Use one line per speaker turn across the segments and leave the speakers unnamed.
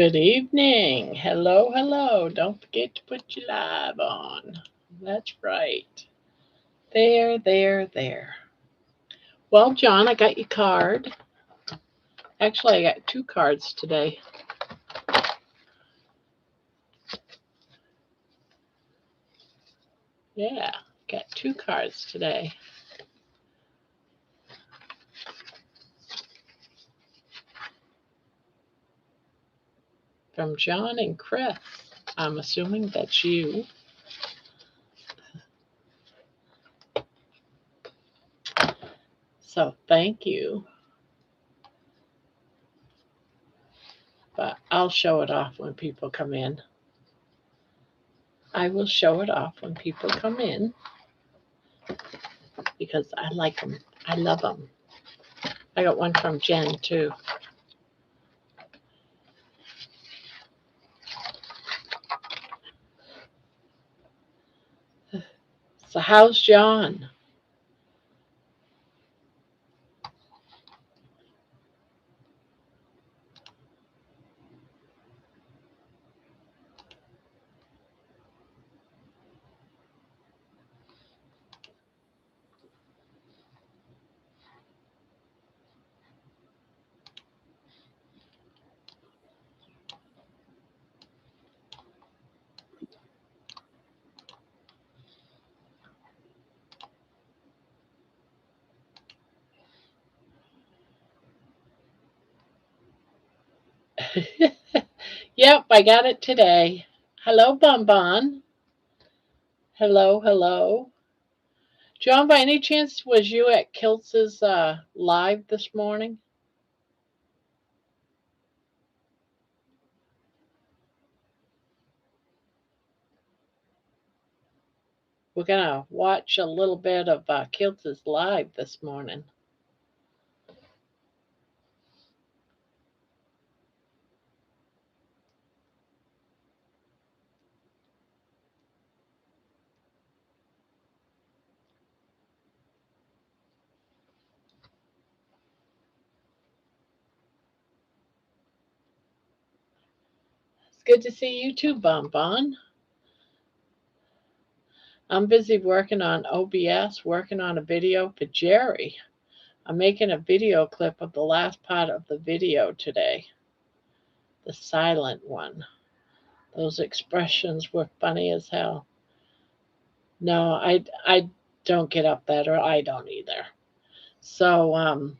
Good evening. Hello, hello. Don't forget to put your live on. That's right. There, there, there. Well, John, I got your card. Actually, I got two cards today. Yeah, got two cards today. From John and Chris. I'm assuming that's you. So thank you. But I'll show it off when people come in. I will show it off when people come in because I like them. I love them. I got one from Jen too. So how's John? Yep, I got it today. Hello, Bonbon. Hello, hello. John, by any chance, was you at Kiltz's live this morning? We're going to watch a little bit of Kiltz's live this morning. It's good to see you too, Bonbon. I'm busy working on OBS, working on a video for Jerry. I'm making a video clip of the last part of the video today, the silent one. Those expressions were funny as hell. No, I don't get up that early. I don't either. So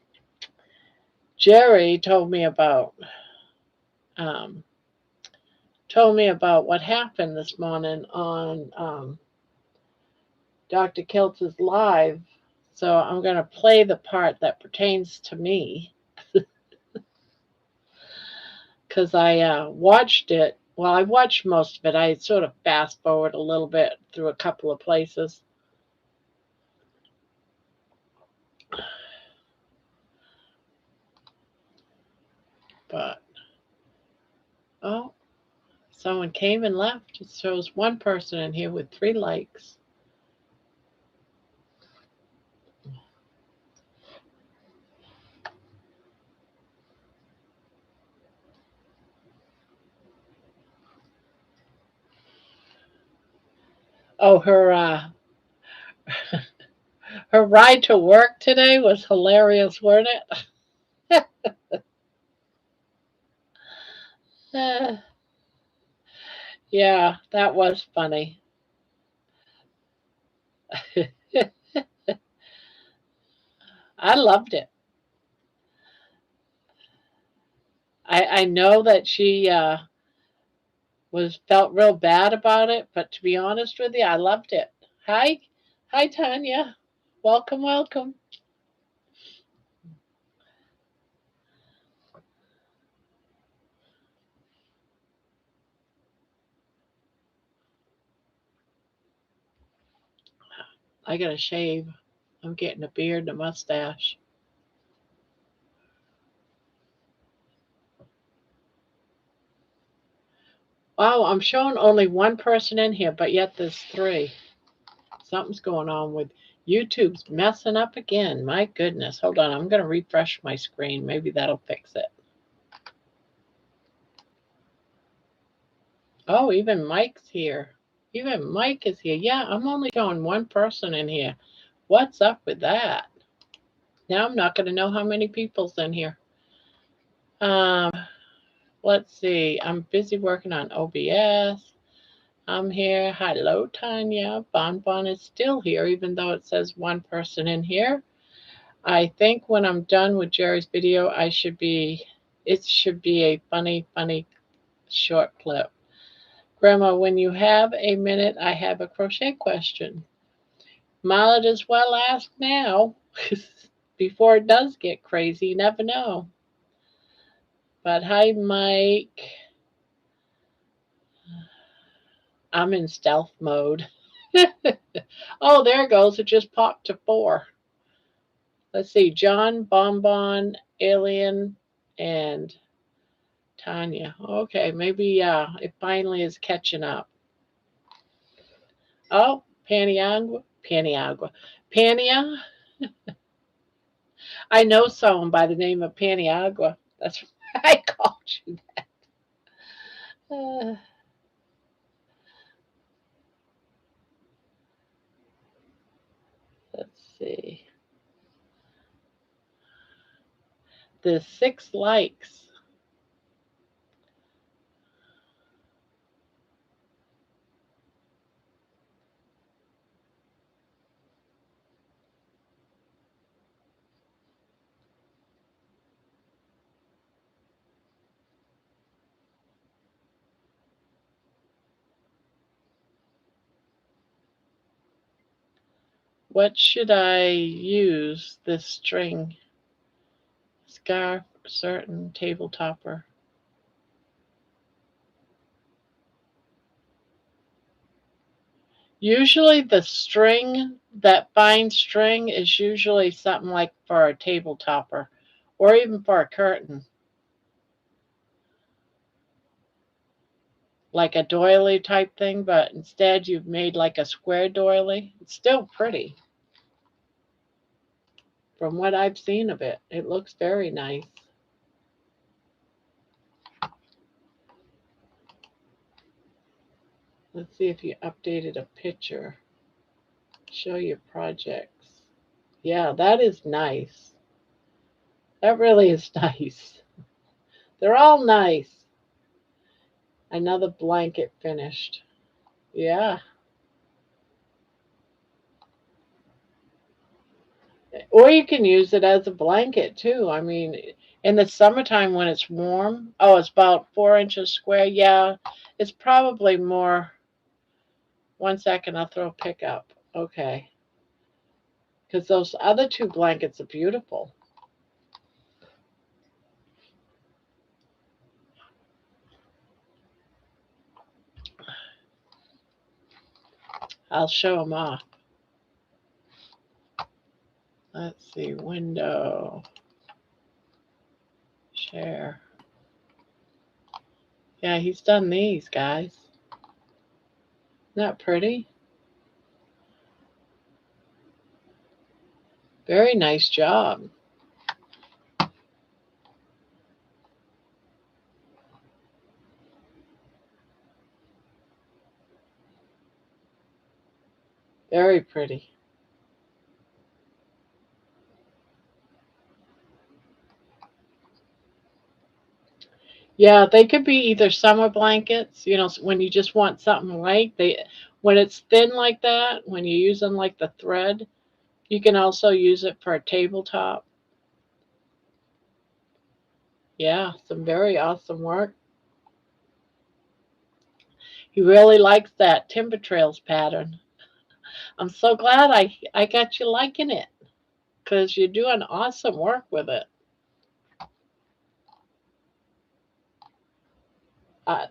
Jerry told me about um, what happened this morning on Dr. Kiltz's live. So I'm going to play the part that pertains to me because I watched it. Well, I watched most of it. I sort of fast forward a little bit through a couple of places. But, oh, someone came and left. It shows one person in here with 3 likes. Oh, her her ride to work today was hilarious, wasn't it? Yeah, that was funny. I loved it. I know that she felt real bad about it, but to be honest with you, I loved it. Hi, Tanya. Welcome, welcome. I got to shave. I'm getting a beard and a mustache. Wow, I'm showing only one person in here, but yet there's 3. Something's going on with YouTube's messing up again. My goodness. Hold on. I'm going to refresh my screen. Maybe that'll fix it. Oh, even Mike's here. Even Mike is here. Yeah, I'm only showing one person in here. What's up with that? Now I'm not going to know how many people's in here. Um, let's see. I'm busy working on OBS. I'm here. Hello, Tanya. Bon is still here, even though it says one person in here. I think when I'm done with Jerry's video, it should be a funny short clip. Grandma, when you have a minute, I have a crochet question. Might as well ask now before it does get crazy. You never know. But hi, Mike. I'm in stealth mode. Oh, there it goes. It just popped to 4. Let's see. John, Bonbon, Alien, and Tanya. Okay, maybe it finally is catching up. Oh, Paniagua. Pania. I know someone by the name of Paniagua. That's why I called you that. Let's see. The 6 likes. What should I use this string? Scarf, certain, table topper. Usually the string, that fine string, is usually something like for a table topper or even for a curtain. Like a doily type thing, but instead you've made like a square doily. It's still pretty. From what I've seen of it, it looks very nice. Let's see if you updated a picture. Show your projects. Yeah, that is nice. That really is nice. They're all nice. Another blanket finished. Yeah. Or you can use it as a blanket too. I mean, in the summertime when it's warm, oh, it's about 4 inches square. Yeah, it's probably more. 1 second, I'll throw a pick up. Okay. Because those other 2 blankets are beautiful. I'll show them off. Let's see, window, share. Yeah, he's done these, guys. Isn't that pretty? Very nice job. Very pretty. Yeah, they could be either summer blankets, when you just want something light. When it's thin like that, when you're using like the thread, you can also use it for a tabletop. Yeah, some very awesome work. He really likes that Timber Trails pattern. I'm so glad I got you liking it because you're doing awesome work with it.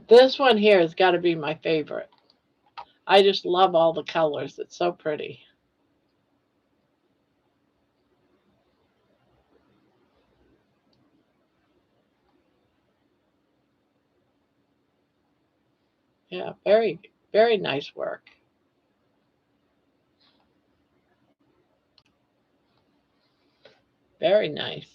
This one here has got to be my favorite. I just love all the colors. It's so pretty. Yeah, very, very nice work. Very nice.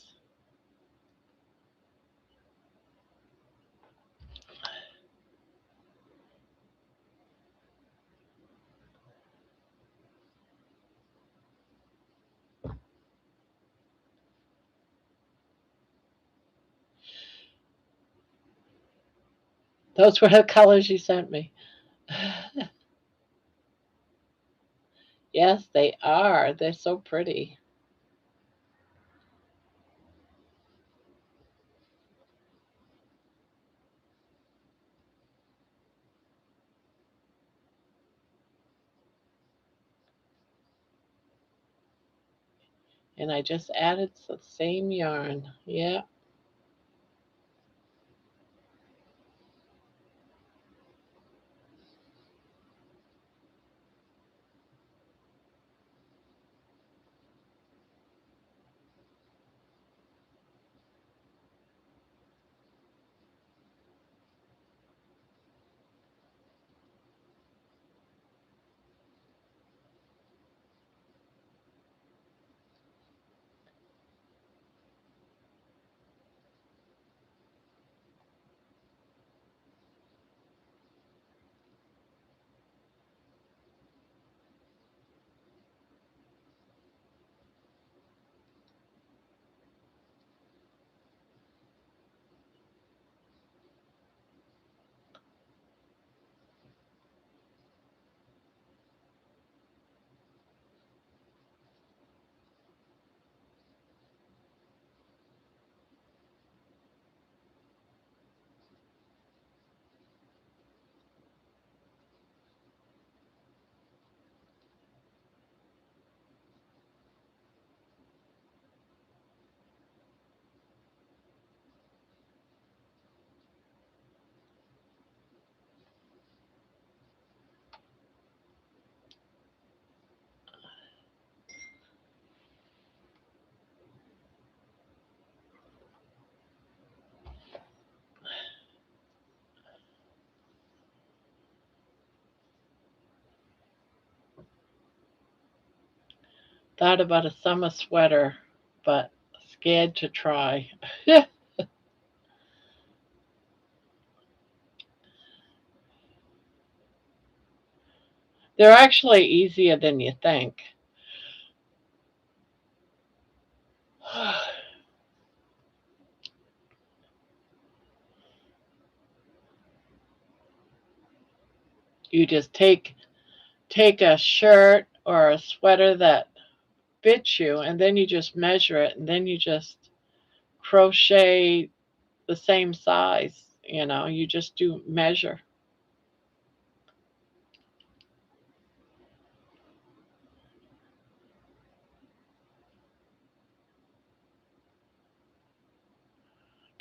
Those were the colors you sent me. Yes, they are. They're so pretty. And I just added the same yarn. Yeah. Thought about a summer sweater, but scared to try. They're actually easier than you think. You just take a shirt or a sweater that fits you, and then you just measure it, and then you just crochet the same size. You just do measure.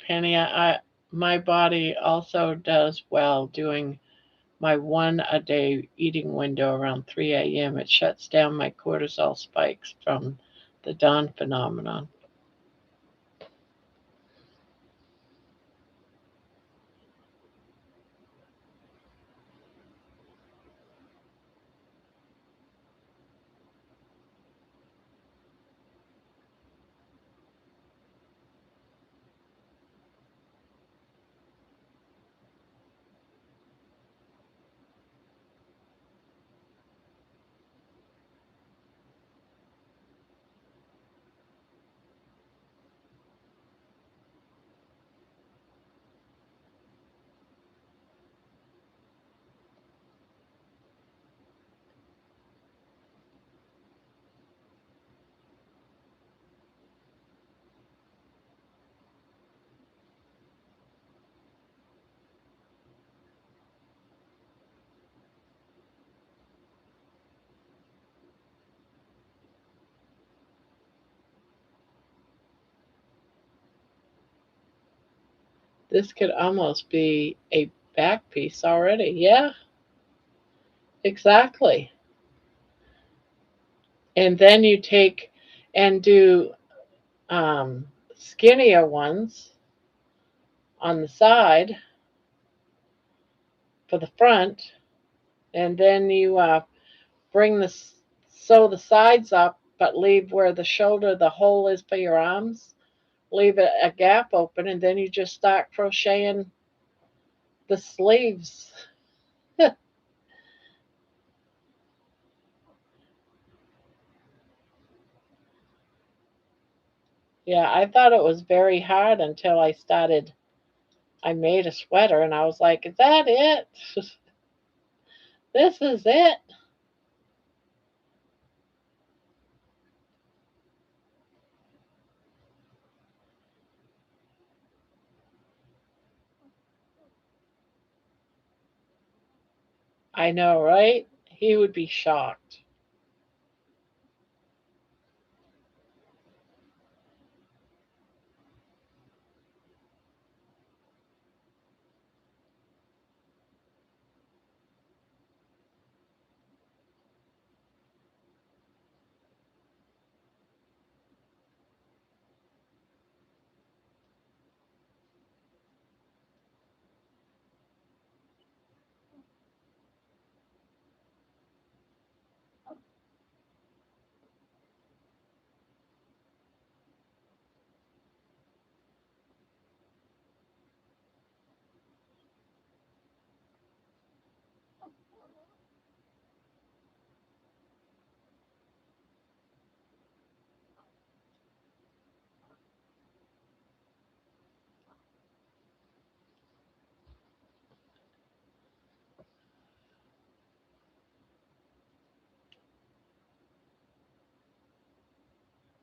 Penny, my body also does well doing my one a day eating window around 3 a.m. It shuts down my cortisol spikes from the dawn phenomenon. This could almost be a back piece already. Yeah, exactly. And then you take and do skinnier ones on the side for the front, and then you bring the sew the sides up, but leave where the shoulder, the hole is for your arms. Leave a gap open, and then you just start crocheting the sleeves. Yeah, I thought it was very hard until I started I made a sweater and I was like, is that it? This is it? I know, right? He would be shocked.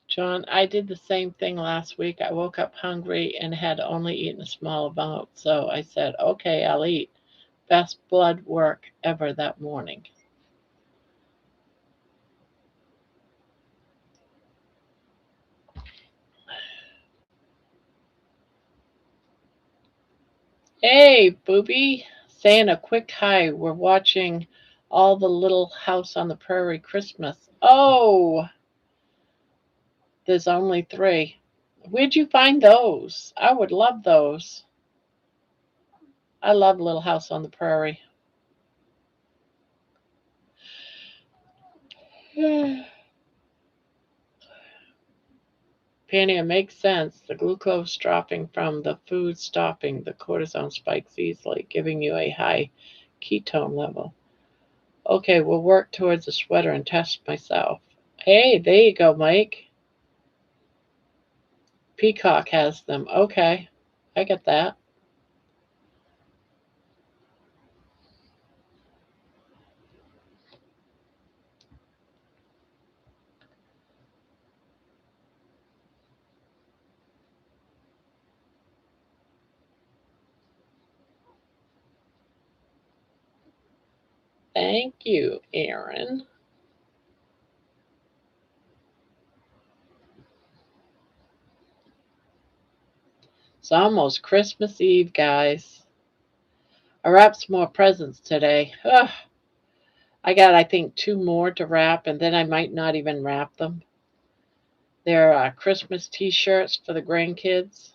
John, I did the same thing last week. I woke up hungry and had only eaten a small amount. So I said, okay, I'll eat. Best blood work ever that morning. Hey, booby. Saying a quick hi. We're watching all the Little House on the Prairie Christmas. Oh, there's only 3. Where'd you find those? I would love those. I love Little House on the Prairie. Penny, it makes sense. The glucose dropping from the food stopping the cortisone spikes easily, giving you a high ketone level. Okay, we'll work towards a sweater and test myself. Hey, there you go, Mike. Peacock has them. Okay, I get that. Thank you, Aaron. It's almost Christmas Eve, guys. I wrapped some more presents today. Ugh, I got, I think, 2 more to wrap, and then I might not even wrap them. They're Christmas t shirts for the grandkids.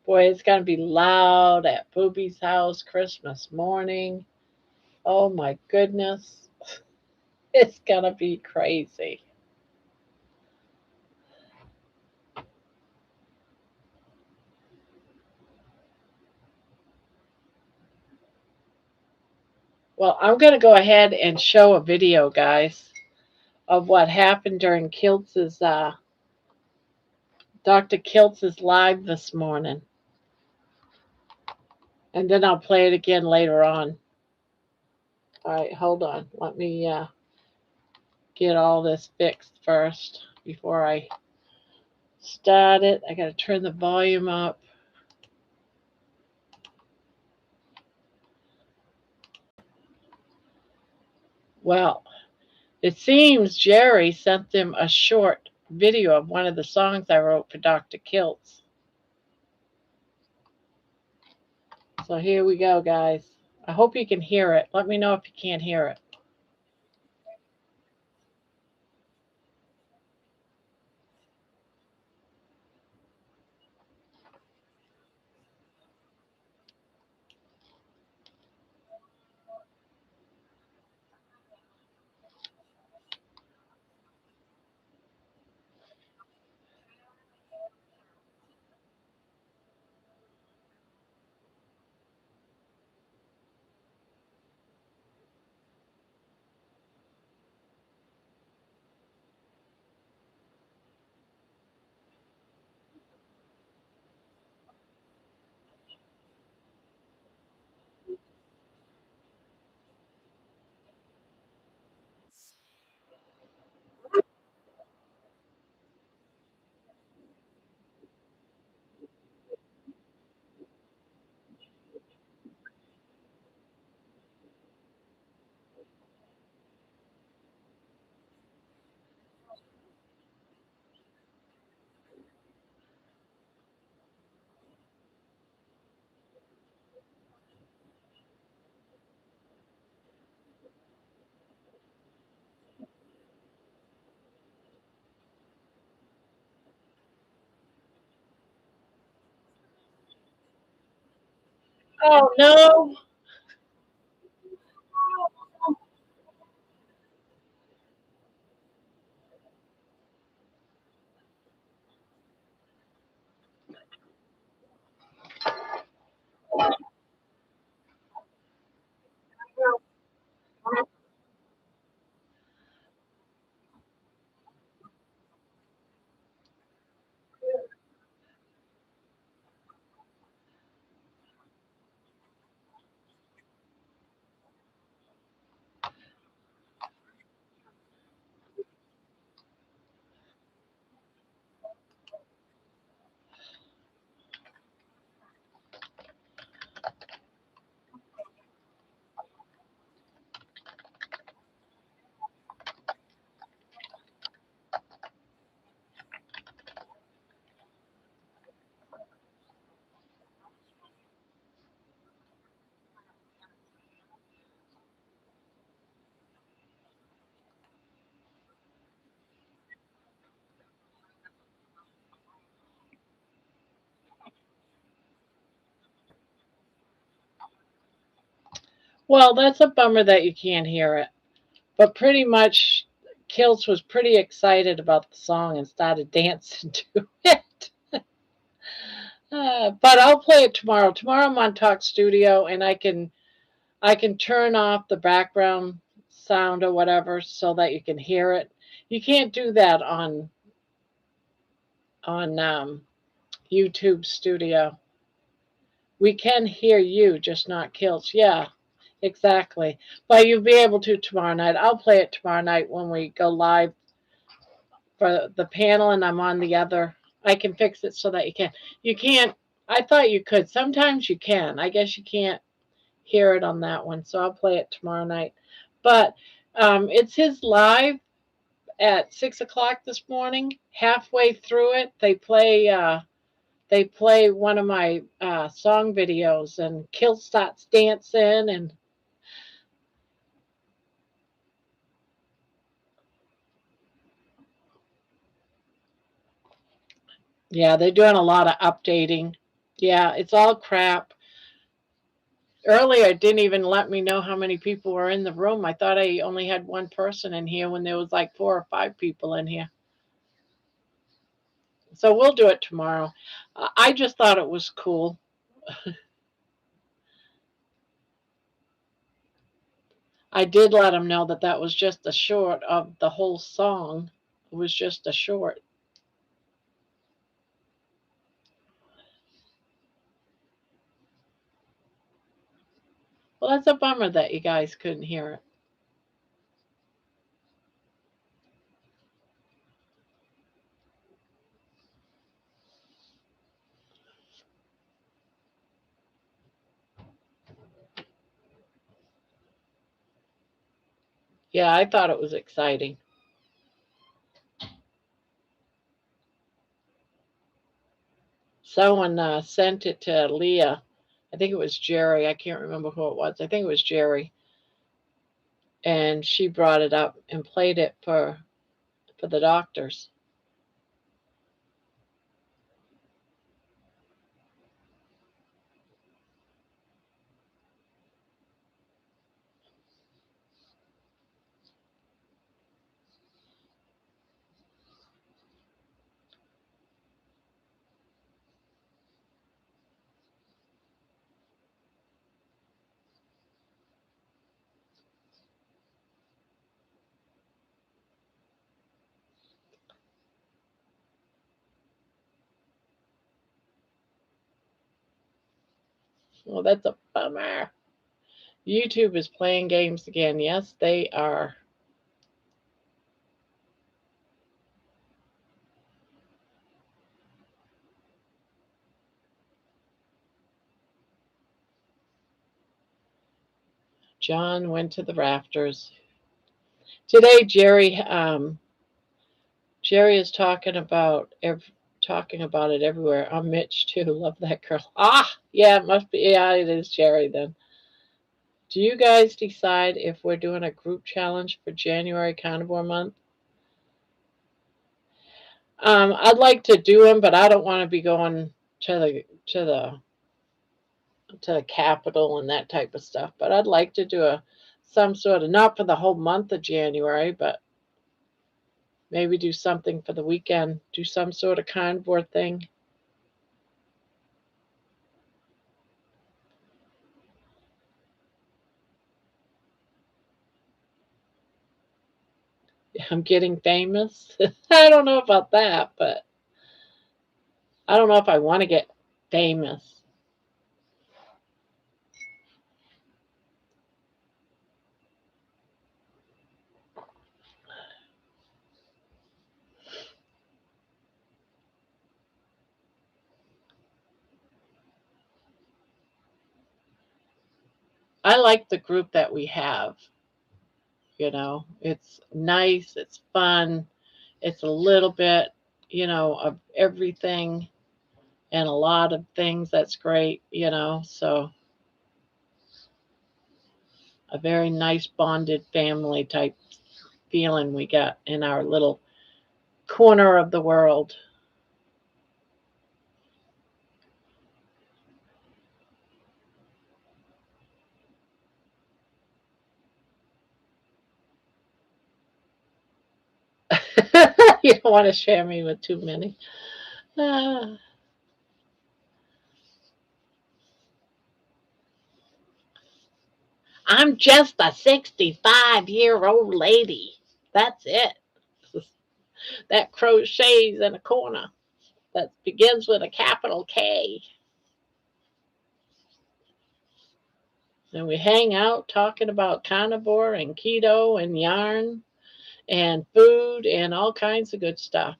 Boy, it's going to be loud at Booby's house Christmas morning. Oh my goodness. It's going to be crazy. Well, I'm going to go ahead and show a video, guys. of what happened during Kiltz's Dr. Kiltz's live this morning. And then I'll play it again later on. All right, hold on. Let me get all this fixed first before I start it. I got to turn the volume up. Well, it seems Jerry sent them a short video of one of the songs I wrote for Dr. Kiltz. So here we go, guys. I hope you can hear it. Let me know if you can't hear it. Oh, no. Well, that's a bummer that you can't hear it. But pretty much, Kiltz was pretty excited about the song and started dancing to it. But I'll play it tomorrow. Tomorrow I'm on Talk Studio, and I can turn off the background sound or whatever so that you can hear it. You can't do that on YouTube Studio. We can hear you, just not Kills. Yeah, exactly. But you'll be able to tomorrow night. I'll play it tomorrow night when we go live for the panel, and I'm on the other. I can fix it so that you can. You can't. I thought you could. Sometimes you can. I guess you can't hear it on that one, so I'll play it tomorrow night. But it's his live at 6 o'clock this morning. Halfway through it, they play one of my song videos, and Kill starts dancing, and yeah, they're doing a lot of updating. Yeah, it's all crap. Earlier, it didn't even let me know how many people were in the room. I thought I only had one person in here when there was like 4 or 5 people in here. So we'll do it tomorrow. I just thought it was cool. I did let him know that that was just a short of the whole song. It was just a short. Well, that's a bummer that you guys couldn't hear it. Yeah, I thought it was exciting. Someone sent it to Leah. I think it was Jerry. I can't remember who it was. I think it was Jerry. And she brought it up and played it for the doctors. Well, that's a bummer. YouTube is playing games again. Yes, they are. John went to the rafters. Today, Jerry is talking about it everywhere. I'm Mitch too. Love that girl. Ah, yeah, it must be. Yeah, it is Jerry then. Do you guys decide if we're doing a group challenge for January Carnivore month? I'd like to do them, but I don't want to be going to the capital and that type of stuff. But I'd like to do some sort of, not for the whole month of January, but maybe do something for the weekend. Do some sort of carnivore thing. I'm getting famous. I don't know about that, but I don't know if I want to get famous. I like the group that we have. It's nice, it's fun, it's a little bit, of everything and a lot of things that's great. So a very nice bonded family type feeling we got in our little corner of the world. You don't want to share me with too many. Ah, I'm just a 65-year-old lady. That's it. That crochets in a corner that begins with a capital K. And we hang out talking about carnivore and keto and yarn and food and all kinds of good stuff.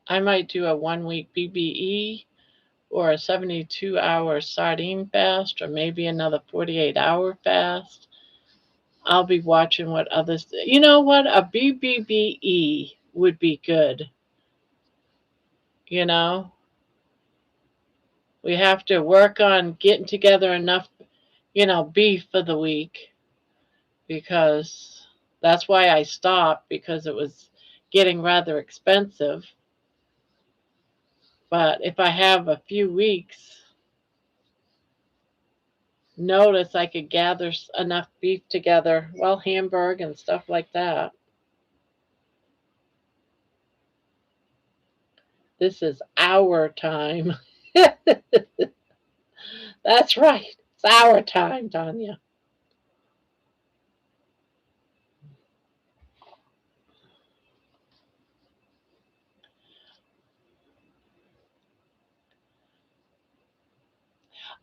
I might do a 1 week BBE or a 72-hour sardine fast or maybe another 48-hour fast. I'll be watching what others do. You know what? A BBBE would be good. You know? We have to work on getting together enough, beef for the week, because that's why I stopped, because it was getting rather expensive. But if I have a few weeks notice, I could gather enough beef together, well, Hamburg and stuff like that. This is our time. That's right. It's our time, Tanya.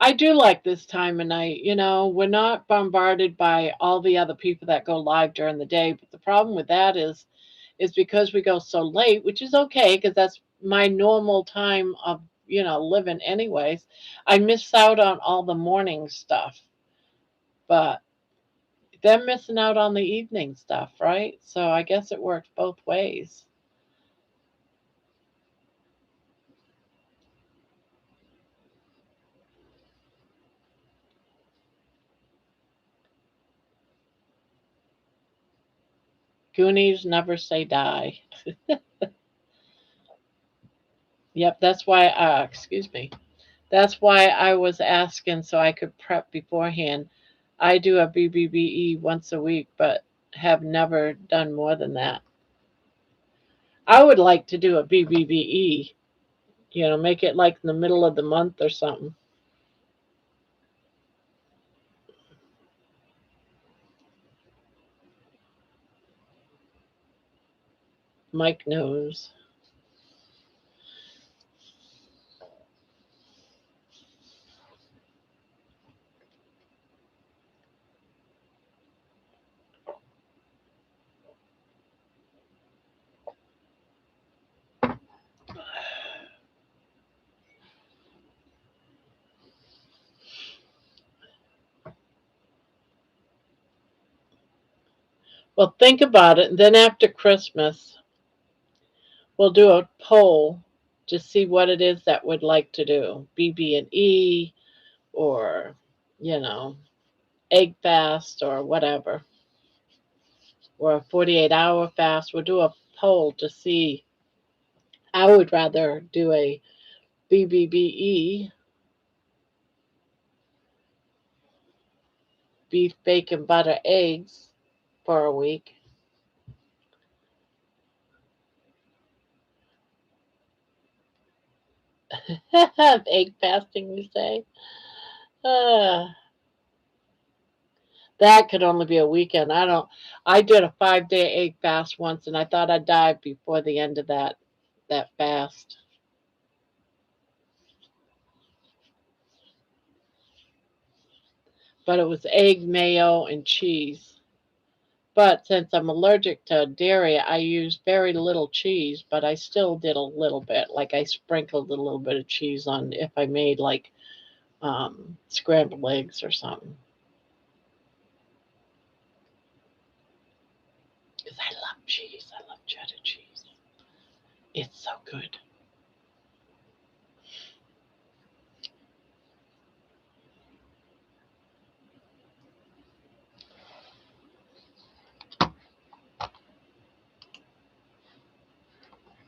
I do like this time of night. We're not bombarded by all the other people that go live during the day. But the problem with that is because we go so late, which is okay because that's my normal time of, living anyways. I miss out on all the morning stuff, but they're missing out on the evening stuff, right? So I guess it works both ways. Goonies never say die. Yep, that's why, excuse me. That's why I was asking so I could prep beforehand. I do a BBBE once a week, but have never done more than that. I would like to do a BBBE, make it like in the middle of the month or something. Mike knows. Well, think about it. Then after Christmas, we'll do a poll to see what it is that we'd like to do. BB&E or, you know, egg fast or whatever, or a 48-hour fast. We'll do a poll to see. I would rather do a BBBE, beef, bacon, butter, eggs, for a week. Egg fasting, you say? Uh, that could only be a weekend. I don't. I did a 5-day egg fast once, and I thought I'd die before the end of that fast. But it was egg, mayo, and cheese. But since I'm allergic to dairy, I used very little cheese, but I still did a little bit. Like I sprinkled a little bit of cheese on if I made like scrambled eggs or something. Because I love cheese. I love cheddar cheese. It's so good.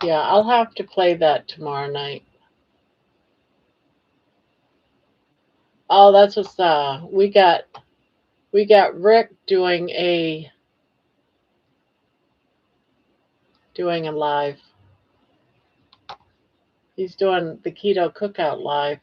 Yeah, I'll have to play that tomorrow night. Oh, that's what's we got Rick doing a live. He's doing the keto cookout live.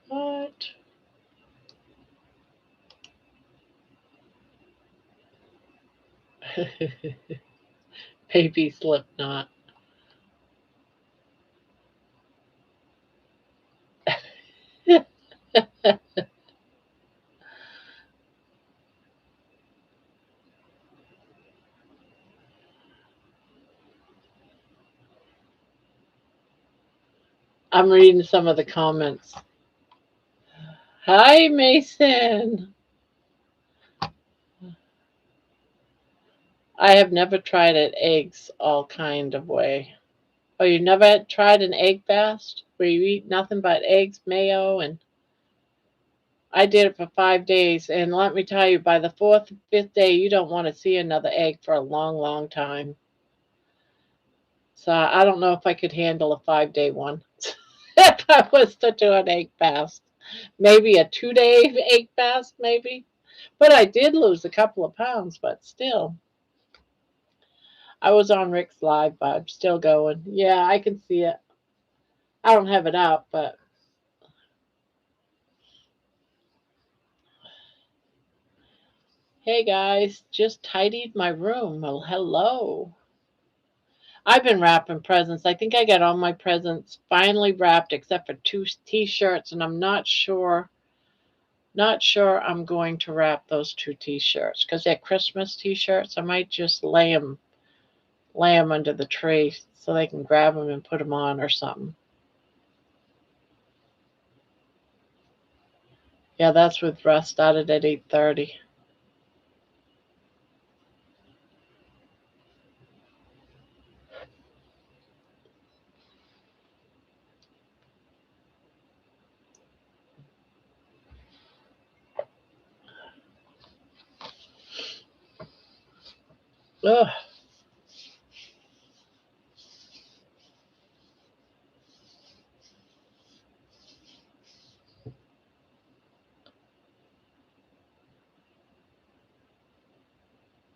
What? Baby Slipknot. I'm reading some of the comments. Hi, Mason. I have never tried it eggs all kind of way. Oh, you never tried an egg fast where you eat nothing but eggs, mayo, and I did it for 5 days. And let me tell you, by the fourth, fifth day, you don't want to see another egg for a long, long time. So I don't know if I could handle a 5 day one if I was to do an egg fast. Maybe a 2 day egg fast, maybe. But I did lose a couple of pounds, but still. I was on Rick's live, but I'm still going. Yeah, I can see it. I don't have it up, but hey guys, just tidied my room. Well, hello. I've been wrapping presents. I think I got all my presents finally wrapped except for 2 t-shirts, and I'm not sure I'm going to wrap those 2 t-shirts because they're Christmas t-shirts. I might just lay them under the tree so they can grab them and put them on or something. Yeah, that's with Russ. Started at 8:30. Ugh.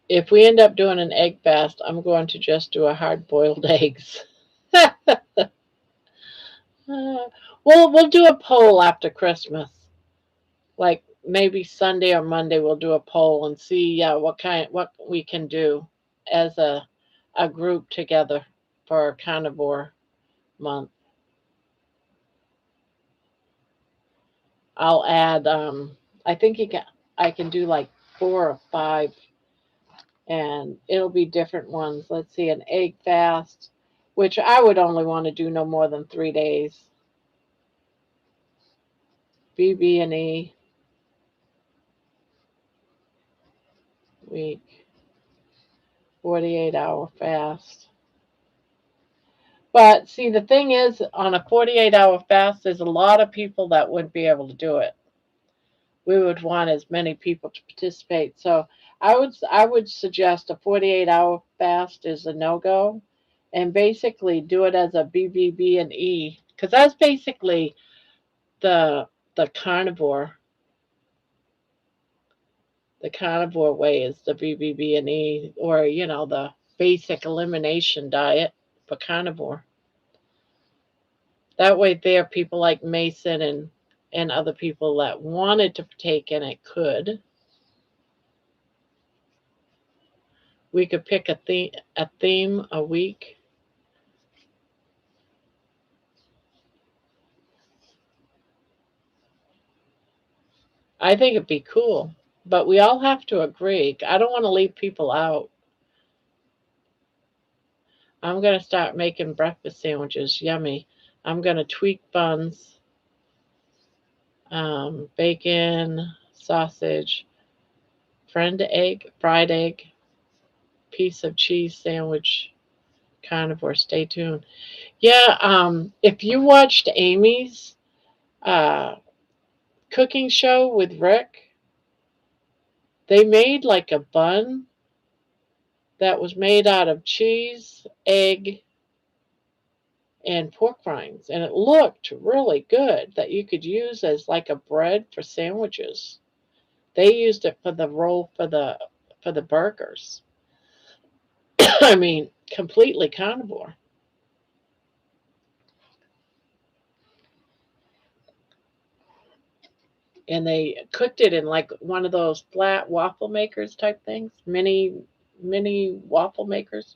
If we end up doing an egg fast, I'm going to just do a hard-boiled eggs. We'll do a poll after Christmas. Like maybe Sunday or Monday, we'll do a poll and see what we can do as a group together for Carnivore month. I'll add. I think I can do like 4 or 5, and it'll be different ones. Let's see, an egg fast, which I would only want to do no more than 3 days. BB&E week, 48-hour fast. But see, the thing is, on a 48-hour fast, there's a lot of people that wouldn't be able to do it. We would want as many people to participate. So I would suggest a 48-hour fast is a no-go, and basically do it as a BBB&E because that's basically the the carnivore. The carnivore way is the BBB&E, or the basic elimination diet for carnivore. That way, there people like Mason and other people that wanted to partake in it could. We could pick a theme a week. I think it'd be cool, but we all have to agree. I don't want to leave people out. I'm gonna start making breakfast sandwiches. Yummy. I'm gonna tweak buns, bacon, sausage, fried egg, piece of cheese sandwich, carnivore. Stay tuned. Yeah, if you watched Amy's uh, cooking show with Rick, they made like a bun that was made out of cheese, egg, and pork rinds, and it looked really good that you could use as like a bread for sandwiches. They used it for the roll for the burgers. I mean, completely carnivore. And they cooked it in like one of those flat waffle makers type things, mini waffle makers.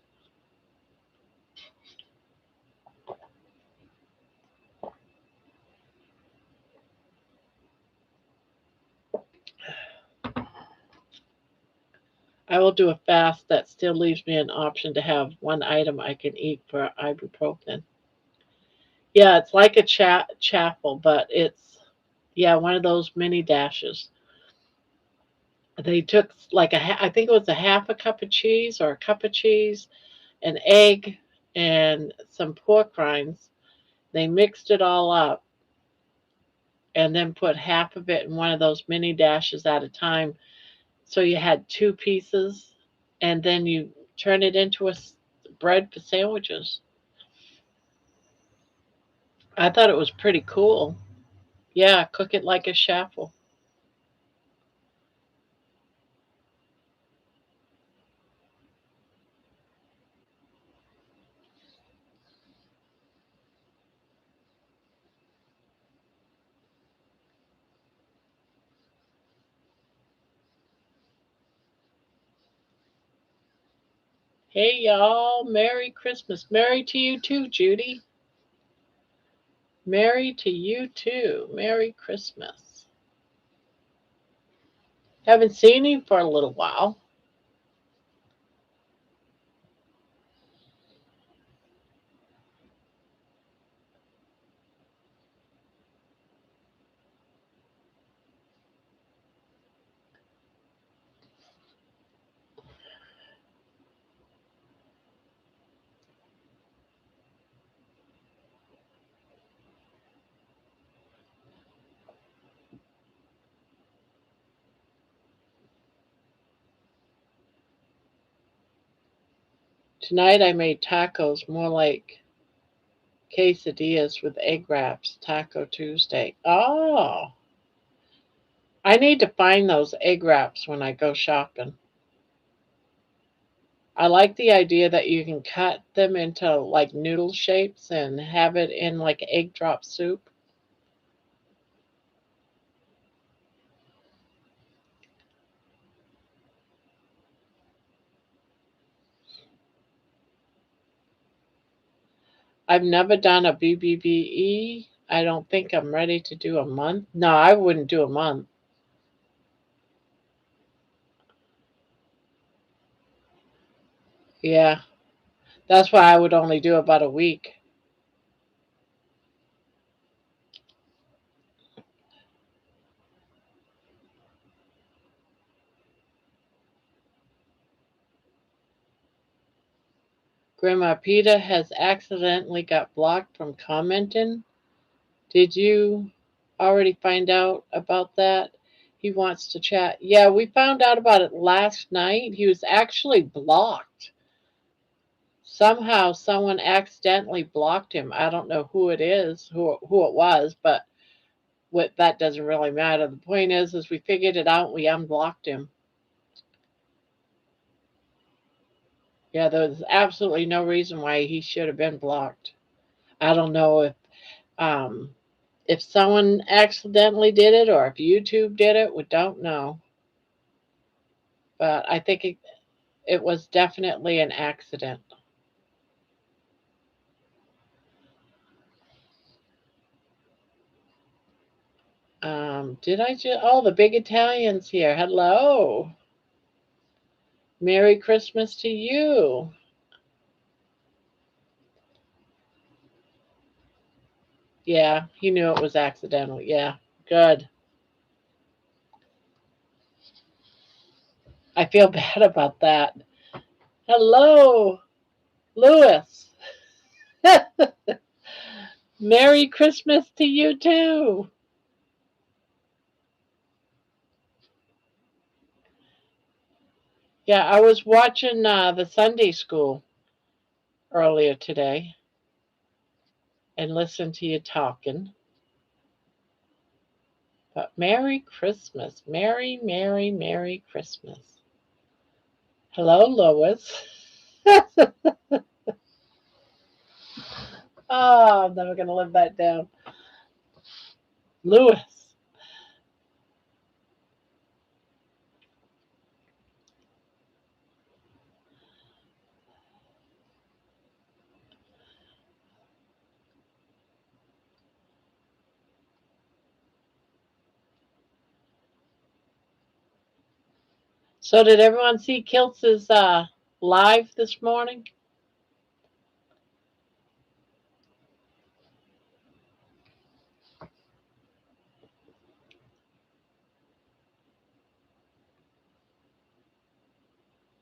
I will do a fast that still leaves me an option to have one item I can eat for ibuprofen. Yeah, it's like a chapel, but it's, yeah, one of those mini dashes. They took like I think it was a half a cup of cheese or a cup of cheese, an egg, and some pork rinds. They mixed it all up and then put half of it in one of those mini dashes at a time. So you had two pieces, and then you turn it into a bread for sandwiches. I thought it was pretty cool. Yeah, cook it like a shaffle. Hey y'all, Merry Christmas. Merry to you too, Judy. Merry to you too. Merry Christmas. Haven't seen you for a little while. Tonight I made tacos more like quesadillas with egg wraps. Taco Tuesday. Oh, I need to find those egg wraps when I go shopping. I like the idea that you can cut them into like noodle shapes and have it in like egg drop soup. I've never done a BBBE. I don't think I'm ready to do a month. No, I wouldn't do a month. Yeah, that's why I would only do about a week. Grandma Peta has accidentally got blocked from commenting. Did you already find out about that? He wants to chat. Yeah, we found out about it last night. He was actually blocked. Somehow someone accidentally blocked him. I don't know who it is, who it was, but what that doesn't really matter. The point is we figured it out. We unblocked him. Yeah, there was absolutely no reason why he should have been blocked. I don't know um, if someone accidentally did it or if YouTube did it. We don't know, but I think it was definitely an accident. Did I just? Oh, the big Italians here. Hello. Merry Christmas to you. Yeah, he knew it was accidental. Yeah, good. I feel bad about that. Hello, Lewis. Merry Christmas to you too. Yeah, I was watching the Sunday school earlier today and listened to you talking. But Merry Christmas. Merry, Merry, Merry Christmas. Hello, Lois. Oh, I'm never going to live that down. Lewis. So, did everyone see Kiltz's live this morning?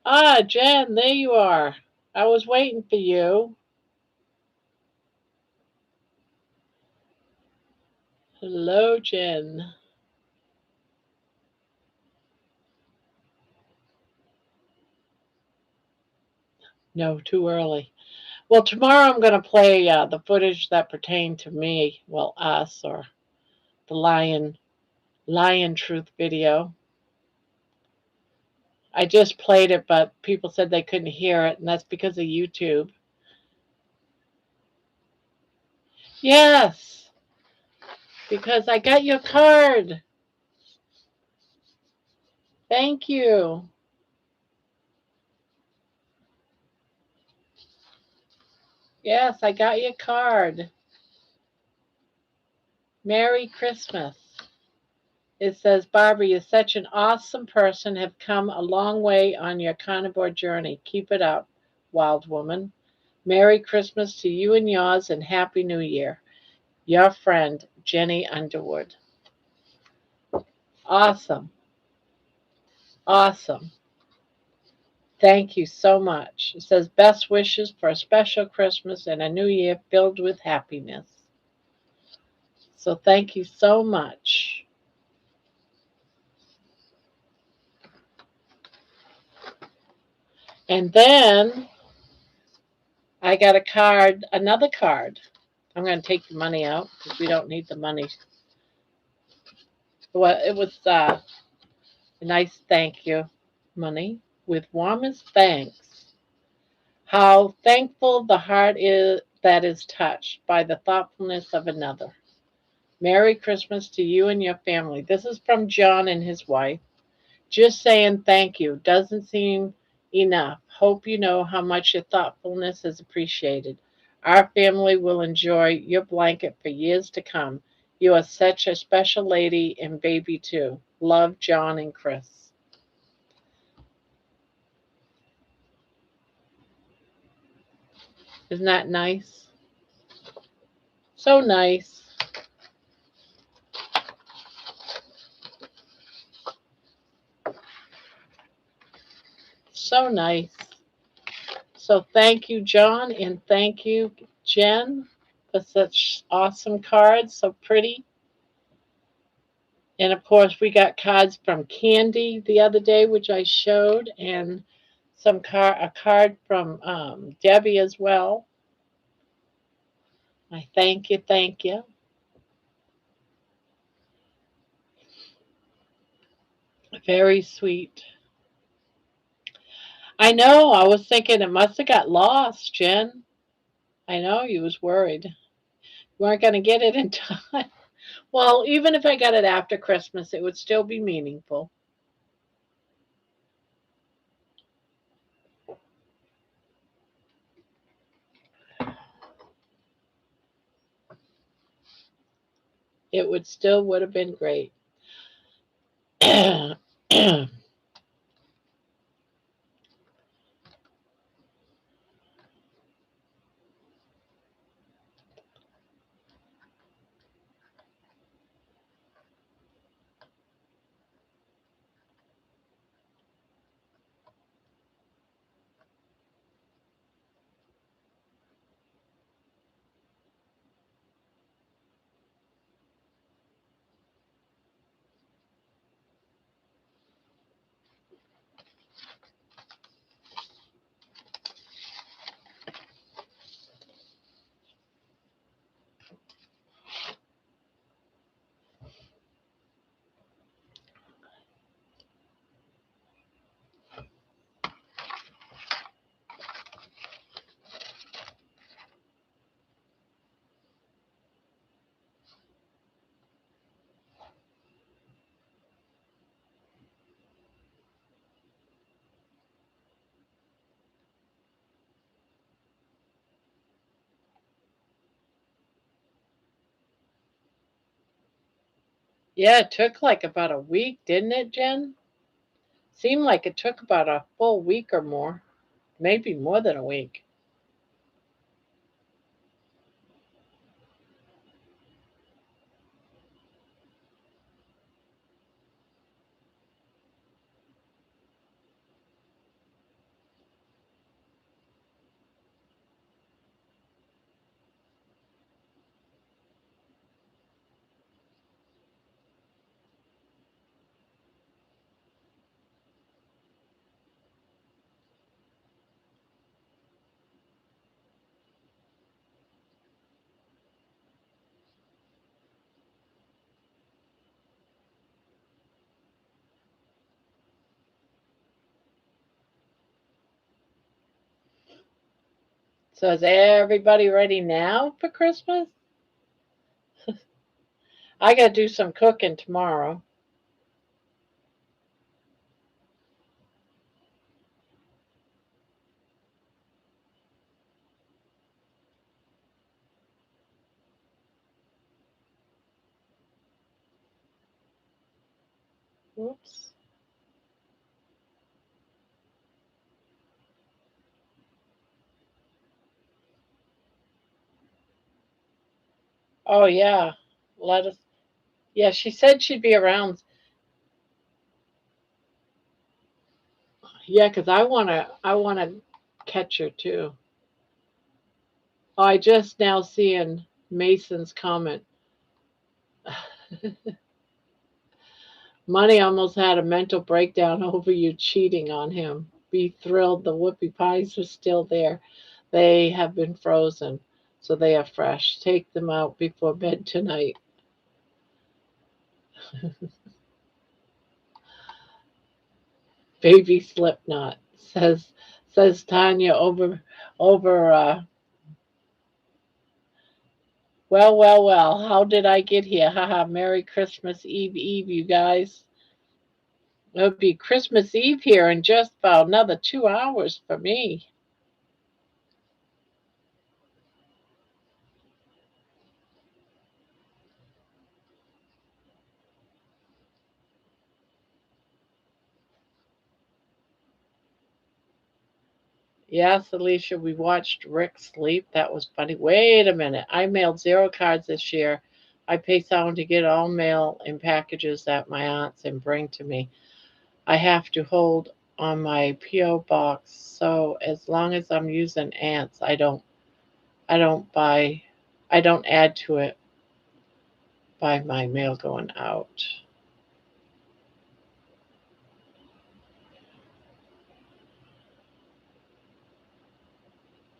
Ah, Jen, there you are. I was waiting for you. Hello, Jen. No, too early. Well, tomorrow I'm going to play the footage that pertained to me, well, us, or the lion truth video. I just played it, but people said they couldn't hear it, and that's because of YouTube. Yes, because I got your card. Thank you. Yes, I got your card. Merry Christmas. It says, Barbara, you're such an awesome person, have come a long way on your carnivore journey. Keep it up, wild woman. Merry Christmas to you and yours, and Happy New Year. Your friend, Jenny Underwood. Awesome. Awesome. Thank you so much. It says, best wishes for a special Christmas and a new year filled with happiness. So thank you so much. And then I got a card, another card. I'm going to take the money out because we don't need the money. Well, it was a nice thank you money with warmest thanks. How thankful the heart is that is touched by the thoughtfulness of another. Merry Christmas to you and your family. This is from John and his wife. Just saying thank you doesn't seem enough. Hope you know how much your thoughtfulness is appreciated. Our family will enjoy your blanket for years to come. You are such a special lady and baby too. Love, John and Chris. Isn't that nice? So nice. So nice. So thank you, John, and thank you, Jen, for such awesome cards. So pretty. And of course, we got cards from Candy the other day, which I showed, and a card from Debbie as well. I thank you, thank you. Very sweet. I know. I was thinking it must have got lost, Jen. I know you was worried. You weren't going to get it in time. Well, even if I got it after Christmas, it would still be meaningful. It would have been great. Yeah, it took like about a week, didn't it, Jen? Seemed like it took about a full week or more, maybe more than a week. So is everybody ready now for Christmas? I got to do some cooking tomorrow. Oops. Oh yeah. Let us. Yeah, she said she'd be around. Yeah, 'cause I wanna catch her too. Oh, I just now seeing Mason's comment. Money almost had a mental breakdown over you cheating on him. Be thrilled the whoopie pies are still there. They have been frozen, so they are fresh. Take them out before bed tonight. Baby Slipknot says Tanya over. Well. How did I get here? Haha. Merry Christmas Eve, you guys. It'll be Christmas Eve here in just about another 2 hours for me. Yes, Alicia, we watched Rick sleep. That was funny. Wait a minute. I mailed 0 cards this year. I pay someone to get all mail in packages that my aunts and bring to me. I have to hold on my PO box. So as long as I'm using ants, I don't buy I don't add to it by my mail going out.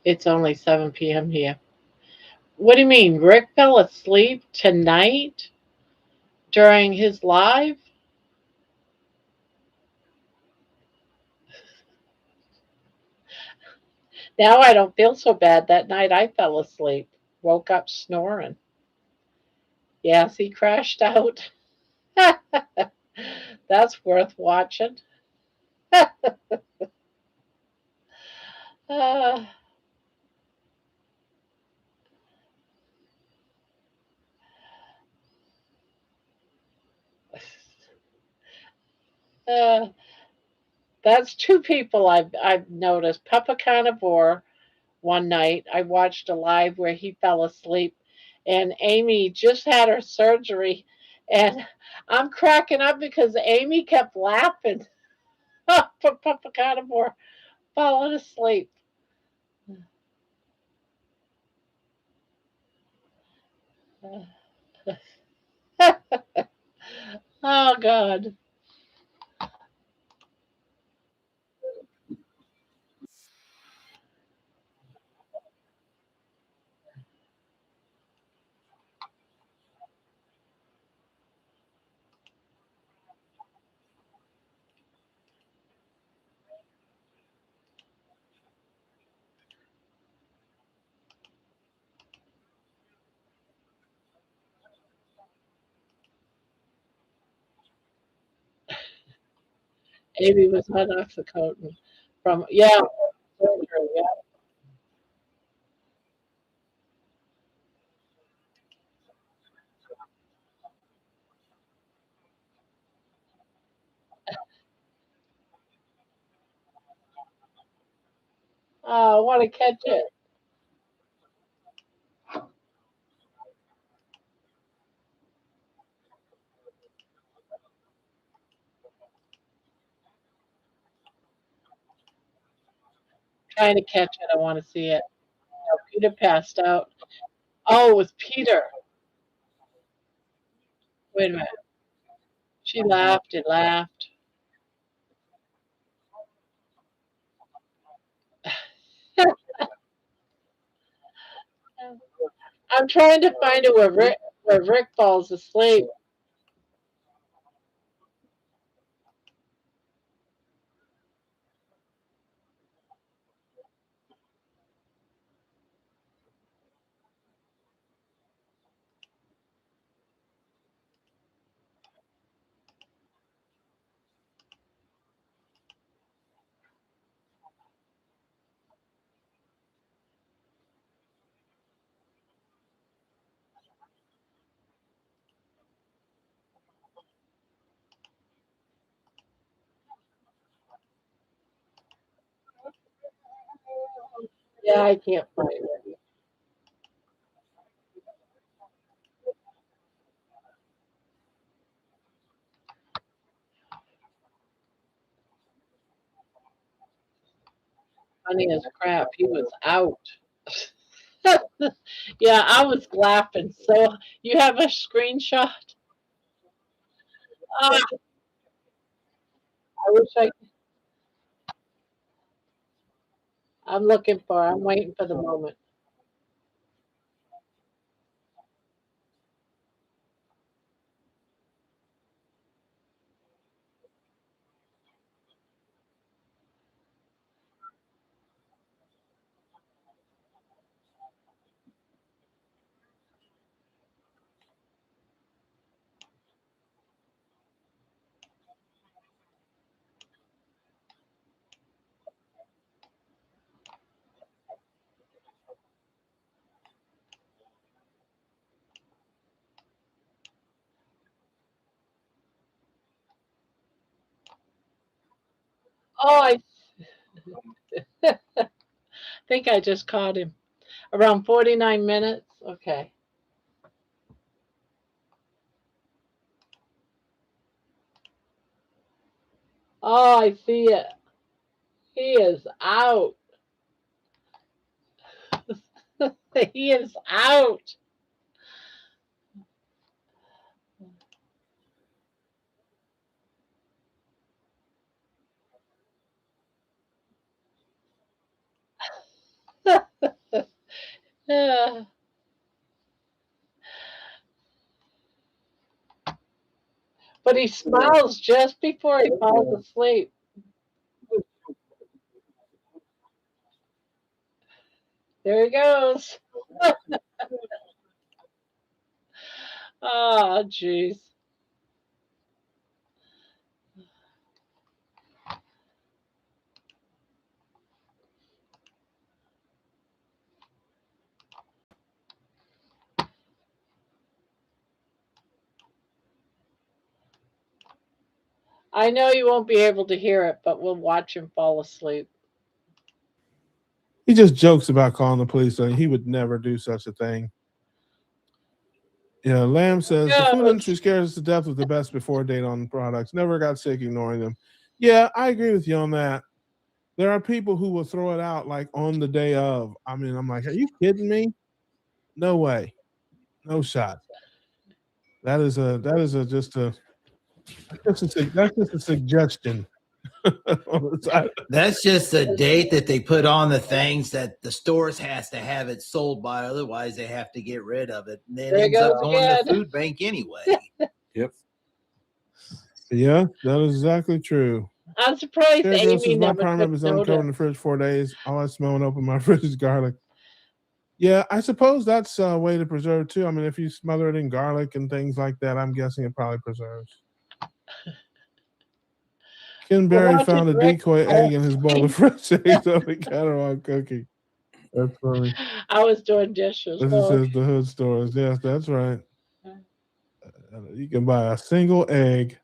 It's only 7 p.m. here. What do you mean? Rick fell asleep tonight during his live? Now I don't feel so bad. That night I fell asleep, woke up snoring. Yes, he crashed out. That's worth watching. Uh, uh, that's two people I've noticed. Papa Carnivore one night I watched a live where he fell asleep, and Amy just had her surgery, and I'm cracking up because Amy kept laughing for Papa Carnivore falling asleep. Oh God. Amy was on oxycodone from surgery. Yeah. Oh, I want to catch it. Trying to catch it. I want to see it. No, Peter passed out. Oh, it was Peter. Wait a minute. She laughed and laughed. I'm trying to find it where Rick falls asleep. Yeah, I can't find it. Funny as crap. He was out. Yeah, I was laughing. So you have a screenshot? Ah, I wish I. I'm looking for. I'm waiting for the moment. Oh, I think I just caught him. Around 49 minutes. Okay. Oh, I see it. He is out. He is out. Yeah. But he smiles just before he falls asleep. There he goes. Oh, jeez. I know you won't be able to hear it, but we'll watch him fall asleep.
He just jokes about calling the police. He would never do such a thing. Yeah, Lamb says the food industry scares us to death with the best before date on products. Never got sick ignoring them. Yeah, I agree with you on that. There are people who will throw it out like on the day of. I mean, I'm like, are you kidding me? No way, no shot. That's just a suggestion.
That's just a date that they put on the things that the stores has to have it sold by. Otherwise, they have to get rid of it. And then it ends up going to the food bank anyway.
Yep. Yeah, that is exactly true.
I'm surprised Amy
says, my
never
prime rib is uncovered in the fridge 4 days. All I smell when I open my fridge is garlic. Yeah, I suppose that's a way to preserve too. I mean, if you smother it in garlic and things like that, I'm guessing it probably preserves. Ken Berry found a decoy egg in his bowl of fresh eggs on the counter while cooking. That's funny.
I was doing dishes.
This says the hood stores. Yes, that's right. You can buy a single egg.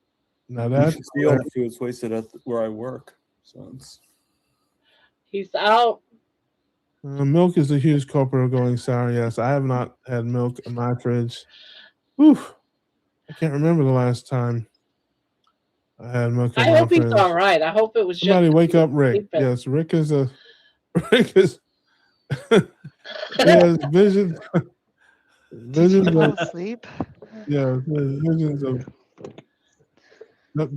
Now that's
the only food's wasted at where I work. So
he's out.
Milk is a huge culprit of going sour. Yes, I have not had milk in my fridge. Oof. I can't remember the last time I had milk in my fridge.
I hope he's all right. I hope it was
Somebody wake up Rick. Yes, Rick is yes, visions. Visions
of sleep.
Yeah, visions of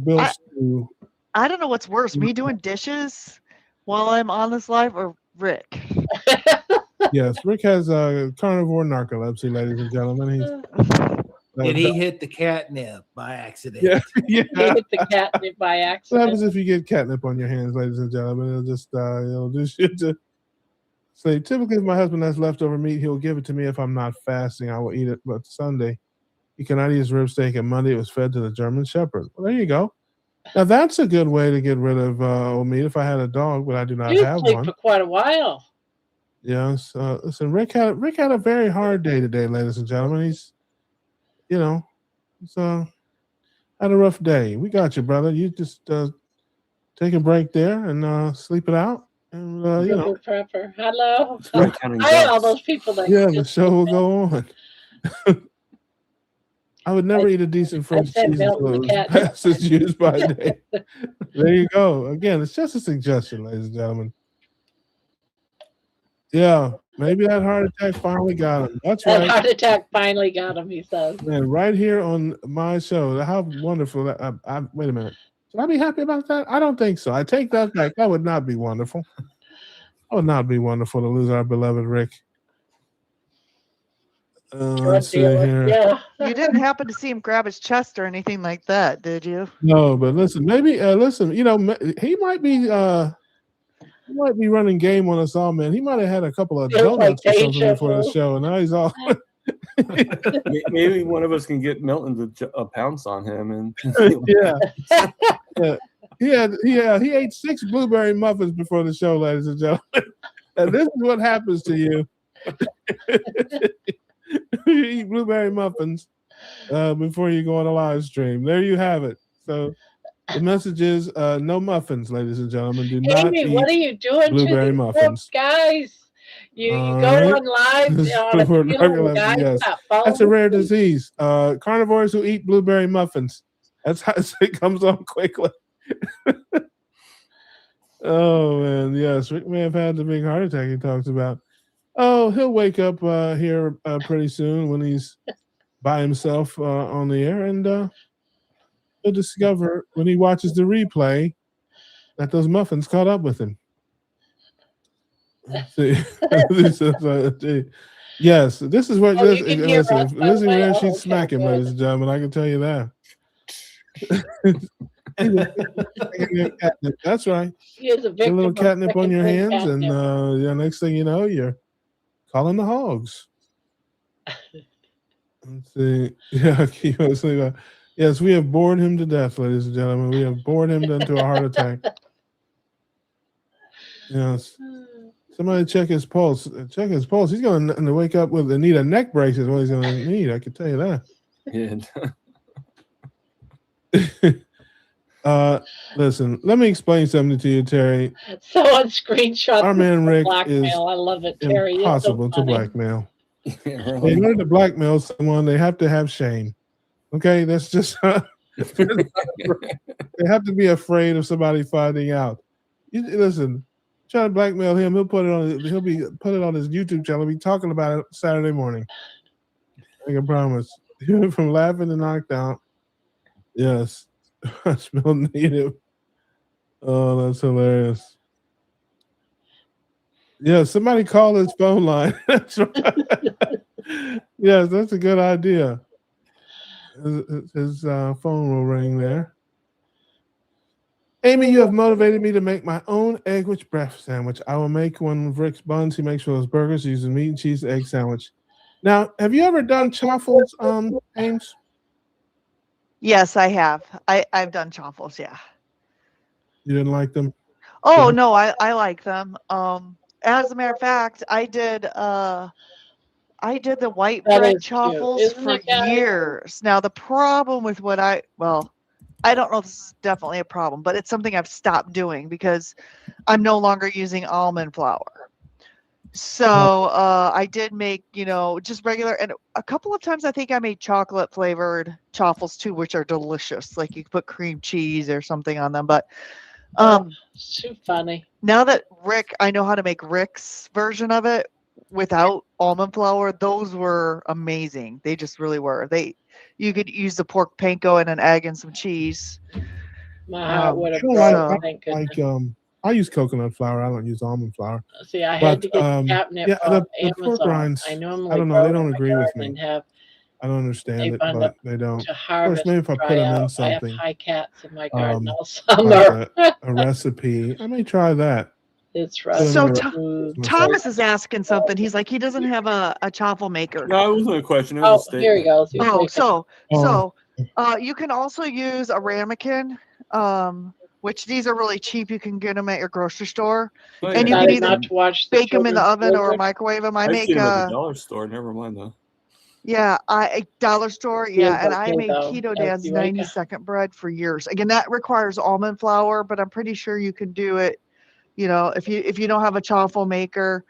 Bill Stew.
I don't know what's worse, me doing dishes while I'm on this live or Rick.
Yes, Rick has carnivore narcolepsy, ladies and gentlemen.
Did he hit the catnip by accident?
Yeah.
He hit the catnip by accident.
What happens if you get catnip on your hands, ladies and gentlemen? It'll just it'll do shit to say. Typically, if my husband has leftover meat, he'll give it to me if I'm not fasting. I will eat it. But Sunday, he cannot eat his rib steak, and Monday it was fed to the German Shepherd. Well, there you go. Now that's a good way to get rid of old meat. If I had a dog, but I do not have one.
For quite a while.
Yes. Listen, Rick had a very hard day today, ladies and gentlemen. He's had a rough day. We got you, brother. You just take a break there and sleep it out, And,
Sugar prepper. Hello.
It's like counting
Hi, all
ducks.
those people that
yeah, the
just
show will go on. I would never eat a decent French
said
cheese until
Milton
it
the
was
cat.
past its use by date. There you go. Again, it's just a suggestion, ladies and gentlemen. Yeah, maybe that heart attack finally got him. That's
That
right.
heart attack finally got him, he says.
Man, right here on my show. How wonderful that wait a minute. Should I be happy about that? I don't think so. I take that back. That would not be wonderful. That would not be wonderful to lose our beloved Rick. Let's see here.
Yeah.
You didn't happen to see him grab his chest or anything like that, did you?
No, but listen, maybe listen, he might be running game on us all, man. He might have had a couple of
Feels like
donuts or something
deja
before the
vu.
show, and now he's all
Maybe one of us can get Milton to pounce on him, and
yeah. He ate 6 blueberry muffins before the show, ladies and gentlemen. And this is what happens to you. You eat blueberry muffins before you go on a live stream. There you have it. So the message is no muffins, ladies and gentlemen. Do not
Amy,
eat
what are you doing
blueberry
to the
muffins.
guys? You
All
go
right.
on live on a
We're not
funeral,
gonna-
guys
yes.
got phones.
That's a rare disease. Carnivores who eat blueberry muffins. That's how it comes on quickly. Oh man, yes, Rick may have had the big heart attack he talks about. Oh, he'll wake up here pretty soon when he's by himself on the air, and he'll discover when he watches the replay that those muffins caught up with him. See, yes, this is what
you can hear us, by the
listen,
way. Oh,
she'd
okay,
smack him,
good.
ladies and gentlemen. I can tell you that. That's right.
He is a
Get a
victim
little
of
catnip on your
freaking
hands, and
catnip.
next thing you know, you're calling the hogs. Let's see. Yeah, keep on saying that. Yes, we have bored him to death, ladies and gentlemen. We have bored him into a heart attack. Yes. Somebody check his pulse. Check his pulse. He's going to wake up with need a neck brace is what he's going to need. I can tell you that. Listen, let me explain something to you, Terry.
Someone screenshot
Our man Rick
blackmail.
is
I love it, Terry.
impossible
It's so
to
funny.
blackmail.
Really.
In order to blackmail someone, they have to have shame. Okay, that's just they have to be afraid of somebody finding out. Listen, trying to blackmail him, he'll put it on his YouTube channel. He'll be talking about it Saturday morning. I can promise. He went from laughing to knocked out. Yes. I smell native. Oh, that's hilarious. Yeah, somebody call his phone line. That's right. Yes, that's a good idea. His phone will ring there. Amy, you have motivated me to make my own egg with breakfast sandwich. I will make one with Rick's buns. He makes for those burgers using meat and cheese egg sandwich. Now, have you ever done chaffles, Ames?
Yes, I have. I've done chaffles, yeah.
You didn't like them?
Oh no, I like them. As a matter of fact, I did the white
That
bread
is cute.
chaffles
Isn't
for
it, guys?
years. Now the problem with I don't know if this is definitely a problem, but it's something I've stopped doing because I'm no longer using almond flour. So I did make, just regular, and a couple of times I think I made chocolate flavored chaffles too, which are delicious. Like you put cream cheese or something on them. But
It's too funny.
now that I know how to make Rick's version of it without almond flour, those were amazing. They just really were. You could use the pork panko and an egg and some cheese.
My heart would have
so-
broken. Thank goodness.
I use coconut flour. I don't use almond flour.
See, I had to get catnip
the
from
pork
Amazon.
rinds,
I normally
I don't know.
grow
They
in
don't
my
agree with
garden
me.
and have
I don't understand
they
it,
wind
but
up
they don't.
to harvest.
maybe if I
dry
put them in
out. I
something,
have high cats in my garden all
like
summer.
a recipe, I may try that.
It's
Put 'em
So
in a
smooth.
Thomas is asking something. He's like, he doesn't have a chaffle maker.
No, it wasn't a question. It was a statement.
Here he goes. He's
Oh,
waking
so you can also use a ramekin, which these are really cheap. You can get them at your grocery store,
Oh,
and
yeah.
you can
Decided
either
not to watch the
bake them in the
children's
oven or
Blizzard.
microwave them. I
I've
make
seen them at the dollar store. Never mind though.
a dollar store,
He is
and I
okay,
made
though.
Keto
Does
Dad's
he wake up?
90-second bread for years. Again, that requires almond flour, but I'm pretty sure you can do it You know, if you don't have a chaffle maker,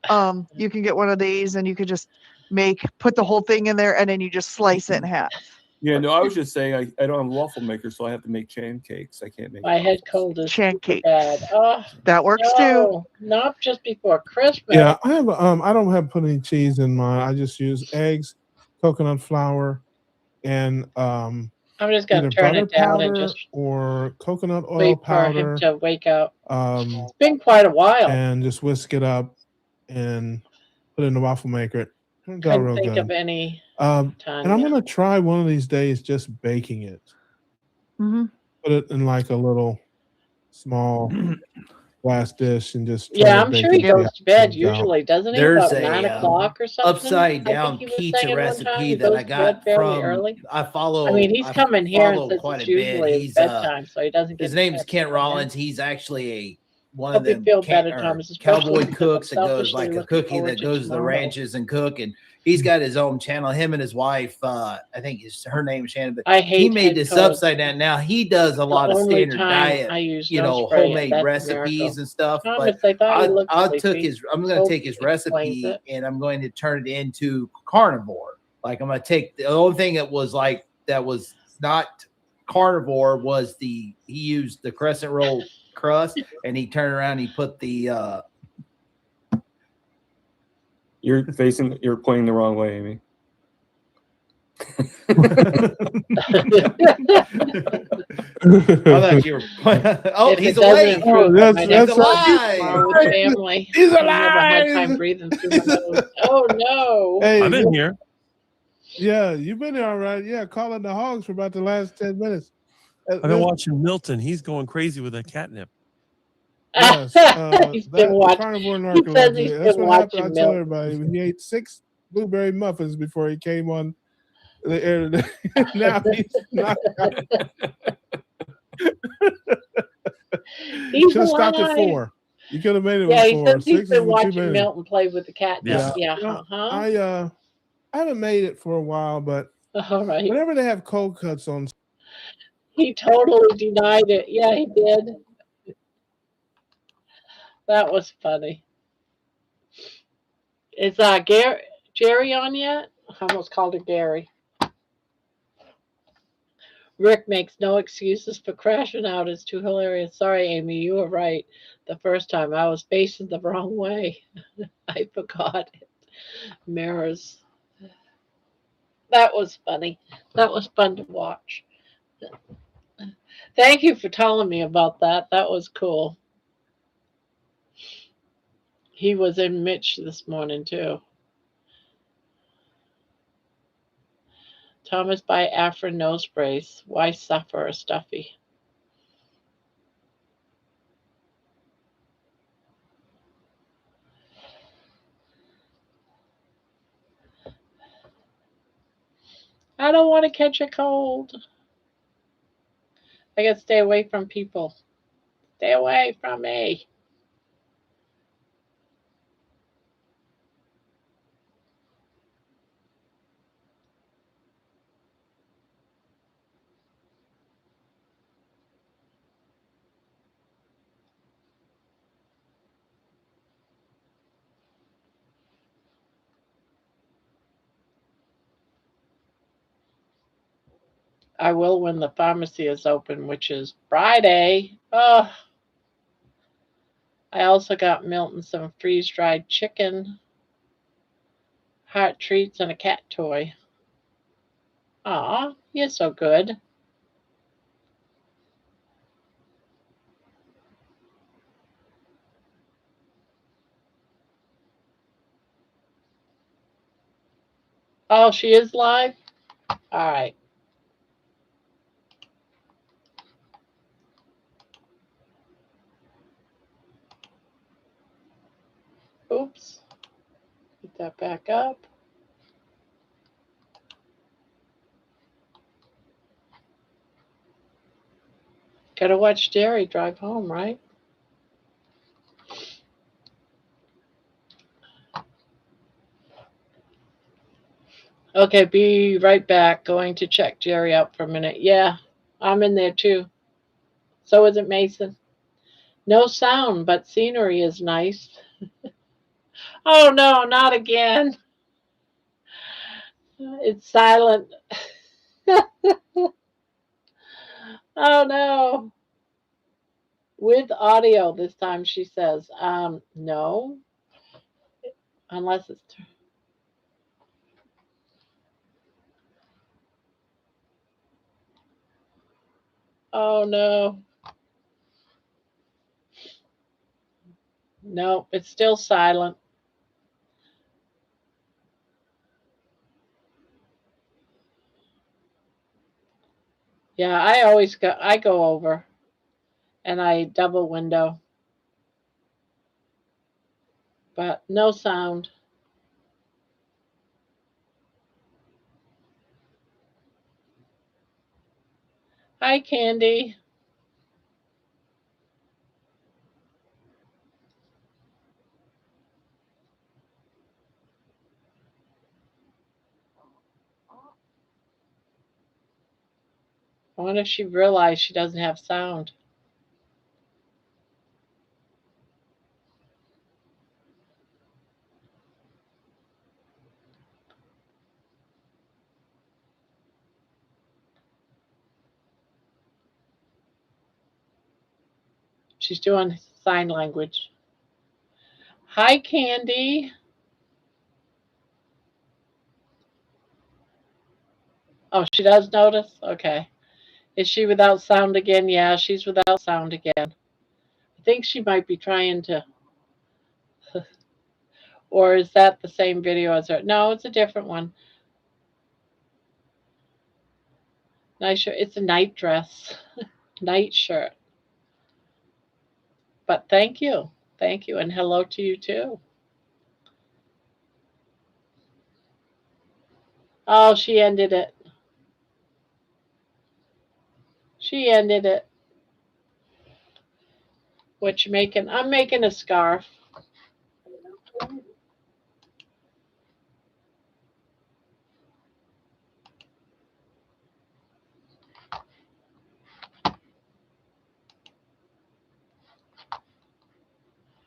you can get one of these and you could just put the whole thing in there and then you just slice it in half.
Yeah, no, I was just saying I don't have a waffle maker, so I have to make pancakes. I can't make
My head
waffles.
cold is
Pancakes.
super bad. Oh,
That works too.
no, not just before Christmas.
Yeah, I have. I don't have put any cheese in mine. I just use eggs, coconut flour, and
I'm just gonna
either
turn
butter
it down and
powder
just
or coconut oil
wait for
powder.
him to wake up.
Um,
It's been quite a while.
and just whisk it up and put it in the waffle maker. It turns out
Couldn't
real
think
good.
of any
And
time.
I'm gonna try one of these days just baking it.
Mm-hmm.
Put it in like a little small glass dish and just try
Yeah,
to
I'm
bake
sure he
it.
goes to bed
Turns out.
usually, doesn't he?
There's
About
a,
9 o'clock or something.
upside
I
down
think he was
pizza
saying one time
recipe
he
that
goes
I
to bed
got
fairly
from
early.
I follow.
I mean, he's coming here and
follow
says
quite
it's
a bit.
usually his
He's
bedtime, so he doesn't get.
his
to
name's
bed
Kent
till then.
Rollins. He's actually one
Hope
of
you
them
feel better, Thomas, especially
cowboy
because
cooks
I'm
that goes
selfishly
like a
looking
cookie
forward
that
to
goes to the
tomorrow.
ranches and cook, and he's got his own channel. Him and his wife, I think her name is Shannon, but
I hate
he made
head
this
colds.
upside down. Now he does a lot
The
of
only
standard
time
diet,
I use
you
no
know,
spray,
homemade
that's a
recipes
miracle.
and stuff.
Thomas,
But
I thought he looked
I
sleepy.
took his. I'm going to take his
Explains
recipe
it.
and I'm going to turn it into carnivore. Like I'm going to take the only thing that was like that was not carnivore was he used the crescent roll crust and he turned around and he put the
You're pointing the wrong way, Amy.
I thought you were oh,
If
he's
it doesn't
awake.
improve, I might have to
alive.
tomorrow with family.
He's
I have a hard time
alive.
breathing through my nose. Oh no!
Hey,
I've been here.
Yeah, you've been here all right. Yeah, calling the hogs for about the last 10 minutes.
I've been watching Milton. He's going crazy with that catnip.
Yes,
He's been watching.
carnivore
He says
narcolepsy.
he's
That's
been
what happened. I
watching
tell
Milton.
everybody. He ate 6 blueberry muffins before he came on the air today. Now he's knocked out.
He's
Should have stopped at
alive.
4. You could have made it
Yeah,
with
he
4.
says
6
he's
is
been
too
watching
many.
Milton play with the catnip.
Yeah.
Yeah.
I haven't made it for a while, but
All right.
whenever they have cold cuts on,
He totally denied it. Yeah, he did. That was funny. Is Jerry on yet? I almost called her Gary. Rick makes no excuses for crashing out. It's too hilarious. Sorry, Amy, you were right. The first time I was facing the wrong way. I forgot it. Mirrors. That was funny. That was fun to watch. Thank you for telling me about that. That was cool. He was in Mitch this morning too. Thomas buy Afrin nose sprays. Why suffer a stuffy? I don't want to catch a cold. I gotta stay away from people. Stay away from me. I will when the pharmacy is open, which is Friday. Oh, I also got Milton some freeze-dried chicken, heart treats, and a cat toy. Aw, you're so good. Oh, she is live? All right. Oops. Get that back up. Gotta watch Jerry drive home, right? Okay, be right back. Going to check Jerry out for a minute. Yeah, I'm in there too. So is it Mason? No sound, but scenery is nice. Oh no, not again. It's silent. Oh no. With audio this time, she says. No, unless it's. Oh no. No, it's still silent. Yeah, I go over and I double window, but no sound. Hi, Candy. I wonder if she realized she doesn't have sound. She's doing sign language. Hi, Candy. Oh, she does notice? Okay. Is she without sound again? Yeah, she's without sound again. I think she might be trying to. Or is that the same video as her? No, it's a different one. Nice shirt. It's a night dress, night shirt. But thank you. Thank you. And hello to you too. Oh, she ended it. She ended it. What you making? I'm making a scarf.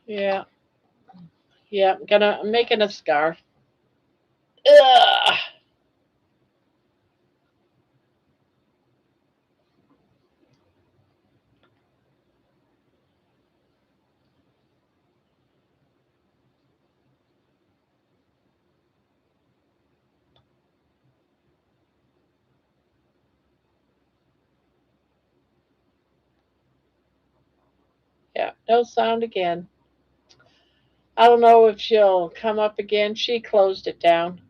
Yeah. Yeah, I'm making a scarf. Ugh. Yeah, no sound again. I don't know if she'll come up again. She closed it down.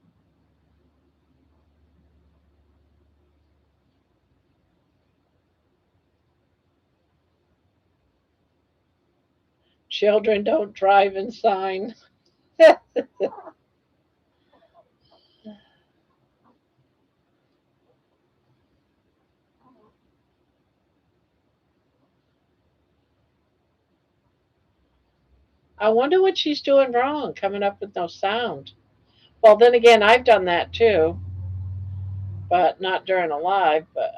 Children don't drive and sign. I wonder what she's doing wrong, coming up with no sound. Well, then again, I've done that too, but not during a live. But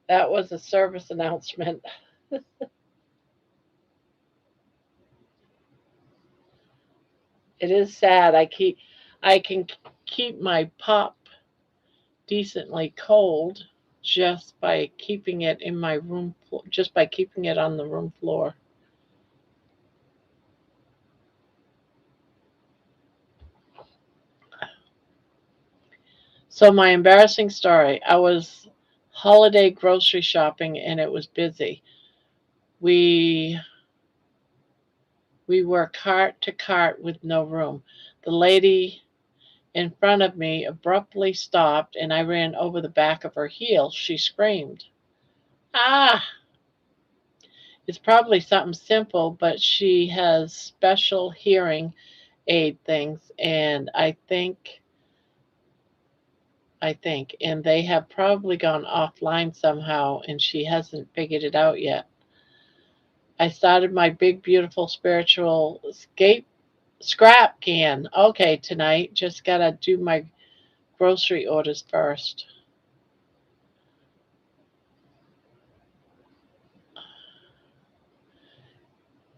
that was a service announcement. It is sad. I can keep my pop decently cold just by keeping it in my room, just by keeping it on the room floor. So my embarrassing story, I was holiday grocery shopping and it was busy. We were cart to cart with no room. The lady in front of me abruptly stopped and I ran over the back of her heel. She screamed. Ah! It's probably something simple, but she has special hearing aid things and and they have probably gone offline somehow and she hasn't figured it out yet. I started my big beautiful spiritual escape Scrap can. Okay, tonight. Just gotta do my grocery orders first.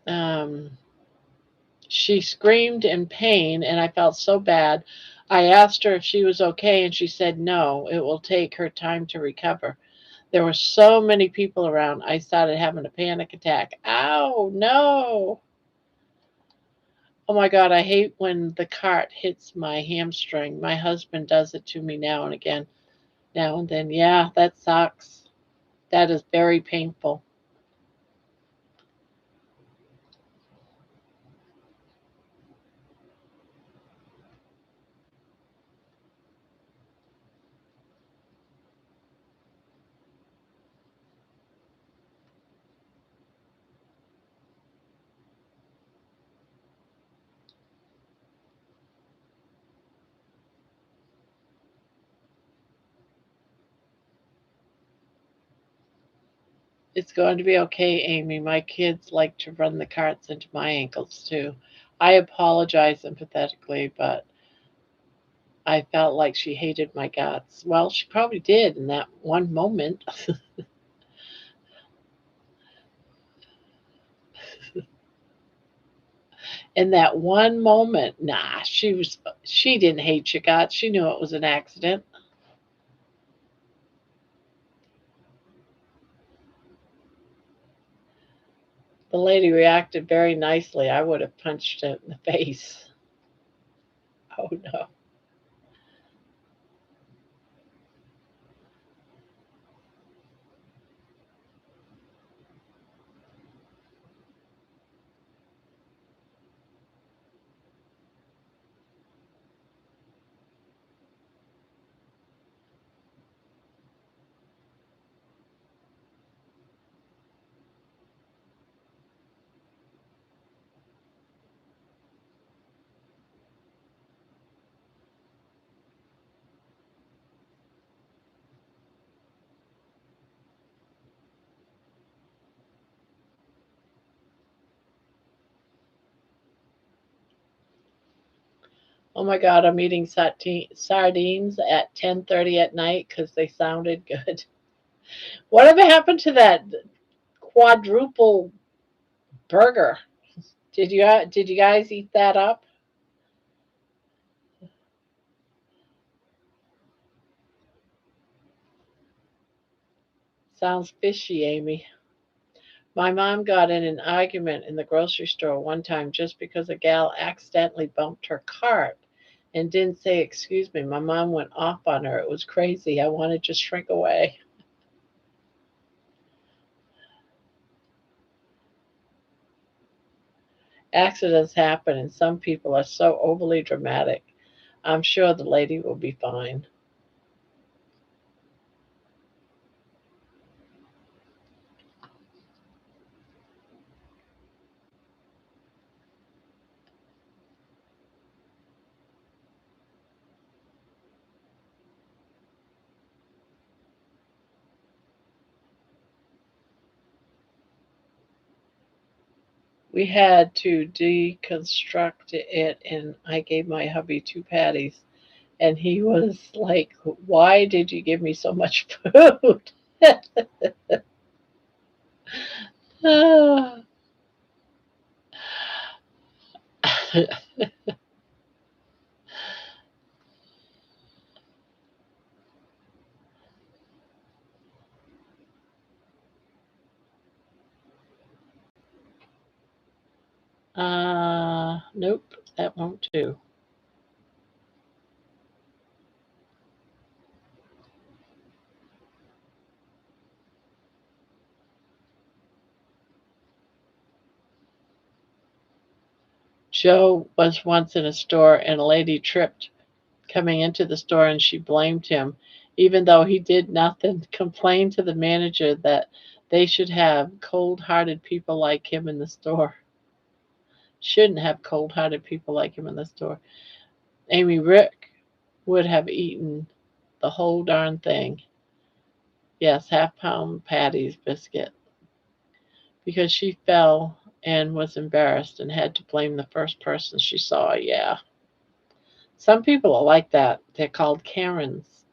Um, she screamed in pain, and I felt so bad. I asked her if she was okay, and she said no, it will take her time to recover. There were so many people around, I started having a panic attack. Ow, no. Oh my God, I hate when the cart hits my hamstring. My husband does it to me now and again, now and then. Yeah, that sucks. That is very painful. It's going to be okay, Amy. My kids like to run the carts into my ankles too. I apologize empathetically, but I felt like she hated my guts. Well, she probably did in that one moment. In that one moment, nah, she didn't hate your guts. She knew it was an accident. The lady reacted very nicely. I would have punched it in the face. Oh no. Oh my God, I'm eating sardines at 10:30 at night because they sounded good. Whatever happened to that quadruple burger? Did you guys eat that up? Sounds fishy, Amy. My mom got in an argument in the grocery store one time just because a gal accidentally bumped her cart and didn't say excuse me. My mom went off on her. It was crazy. I wanted to shrink away. Accidents happen, and some people are so overly dramatic. I'm sure the lady will be fine. We had to deconstruct it, and I gave my hubby two patties, and he was like, "Why did you give me so much food?" Nope, that won't do. Joe was once in a store and a lady tripped coming into the store and she blamed him, even though he did nothing, complained to the manager that they should have cold hearted people like him in the store. Shouldn't have cold hearted people like him in the store. Amy Rick would have eaten the whole darn thing. Yes, half pound patties biscuit. Because she fell and was embarrassed and had to blame the first person she saw. Yeah. Some people are like that. They're called Karens.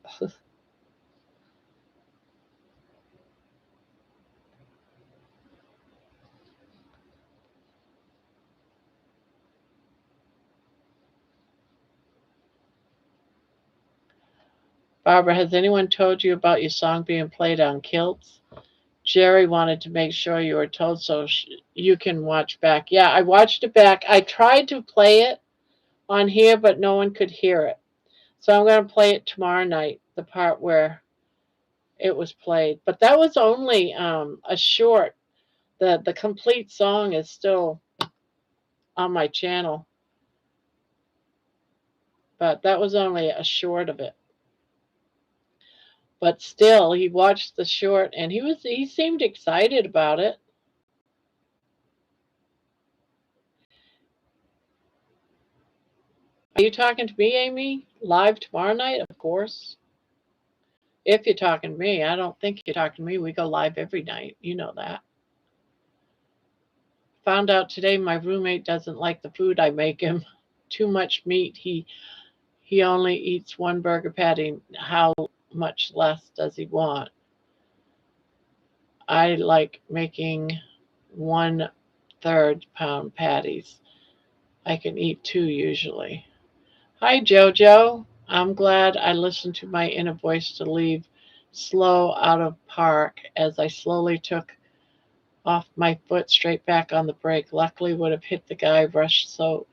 Barbara, has anyone told you about your song being played on kilts? Jerry wanted to make sure you were told so you can watch back. Yeah, I watched it back. I tried to play it on here, but no one could hear it. So I'm going to play it tomorrow night, the part where it was played. But that was only a short. The complete song is still on my channel. But that was only a short of it. But still, he watched the short and he seemed excited about it. Are you talking to me, Amy? Live tomorrow night? Of course. If you're talking to me, I don't think you're talking to me. We go live every night. You know that. Found out today my roommate doesn't like the food I make him. Too much meat. He only eats one burger patty. How much less does he want? I like making 1/3 pound patties. I can eat 2 usually. Hi, Jojo. I'm glad I listened to my inner voice to leave slow out of park as I slowly took off my foot straight back on the brake. Luckily would have hit the guy rushed, so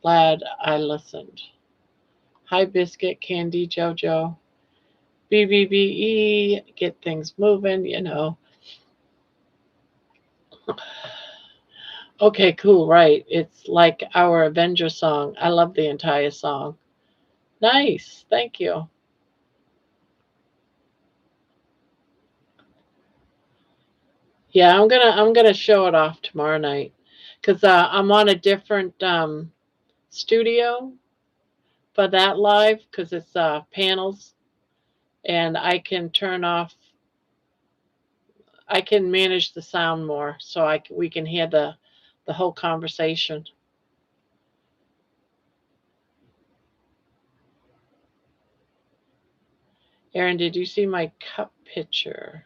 glad I listened. Hi, Biscuit, Candy, Jojo. BBBE, get things moving, you know. Okay, cool, right. It's like our Avenger song. I love the entire song. Nice, thank you. Yeah, I'm gonna show it off tomorrow night because I'm on a different studio for that live because it's panels and I can turn off. I can manage the sound more so we can hear the whole conversation. Erin, did you see my cup picture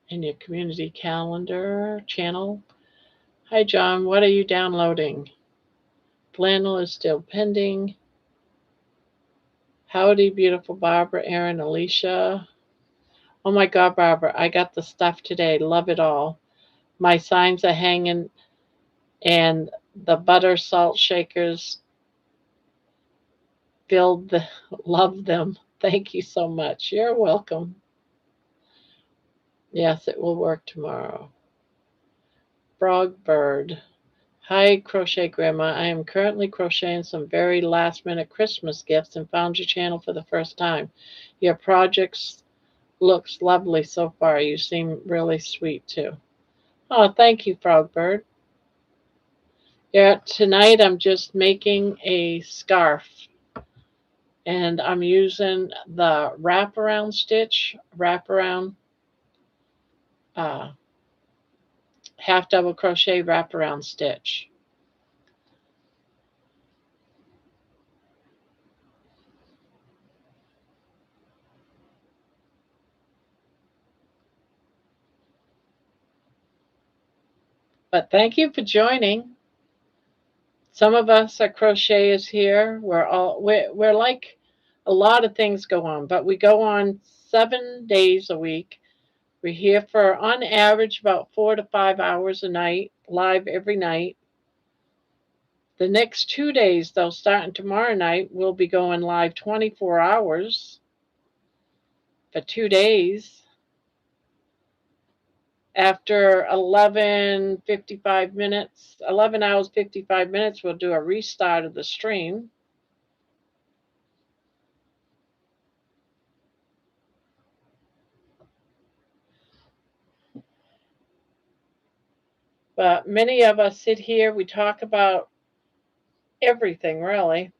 in your community calendar channel? Hi, John. What are you downloading? Flannel is still pending. Howdy, beautiful Barbara, Erin, Alicia. Oh my God, Barbara, I got the stuff today. Love it all. My signs are hanging and the butter salt shakers filled the love them. Thank you so much. You're welcome. Yes, it will work tomorrow. Frog bird. Hi, Crochet Grandma. I am currently crocheting some very last minute Christmas gifts and found your channel for the first time. Your projects looks lovely so far. You seem really sweet too. Oh, thank you, Frogbird. Yeah, tonight I'm just making a scarf and I'm using the wraparound stitch, wraparound half double crochet wraparound stitch. But thank you for joining. Some of us are crocheters here. We're like a lot of things go on, but we go on 7 days a week. We're here for on average about 4 to 5 hours a night, live every night. The next 2 days, though, starting tomorrow night, we'll be going live 24 hours for 2 days. After 11:55 minutes, 11 hours 55 minutes, we'll do a restart of the stream. But many of us sit here, we talk about everything really.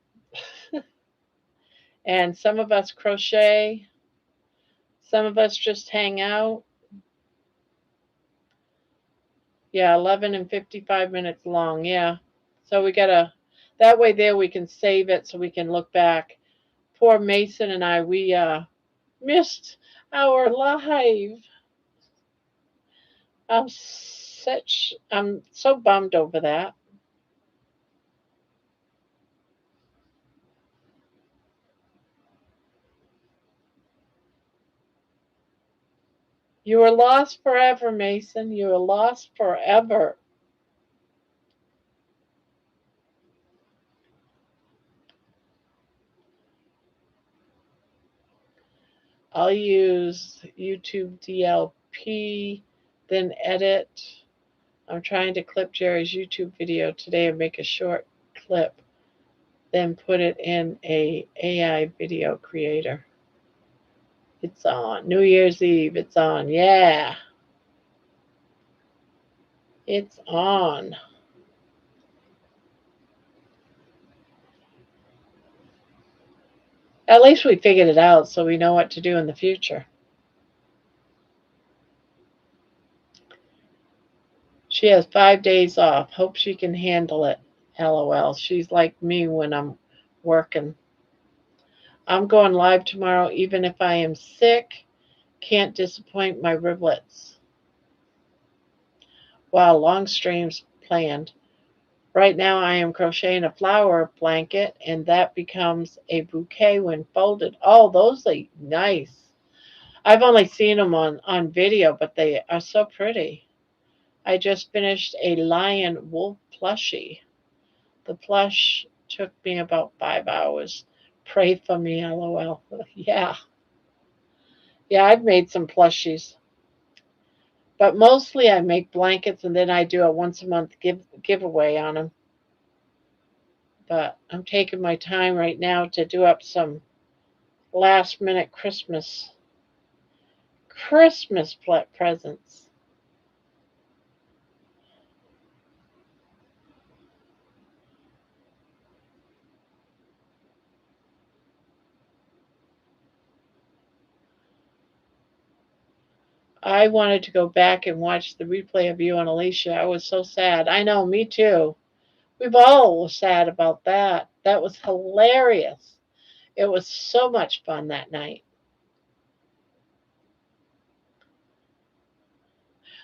And some of us crochet, some of us just hang out. Yeah, 11 and 55 minutes long. Yeah. So we gotta, that way there we can save it so we can look back. Poor Mason and I, we missed our live. I'm so bummed over that. You were lost forever, Mason. You were lost forever. I'll use YouTube DLP, then edit. I'm trying to clip Jerry's YouTube video today and make a short clip, then put it in a AI video creator. It's on. New Year's Eve, it's on. Yeah. It's on. At least we figured it out so we know what to do in the future. She has 5 days off. Hope she can handle it. LOL. She's like me when I'm working. I'm going live tomorrow even if I am sick. Can't disappoint my riblets. Wow, long streams planned. Right now I am crocheting a flower blanket and that becomes a bouquet when folded. Oh, those are nice. I've only seen them on video, but they are so pretty. I just finished a lion wolf plushie. The plush took me about 5 hours. Pray for me, LOL. Yeah. Yeah, I've made some plushies. But mostly I make blankets and then I do a once a month giveaway on them. But I'm taking my time right now to do up some last minute Christmas presents. I wanted to go back and watch the replay of you and Alicia. I was so sad. I know, me too. We've all was sad about that. That was hilarious. It was so much fun that night.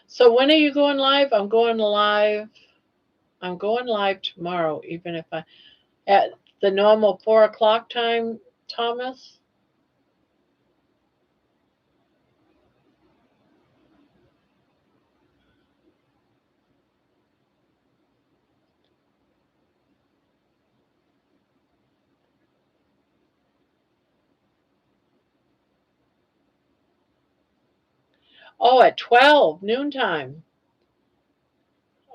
So when are you going live? I'm going live tomorrow, even if I at the normal 4 o'clock time, Thomas. Oh, at 12 noontime.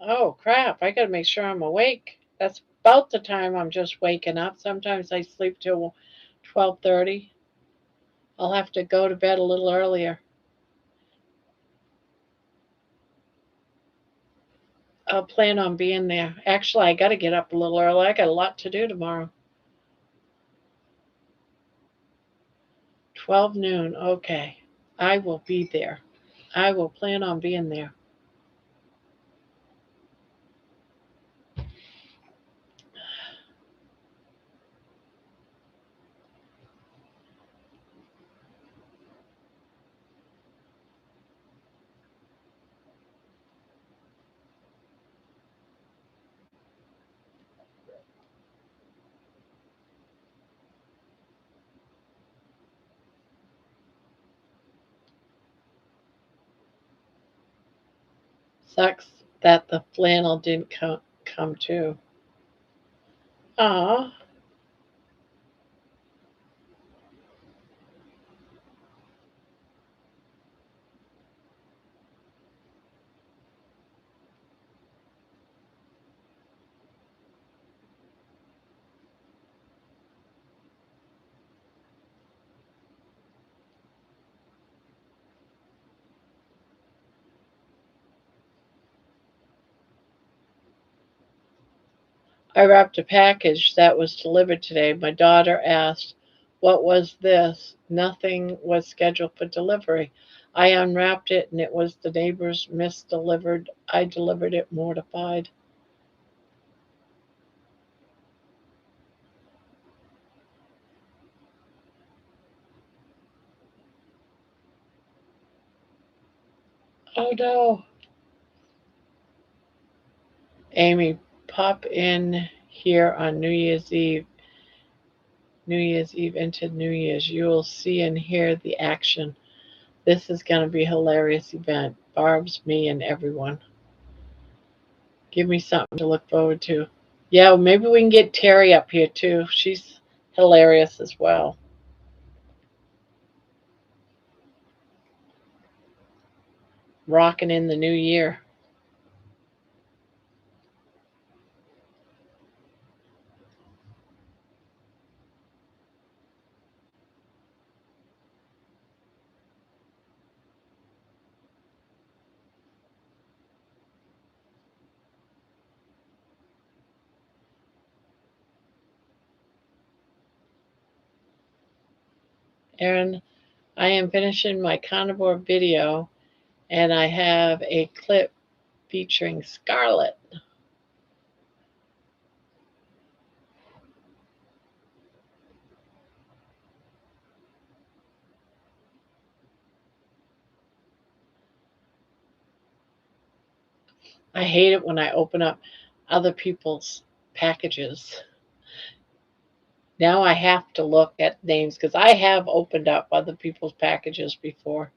Oh crap! I gotta make sure I'm awake. That's about the time I'm just waking up. Sometimes I sleep till 12:30. I'll have to go to bed a little earlier. I'll plan on being there. Actually, I got to get up a little early. I got a lot to do tomorrow. 12 noon. Okay. I will be there. I will plan on being there. Sucks that the flannel didn't come too. Aw. I wrapped a package that was delivered today. My daughter asked, "What was this?" Nothing was scheduled for delivery. I unwrapped it and it was the neighbor's misdelivered. I delivered it mortified. Oh no. Amy, pop in here on New Year's Eve into New Year's. You will see and hear the action. This is going to be a hilarious event. Barb's, me, and everyone. Give me something to look forward to. Yeah, maybe we can get Terry up here too. She's hilarious as well. Rocking in the new year. Erin, I am finishing my Carnivore video and I have a clip featuring Scarlett. I hate it when I open up other people's packages. Now I have to look at names because I have opened up other people's packages before.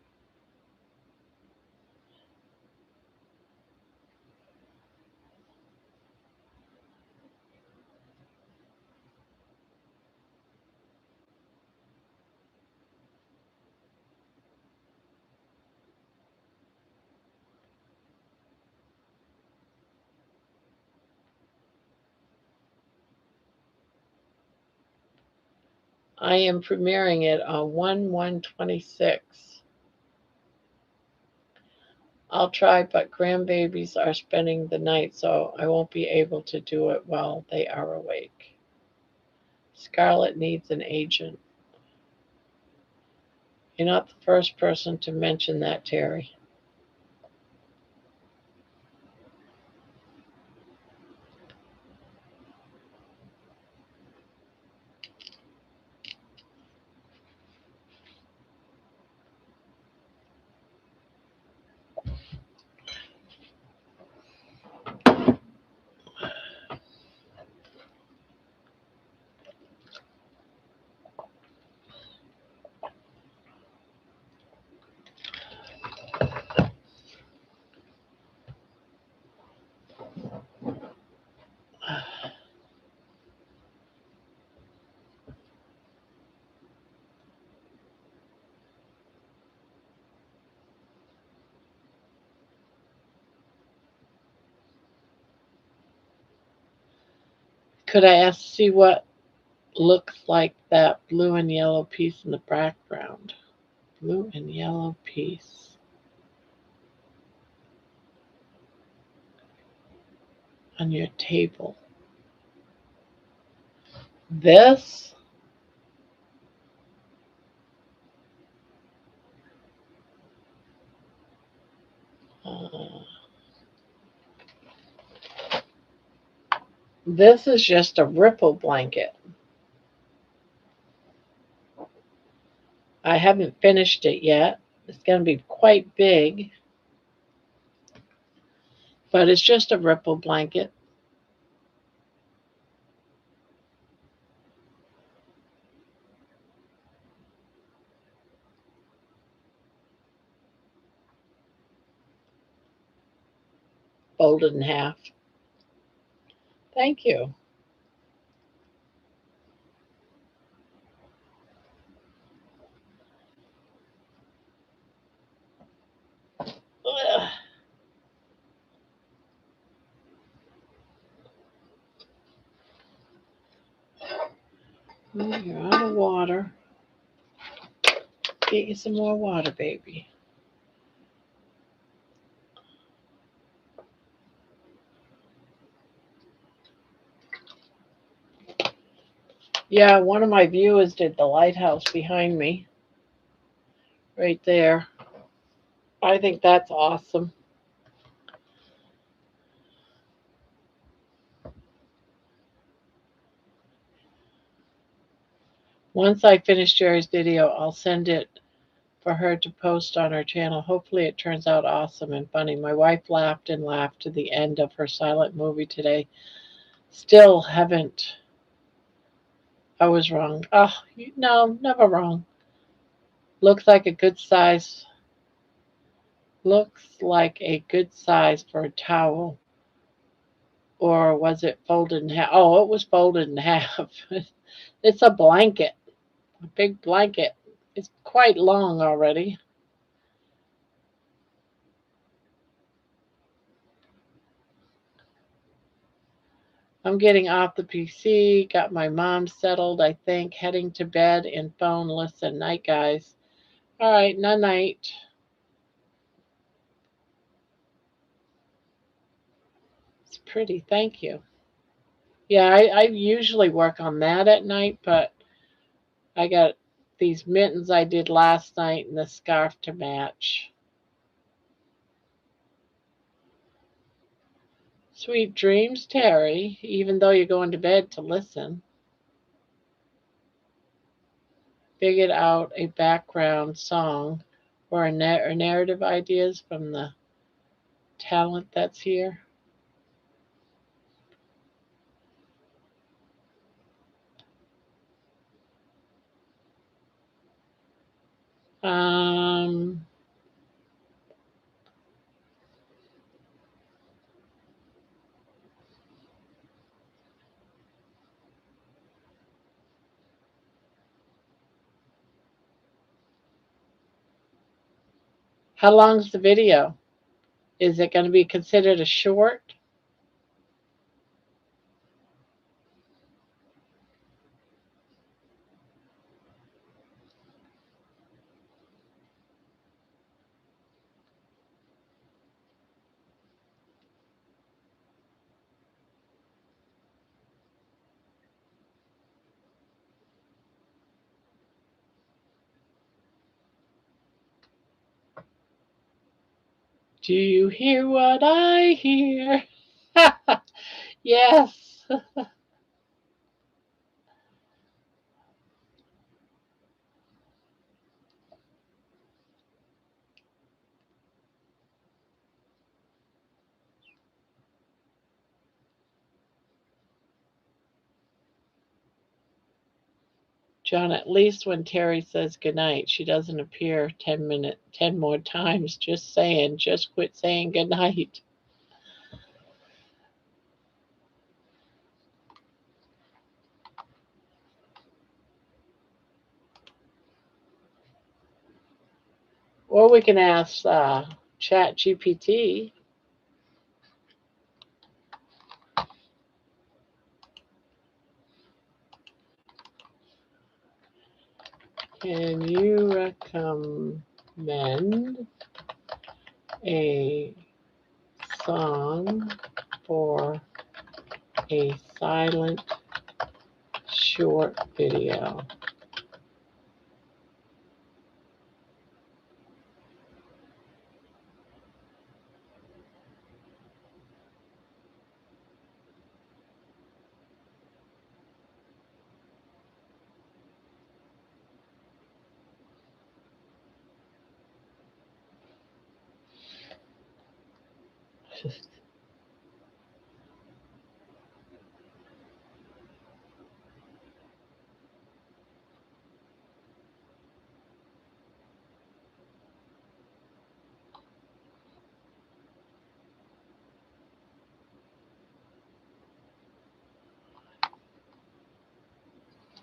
I am premiering it on 1/1/26. I'll try, but grandbabies are spending the night, so I won't be able to do it while they are awake. Scarlett needs an agent. You're not the first person to mention that, Terry. Could I ask to see what looks like that blue and yellow piece in the background? Blue and yellow piece on your table. This? This is just a ripple blanket. I haven't finished it yet. It's going to be quite big, but it's just a ripple blanket. Folded in half. Thank you. Ugh. Oh, you're out of water. Get you some more water, baby. Yeah, one of my viewers did the lighthouse behind me. Right there. I think that's awesome. Once I finish Jerry's video, I'll send it for her to post on her channel. Hopefully it turns out awesome and funny. My wife laughed and laughed to the end of her silent movie today. Still haven't. I was wrong. Oh, no, never wrong. Looks like a good size. Looks like a good size for a towel. Or was it folded in half? Oh, it was folded in half. It's a blanket, a big blanket. It's quite long already. I'm getting off the PC, got my mom settled, I think, heading to bed and phone. Listen, night, guys. All right, night. It's pretty, thank you. Yeah, I usually work on that at night, but I got these mittens I did last night and the scarf to match. Sweet dreams, Terry, even though you're going to bed to listen. Figured out a background song or narrative ideas from the talent that's here. Um, how long's the video? Is it going to be considered a short? Do you hear what I hear? Yes. John, at least when Terry says goodnight, she doesn't appear 10 more times. Just saying, just quit saying goodnight. Or we can ask Chat GPT. Can you recommend a song for a silent short video?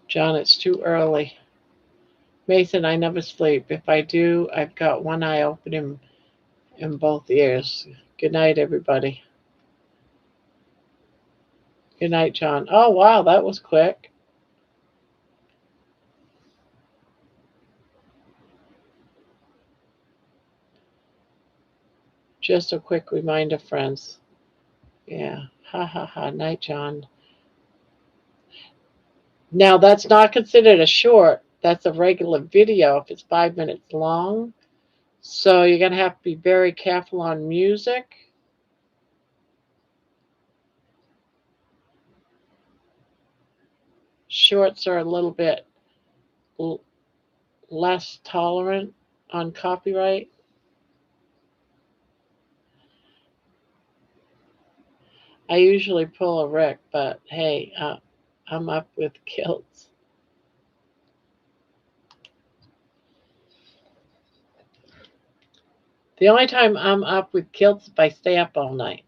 John, it's too early. Mason, I never sleep. If I do, I've got one eye open in both ears. Good night, everybody. Good night, John. Oh, wow, that was quick. Just a quick reminder, friends. Yeah. Ha ha ha. Night, John. Now, that's not considered a short. That's a regular video. If it's 5 minutes long, So you're going to have to be very careful on music. Shorts are a little bit less tolerant on copyright. I usually pull a Rick, but hey, I'm up with kilts. The only time I'm up with kilts is if I stay up all night.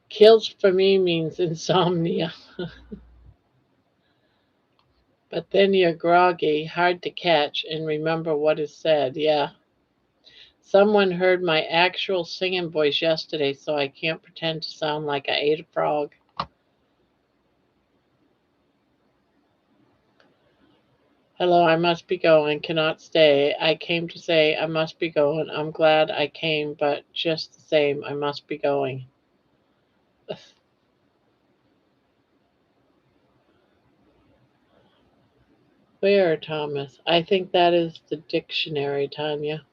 Kilts for me means insomnia. But then you're groggy, hard to catch, and remember what is said. Yeah. Someone heard my actual singing voice yesterday, so I can't pretend to sound like I ate a frog. Hello, I must be going, cannot stay. I came to say I must be going. I'm glad I came, but just the same, I must be going. Where, Thomas? I think that is the dictionary, Tanya.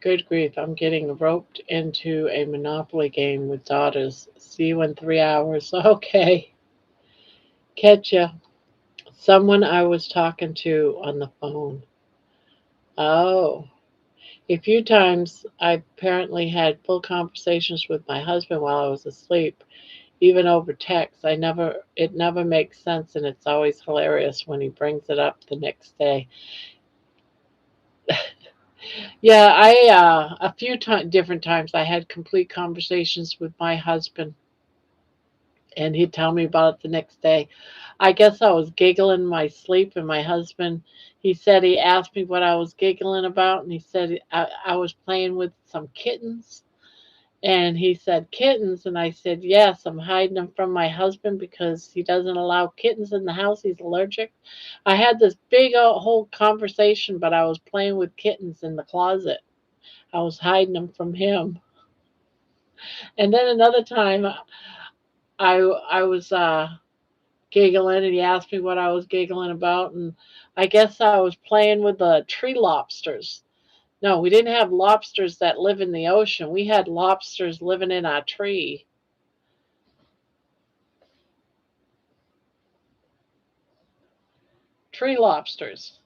Good grief, I'm getting roped into a Monopoly game with daughters. See you in 3 hours. Okay. Catch ya. Someone I was talking to on the phone. Oh. A few times I apparently had full conversations with my husband while I was asleep, even over text. It never makes sense, and it's always hilarious when he brings it up the next day. Yeah, a few different times I had complete conversations with my husband, and he'd tell me about it the next day. I guess I was giggling in my sleep, and my husband, he said he asked me what I was giggling about, and he said I was playing with some kittens. And he said, kittens? And I said, yes, I'm hiding them from my husband because he doesn't allow kittens in the house. He's allergic. I had this big whole conversation, but I was playing with kittens in the closet. I was hiding them from him. And then another time, I was giggling, and he asked me what I was giggling about, and I guess I was playing with the tree lobsters. No, we didn't have lobsters that live in the ocean. We had lobsters living in our tree. Tree lobsters.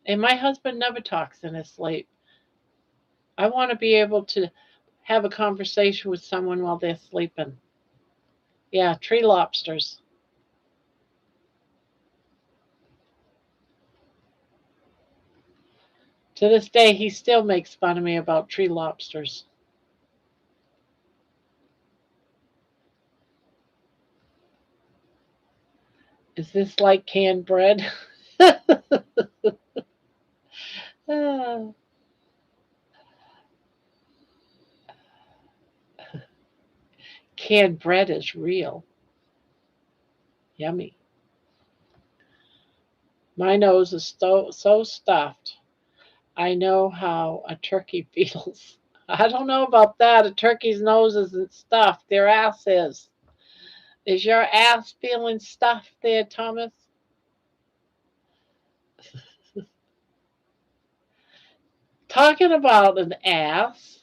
And my husband never talks in his sleep. I want to be able to have a conversation with someone while they're sleeping. Yeah, tree lobsters. To this day, he still makes fun of me about tree lobsters. Is this like canned bread? Ah, canned bread is real. Yummy. My nose is so stuffed. I know how a turkey feels. I don't know about that. A turkey's nose isn't stuffed. Their ass is. Is your ass feeling stuffed there, Thomas? Talking about an ass.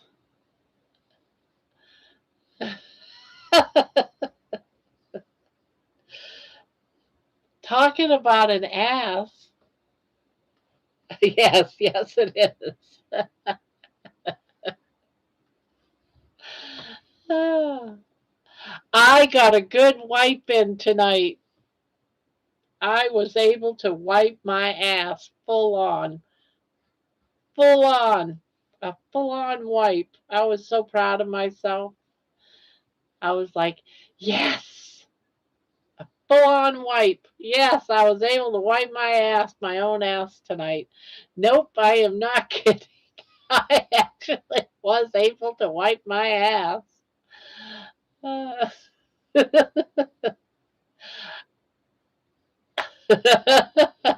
Talking about an ass. Yes, yes, it is. I got a good wipe in tonight. I was able to wipe my ass full on, a full on wipe. I was so proud of myself. I was like, yes, full on wipe. Yes, I was able to wipe my own ass tonight. Nope, I am not kidding. I actually was able to wipe my ass. Uh,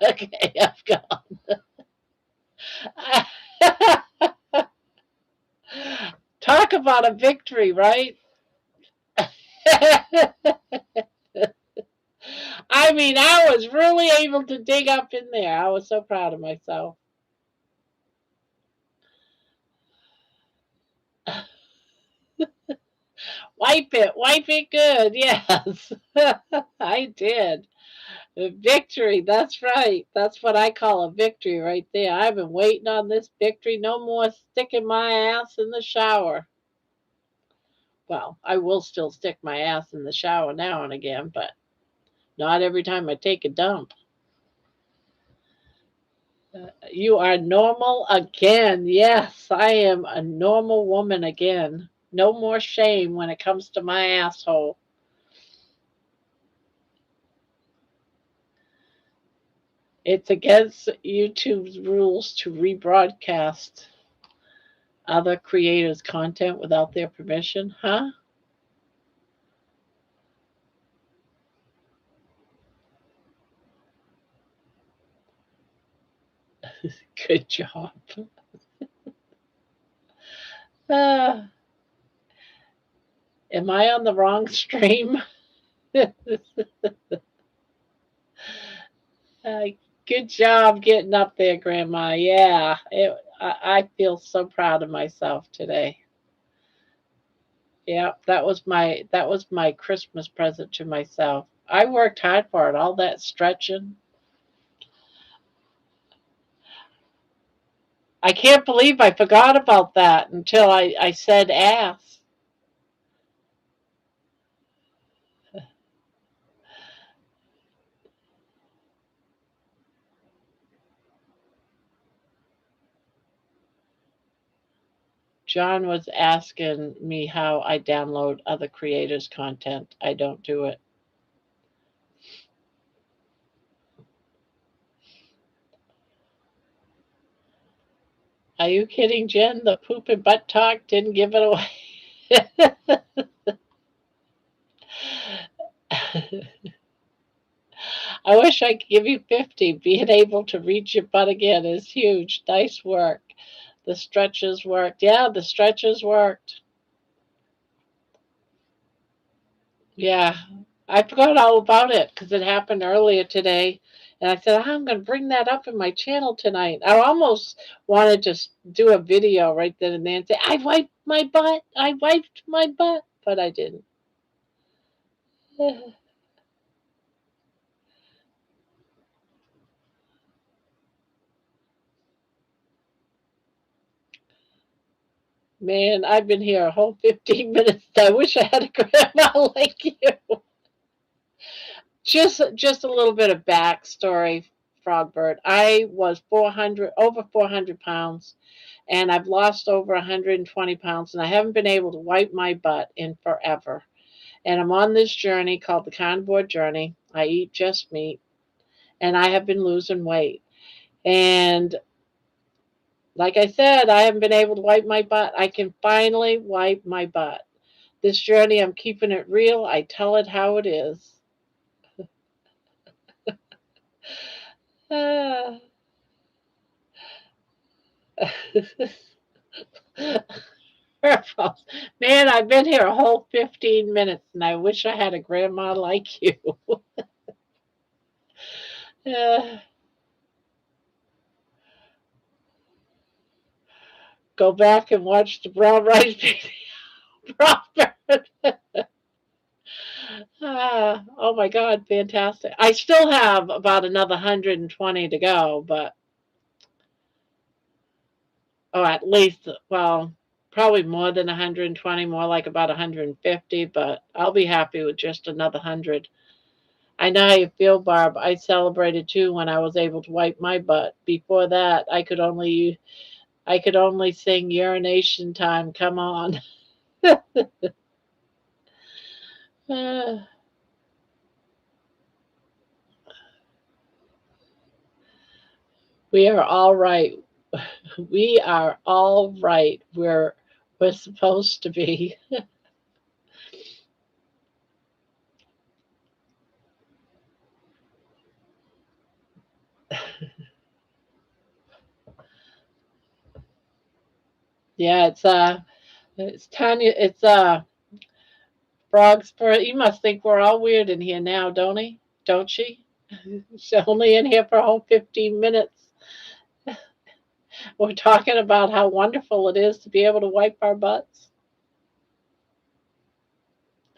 okay, I've gone. Talk about a victory, right? I mean, I was really able to dig up in there. I was so proud of myself. Wipe it good. Yes, I did. A victory. That's right. That's what I call a victory right there. I've been waiting on this victory. No more sticking my ass in the shower. Well, I will still stick my ass in the shower now and again, but not every time I take a dump. You are normal again. Yes, I am a normal woman again. No more shame when it comes to my asshole. It's against YouTube's rules to rebroadcast other creators' content without their permission, huh? Good job. Uh, am I on the wrong stream? Uh, good job getting up there, Grandma. Yeah, I feel so proud of myself today. Yeah, that was my Christmas present to myself. I worked hard for it. All that stretching. I can't believe I forgot about that until I said ass. John was asking me how I download other creators' content. I don't do it. Are you kidding, Jen? The poop and butt talk didn't give it away. I wish I could give you 50. Being able to reach your butt again is huge. Nice work. The stretches worked. Yeah, the stretches worked. Yeah, I forgot all about it because it happened earlier today. And I said, I'm going to bring that up in my channel tonight. I almost wanted to do a video right then and there and say, I wiped my butt. I wiped my butt. But I didn't. Man, I've been here a whole 15 minutes. I wish I had a grandma like you. Just a little bit of backstory, Frogbird. I was 400 pounds, and I've lost over 120 pounds, and I haven't been able to wipe my butt in forever. And I'm on this journey called the Carnivore journey. I eat just meat, and I have been losing weight. And like I said, I haven't been able to wipe my butt. I can finally wipe my butt. This journey, I'm keeping it real. I tell it how it is. purples. Man, I've been here a whole 15 minutes and I wish I had a grandma like you. Uh, go back and watch the brown rice video. Robert. Oh my God, fantastic. I still have about another 120 to go, but, oh, at least, well, probably more than 120, more like about 150, but I'll be happy with just another 100. I know how you feel, Barb. I celebrated too when I was able to wipe my butt. Before that, I could only sing urination time. Come on. Uh, we are all right. We are all right where we're supposed to be. Yeah, it's Tanya, it's Frog's for you must think we're all weird in here now, don't he? Don't she? She's only in here for a whole 15 minutes. We're talking about how wonderful it is to be able to wipe our butts.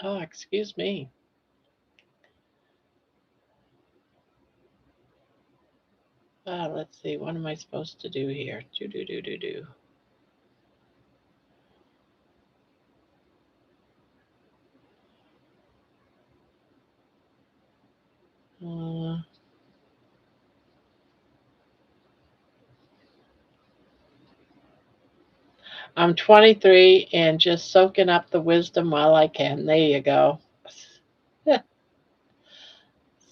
Oh, excuse me. Let's see. What am I supposed to do here? Do do do do do. I'm 23 and just soaking up the wisdom while I can. There you go.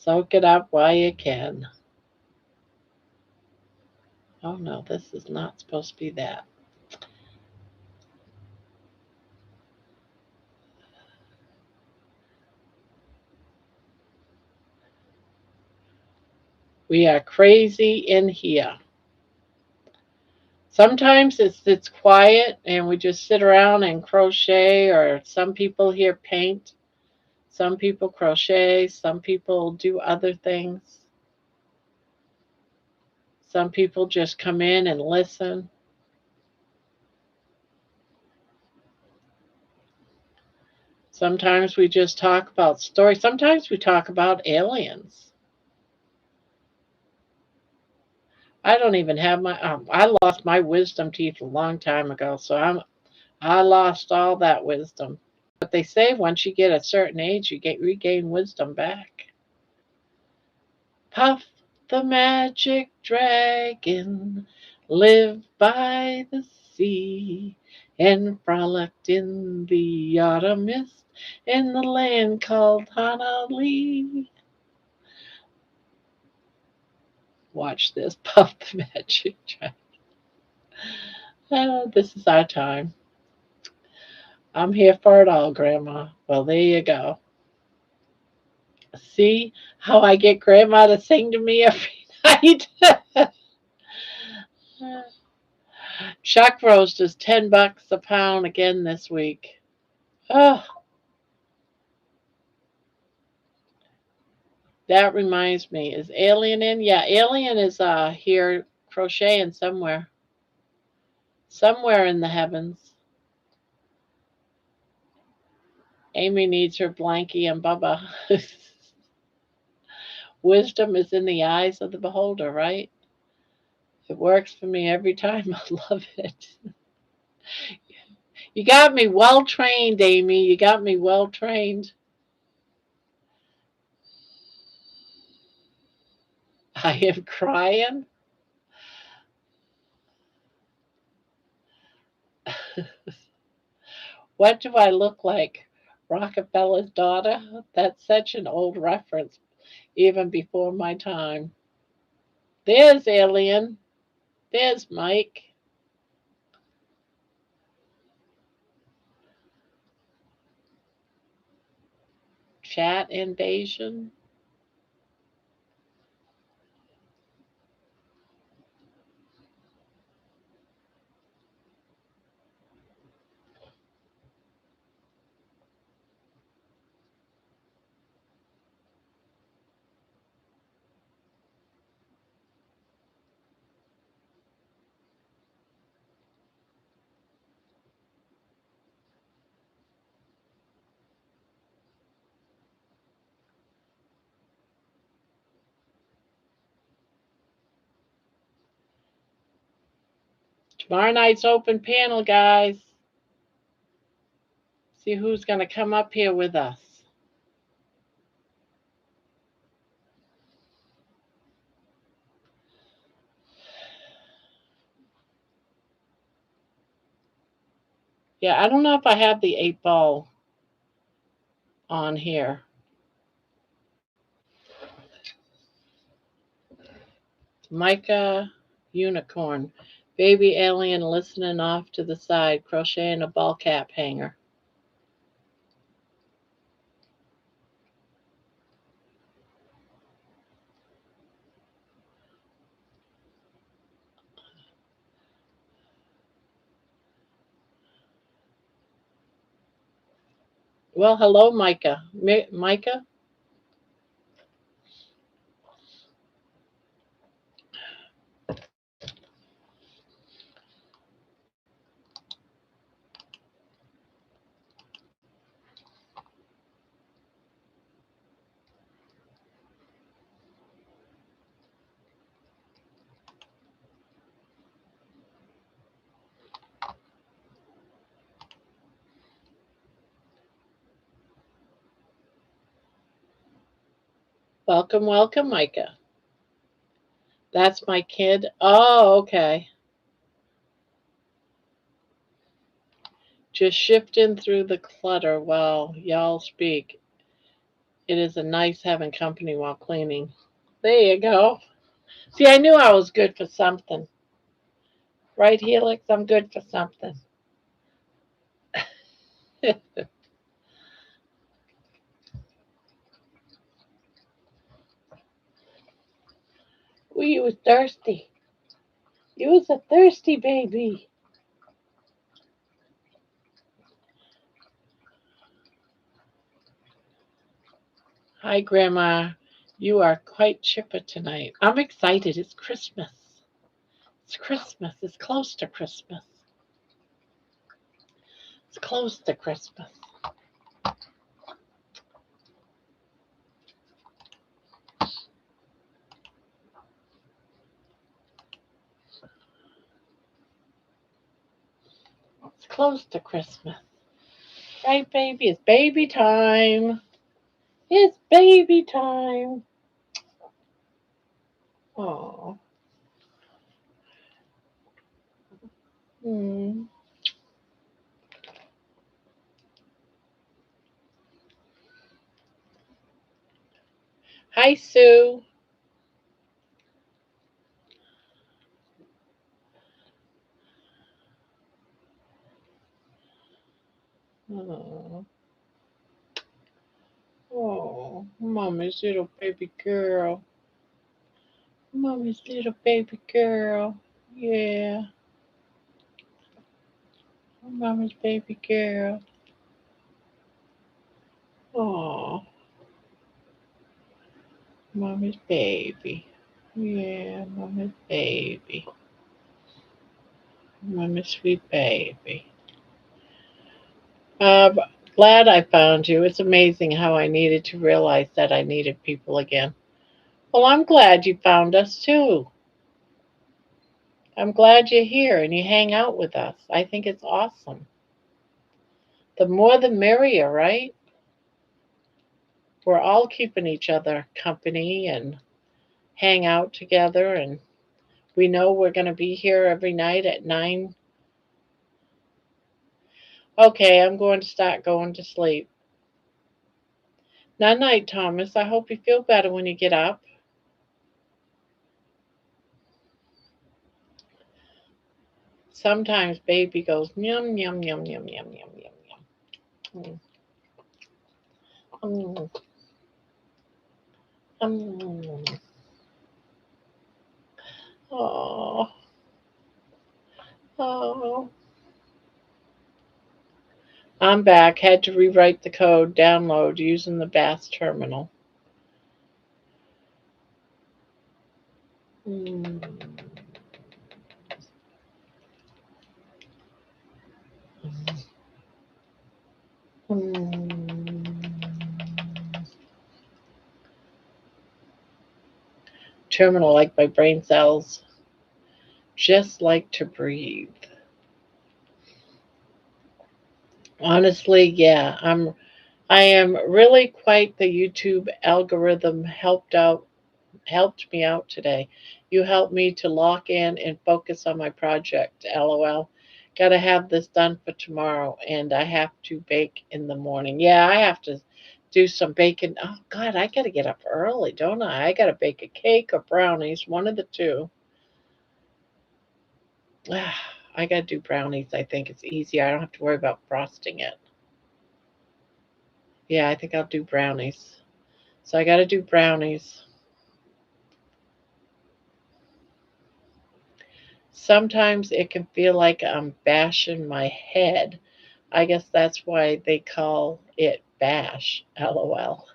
Soak it up while you can. Oh no, this is not supposed to be that. We are crazy in here. Sometimes it's quiet and we just sit around and crochet, or some people here paint, some people crochet, some people do other things. Some people just come in and listen. Sometimes we just talk about stories. Sometimes we talk about aliens. I don't even have my. I lost my wisdom teeth a long time ago, so I lost all that wisdom. But they say once you get a certain age, you regain wisdom back. Puff the magic dragon lived by the sea and frolicked in the autumn mist in the land called Honolulu. Watch this, Puff the magic dragon. This is our time. I'm here for it all, Grandma. Well, there you go. See how I get Grandma to sing to me every night? Chuck roast is $10 a pound again this week. Oh, that reminds me. Is Alien in? Yeah, Alien is here crocheting somewhere. Somewhere in the heavens. Amy needs her blankie and Bubba. Wisdom is in the eyes of the beholder, right? It works for me every time. I love it. You got me well trained, Amy. You got me well trained. I am crying. What do I look like? Rockefeller's daughter? That's such an old reference, even before my time. There's Alien. There's Mike. Chat invasion. Tomorrow night's open panel, guys. See who's going to come up here with us. Yeah, I don't know if I have the 8-ball on here. Micah Unicorn. Baby alien listening off to the side, crocheting a ball cap hanger. Well, hello, Micah. Micah? Welcome, welcome, Micah. That's my kid. Oh, okay. Just shifting through the clutter while y'all speak. It is a nice having company while cleaning. There you go. See, I knew I was good for something. Right, Helix? I'm good for something. Ooh, you was thirsty. You was a thirsty baby. Hi, Grandma. You are quite chipper tonight. I'm excited. It's Christmas. It's Christmas. It's close to Christmas. It's close to Christmas. It's close to Christmas. Right, baby? It's baby time. It's baby time. Oh. Hmm. Hi, Sue. Oh. Oh, Mommy's little baby girl. Mommy's little baby girl. Yeah. Mommy's baby girl. Oh, Mommy's baby. Yeah, Mommy's baby. Mommy's sweet baby. Glad I found you. It's amazing how I needed to realize that I needed people again. Well, I'm glad you found us too. I'm glad you're here and you hang out with us. I think it's awesome. The more the merrier, right? We're all keeping each other company and hang out together, and we know we're going to be here every night at 9. Okay, I'm going to start going to sleep. Night night, Thomas. I hope you feel better when you get up. Sometimes baby goes yum yum yum yum yum yum yum yum. Mm. Mm. Oh. Oh. I'm back. Had to rewrite the code download using the Bass terminal. Mm. Terminal like my brain cells. just like to breathe. Honestly, yeah, I am really quite the YouTube algorithm helped me out today. You helped me to lock in and focus on my project. LOL. Got to have this done for tomorrow, and I have to bake in the morning. Yeah, I have to do some baking. Oh God, I got to get up early, don't I? I got to bake a cake or brownies, one of the two. I got to do brownies. I think it's easier. I don't have to worry about frosting it. Yeah, I think I'll do brownies. So I got to do brownies. Sometimes it can feel like I'm bashing my head. I guess that's why they call it bash. LOL.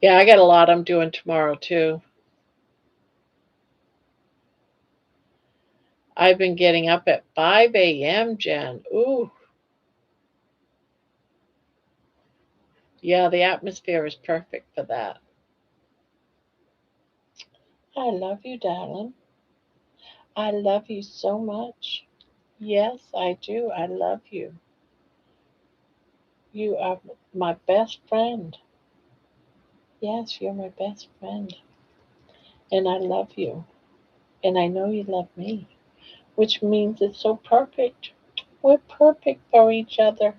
Yeah, I got a lot I'm doing tomorrow too. I've been getting up at 5 a.m., Jen. Ooh, yeah, the atmosphere is perfect for that. I love you, darling. I love you so much. Yes, I do. I love you. You are my best friend. Yes, you're my best friend. And I love you. And I know you love me, which means it's so perfect. We're perfect for each other.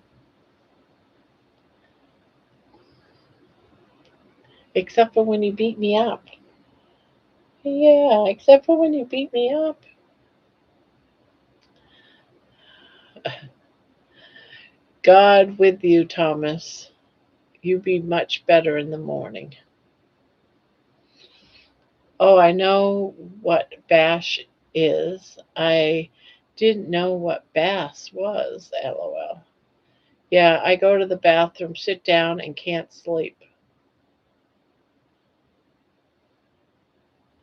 Except for when you beat me up. Yeah, except for when you beat me up. God with you, Thomas. You be much better in the morning. Oh, I know what bash is. I didn't know what bass was, LOL. Yeah, I go to the bathroom, sit down, and can't sleep.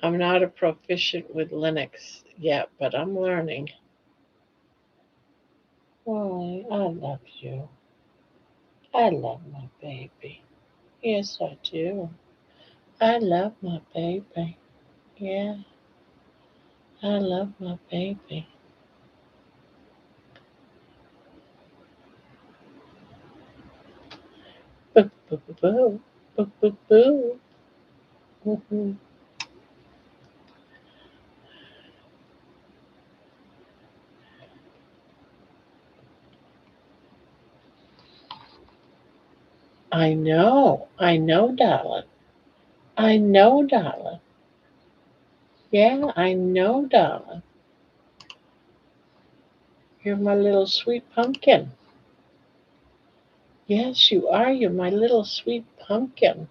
I'm not a proficient with Linux yet, but I'm learning. Oh, I love you. I love my baby. Yes, I do. I love my baby. Yeah, I love my baby. Boo, boo, boo, boo. Boo, boo, boo. Mhm. I know, darling. I know, darling. Yeah, I know, darling. You're my little sweet pumpkin. Yes, you are. You're my little sweet pumpkin.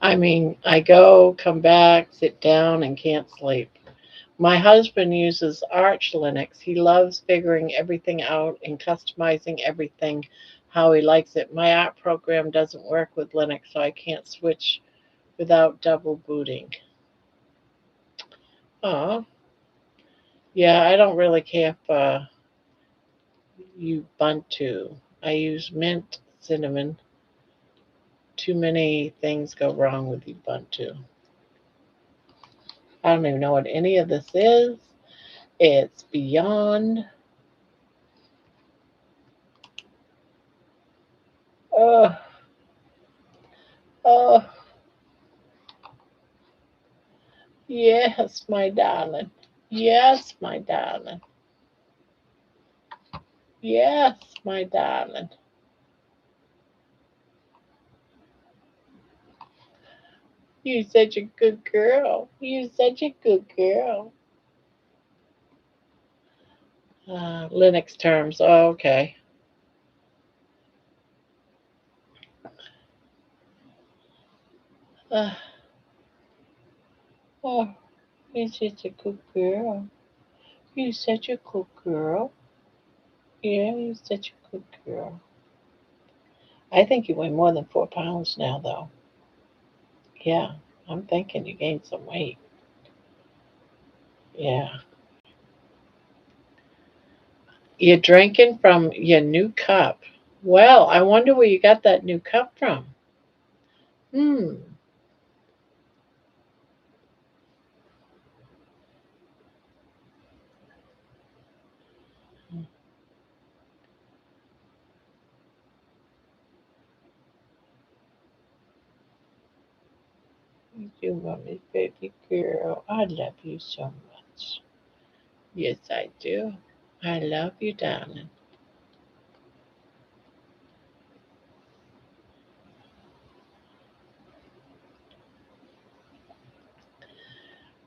I mean, I go, come back, sit down, and can't sleep. My husband uses Arch Linux. He loves figuring everything out and customizing everything how he likes it. My art program doesn't work with Linux, so I can't switch without double booting. Oh, yeah, I don't really care for Ubuntu. I use Mint, Cinnamon. Too many things go wrong with Ubuntu. I don't even know what any of this is. It's beyond. Oh, oh, yes, my darling. Yes, my darling. Yes, my darling. You're such a good girl. You're such a good girl. Linux terms. Oh, okay. Uh, oh, you're such a good girl. You're such a good girl. Yeah, you're such a good girl. I think you weigh more than 4 pounds now, though. Yeah, I'm thinking you gained some weight. Yeah. You're drinking from your new cup. Well, I wonder where you got that new cup from. Hmm. You mommy's baby girl. I love you so much. Yes, I do. I love you, darling.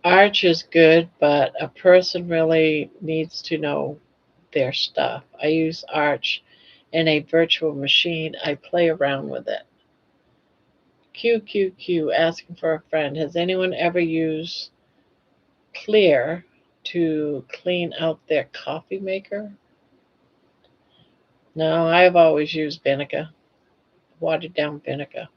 Arch is good, but a person really needs to know their stuff. I use Arch in a virtual machine. I play around with it. QQQ asking for a friend. Has anyone ever used Clear to clean out their coffee maker? No, I've always used vinegar, watered down vinegar.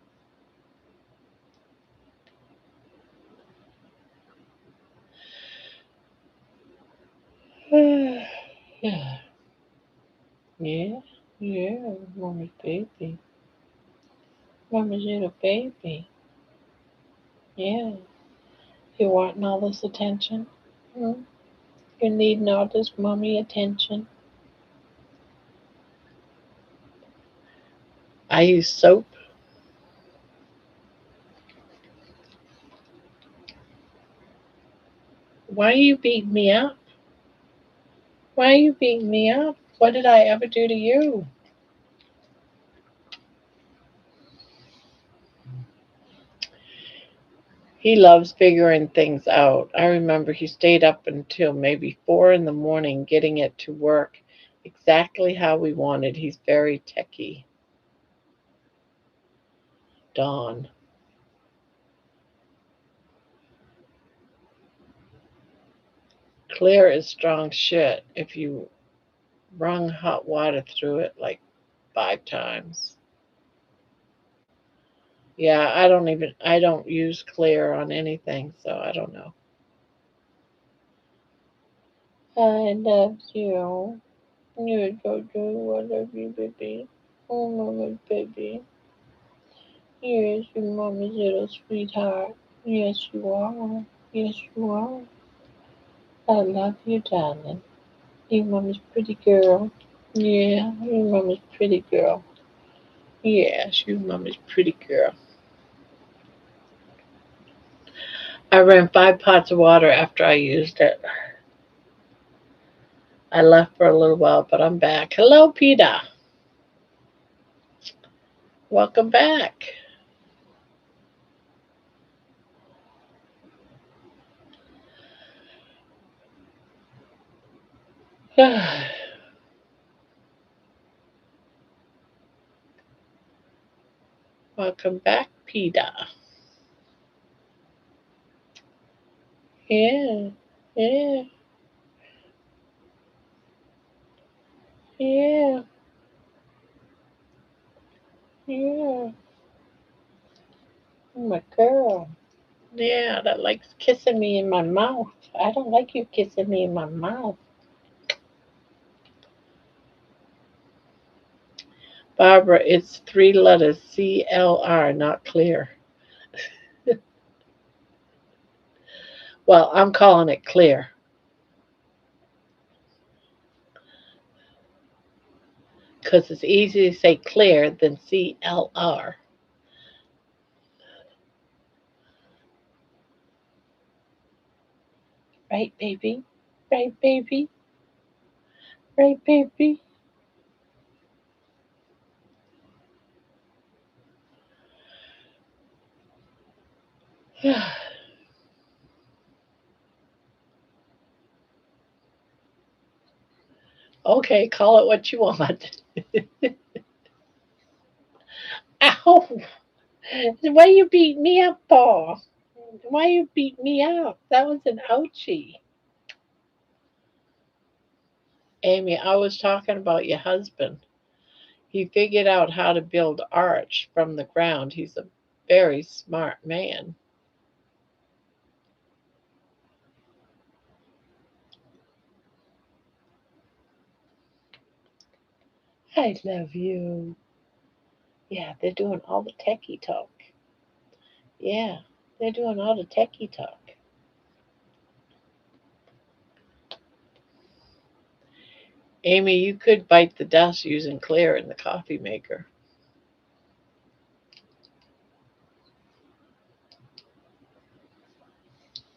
Yeah, yeah, yeah, mommy's baby. Mommy's little baby. Yeah, you wanting all this attention? Hmm? You're needing all this mommy attention. I use soap. Why are you beating me up? Why are you beating me up? What did I ever do to you? He loves figuring things out. I remember he stayed up until maybe 4 in the morning getting it to work exactly how we wanted. He's very techy. Dawn. Clear is strong shit if you wrung hot water through it like 5 times. Yeah, I don't use clear on anything, so I don't know. I love you. You're so good. I love you, baby. Oh, mama, baby. Yes, your mommy's little sweetheart. Yes, you are. Yes, you are. I love you, darling. Your mommy's pretty girl. Yeah, your mommy's pretty girl. Yes, your mommy's pretty girl. I ran 5 pots of water after I used it. I left for a little while, but I'm back. Hello, Peter. Welcome back. Welcome back, Peter. Yeah, yeah, yeah, yeah. My girl. Yeah, that likes kissing me in my mouth. I don't like you kissing me in my mouth. Barbara, it's 3 letters CLR, not clear. Well, I'm calling it clear because it's easy to say clear than CLR. Right, baby? Right, baby? Right, baby? Okay, call it what you want. Ow! Why you beat me up for? Why you beat me up? That was an ouchie. Amy, I was talking about your husband. He figured out how to build arch from the ground. He's a very smart man. I love you. Yeah, they're doing all the techie talk. Yeah, they're doing all the techie talk. Amy, you could bite the dust using Claire in the coffee maker.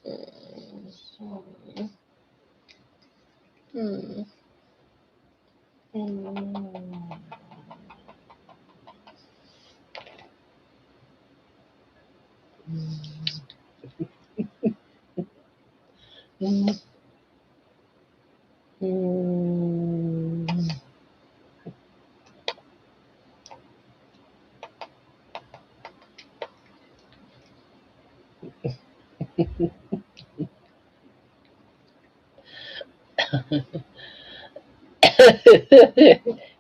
Hmm. Hmm. Hmm. Hmm.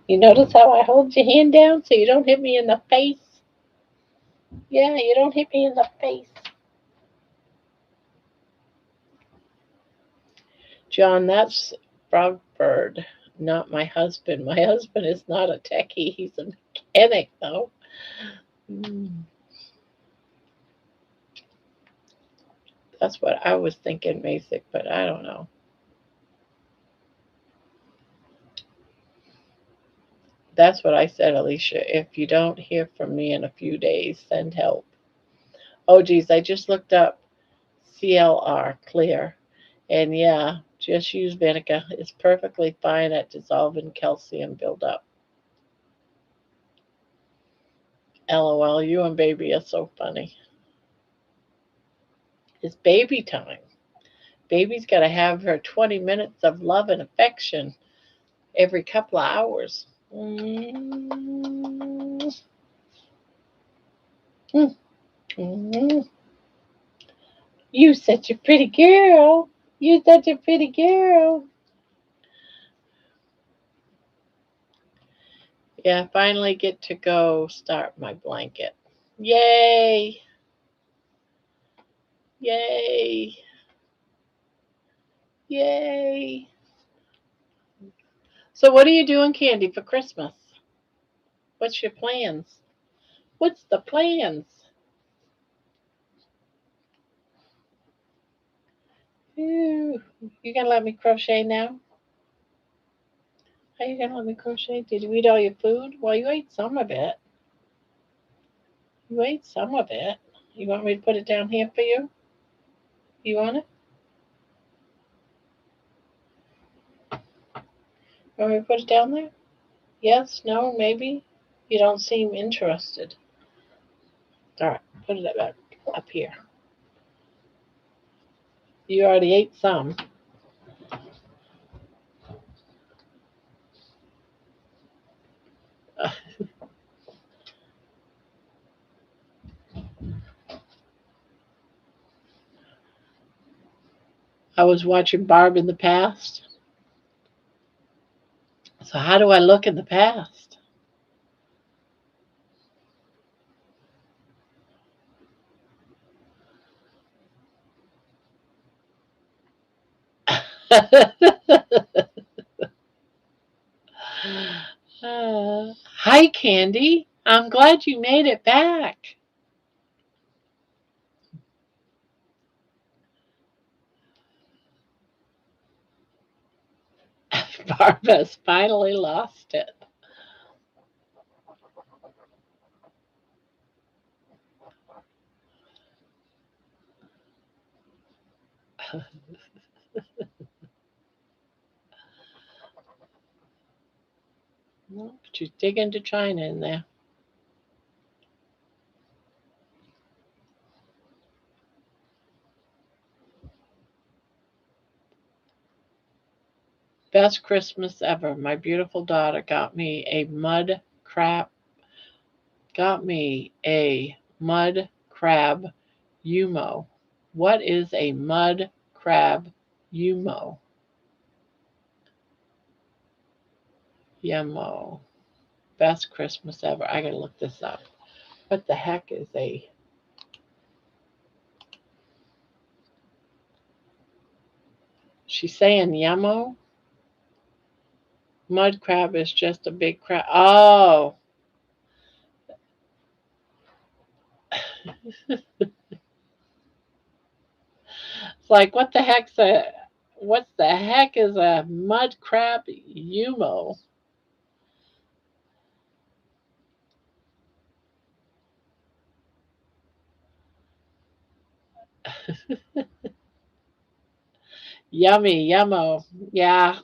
You notice how I hold your hand down so you don't hit me in the face? Yeah, you don't hit me in the face. John, that's Frogbird, not my husband. My husband is not a techie. He's a mechanic, though. Mm, that's what I was thinking, basic, but I don't know. That's what I said, Alicia. If you don't hear from me in a few days, send help. Oh, geez, I just looked up CLR, clear. And yeah, just use vinegar. It's perfectly fine at dissolving calcium buildup. LOL, you and baby are so funny. It's baby time. Baby's got to have her 20 minutes of love and affection every couple of hours. Mm-hmm. Mm-hmm. You such a pretty girl. You such a pretty girl. Yeah, finally get to go start my blanket. Yay! Yay! Yay! So, what are you doing, Candy, for Christmas? What's your plans? What's the plans? Ooh, you gonna let me crochet now? Are you gonna let me crochet? Did you eat all your food? Well, you ate some of it. You ate some of it. You want me to put it down here for you? You want it? You want me to put it down there? Yes? No? Maybe? You don't seem interested. All right, put it back up here. You already ate some. I was watching Barb in the past. So how do I look in the past? Hi, Candy. I'm glad you made it back. Barb has finally lost it. Well, she's digging to China in there. Best Christmas ever. My beautiful daughter got me a mud crab Umo. What is a mud crab Umo? Yummo. Best Christmas ever. I gotta look this up. What the heck is a she's saying yummo? Mud crab is just a big crab. Oh, it's like what the heck is a mud crab yumo? Yummy, yummo. Yeah.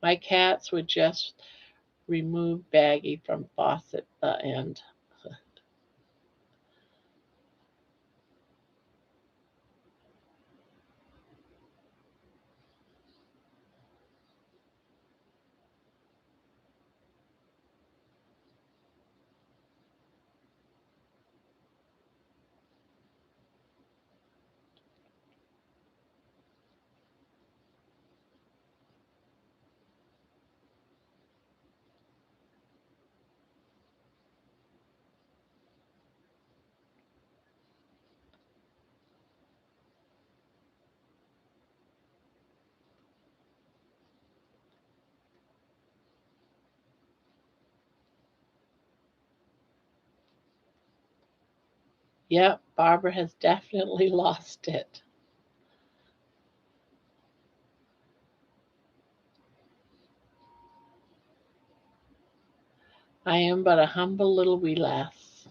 My cats would just remove Baggy from faucet the end. Yep, Barbara has definitely lost it. I am but a humble little wee lass.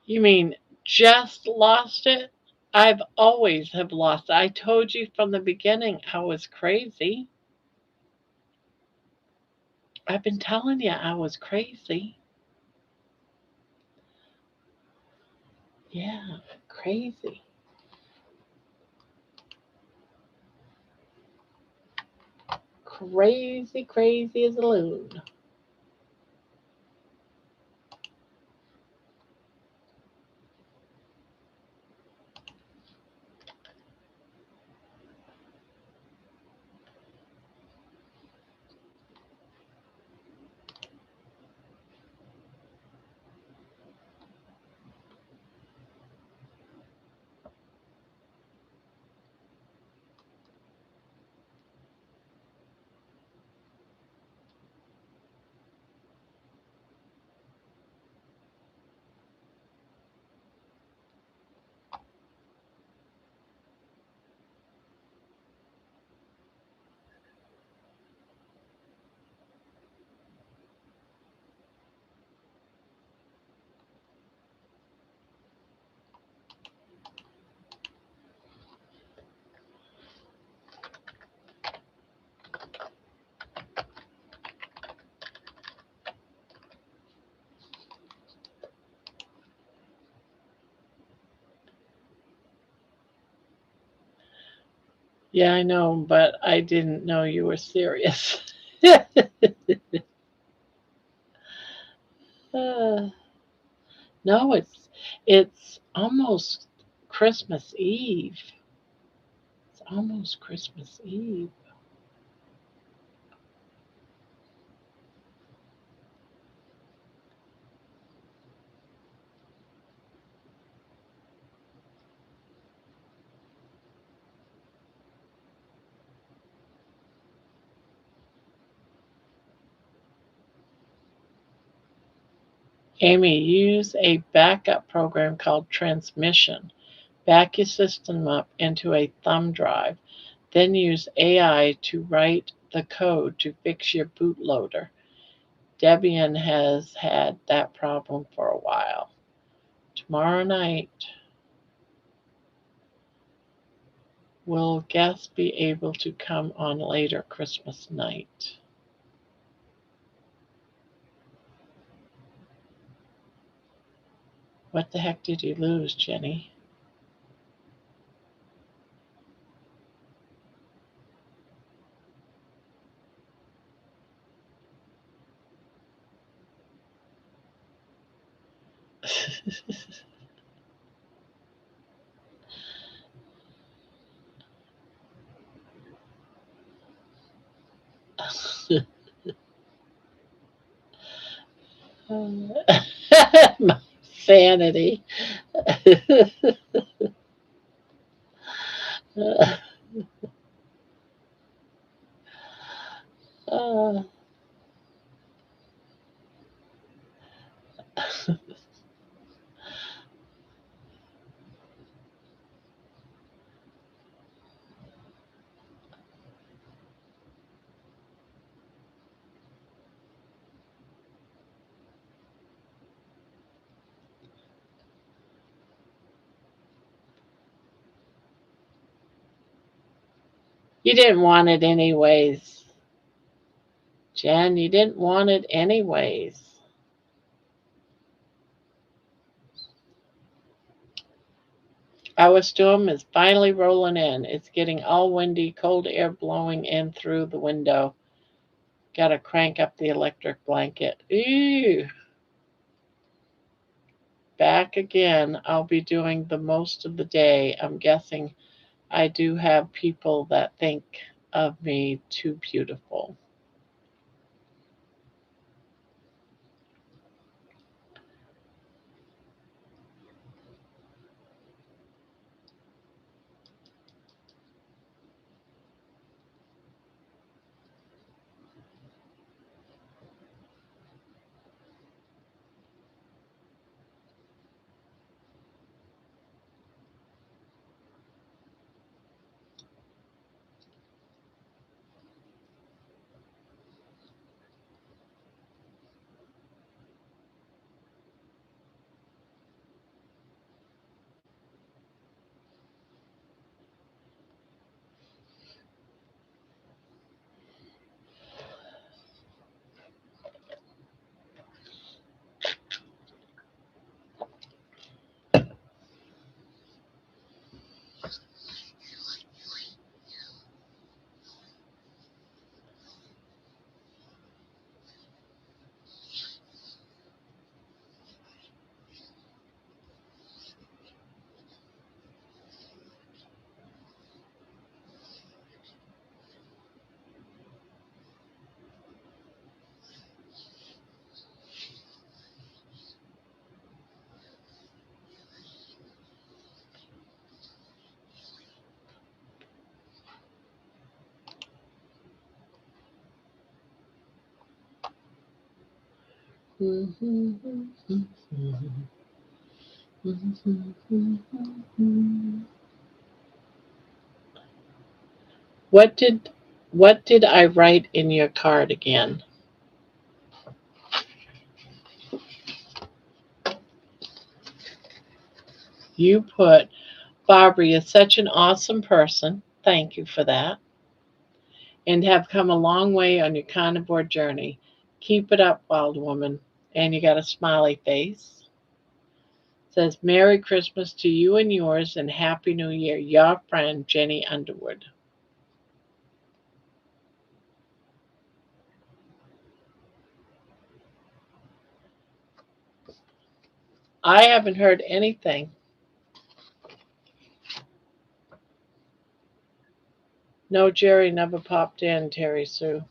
You mean just lost it? I've always have lost it. I told you from the beginning I was crazy. I've been telling you I was crazy. Yeah, crazy. Crazy, crazy as a loon. Yeah, I know, but I didn't know you were serious. Uh, no, it's almost Christmas Eve. It's almost Christmas Eve. Amy, use a backup program called Transmission. Back your system up into a thumb drive, then use AI to write the code to fix your bootloader. Debian has had that problem for a while. Tomorrow night, will guests be able to come on later Christmas night? What the heck did you lose, Jenny? My sanity. Uh, you didn't want it anyways, Jen. You didn't want it anyways. Our storm is finally rolling in. It's getting all windy, cold air blowing in through the window. Gotta crank up the electric blanket. Ew. Back again. I'll be doing the most of the day. I'm guessing I do have people that think of me too beautiful. What did I write in your card again? You put, Barbara, you're such an awesome person. Thank you for that. And have come a long way on your carnivore journey. Keep it up, wild woman. And you got a smiley face. It says, Merry Christmas to you and yours and Happy New Year. Your friend, Jenny Underwood. I haven't heard anything. No, Jerry never popped in, Terry Sue.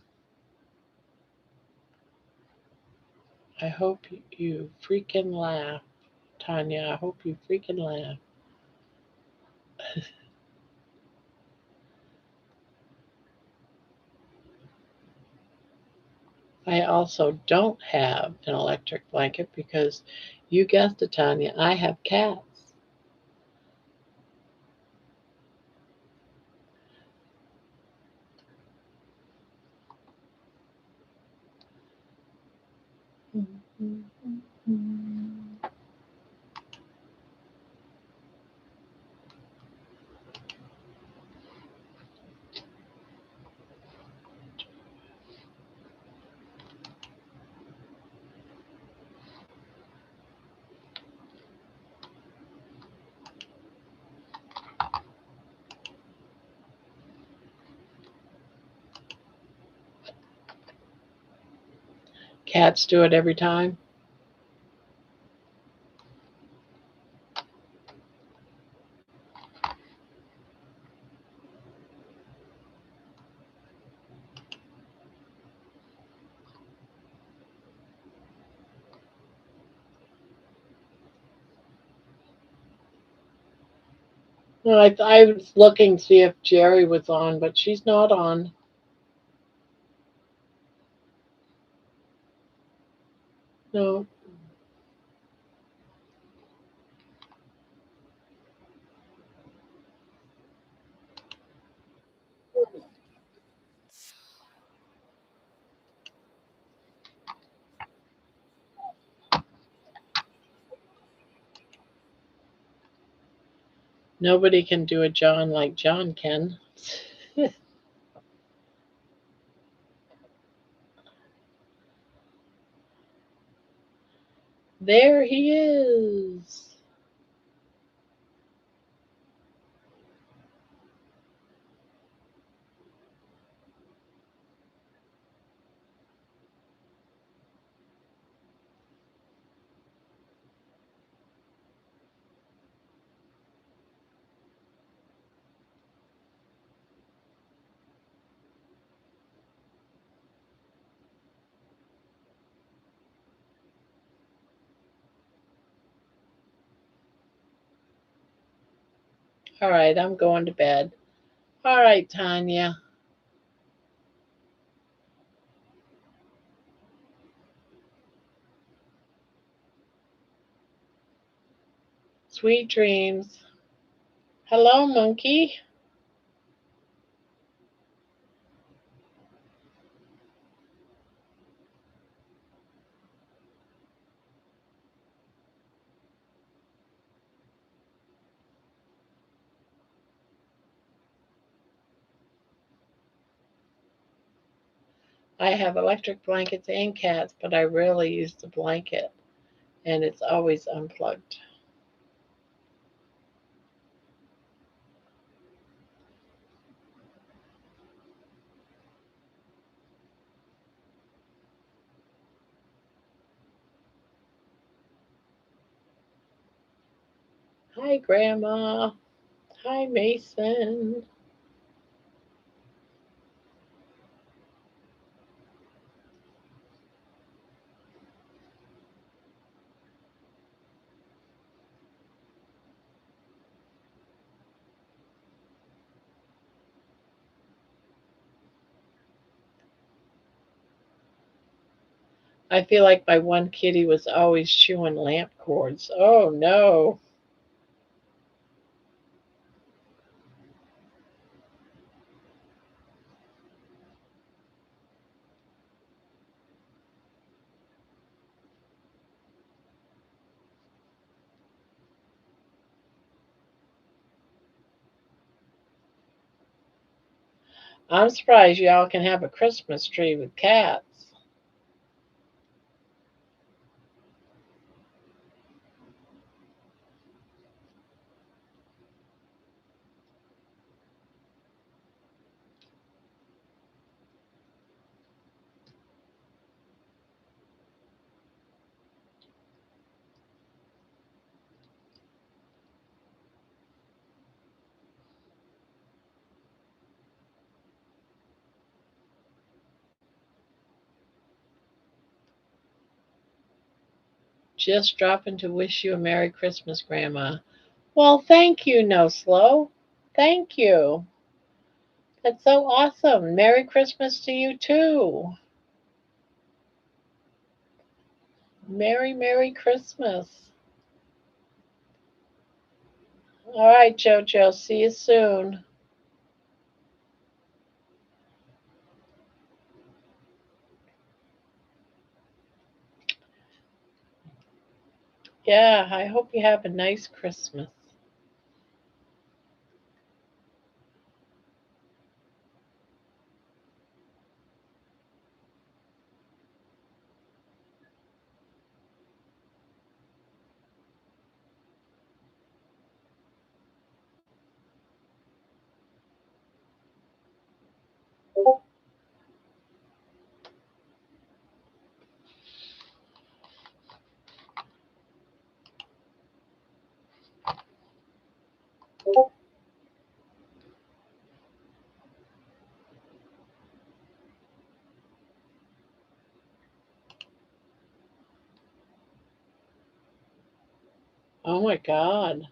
I hope you freaking laugh, Tanya. I hope you freaking laugh. I also don't have an electric blanket because you guessed it, Tanya, I have cats. Cats do it every time. Well, I was looking to see if Jerry was on, but she's not on. No. Nobody can do a John like John can. There he is. All right, I'm going to bed. All right, Tanya. Sweet dreams. Hello, monkey. I have electric blankets and cats, but I rarely use the blanket, and it's always unplugged. Hi, Grandma. Hi, Mason. I feel like my one kitty was always chewing lamp cords. Oh, no. I'm surprised y'all can have a Christmas tree with cats. Just dropping to wish you a Merry Christmas, Grandma. Well, thank you, No Slow. Thank you. That's so awesome. Merry Christmas to you, too. Merry Christmas. All right, JoJo. See you soon. Yeah, I hope you have a nice Christmas. Oh my God.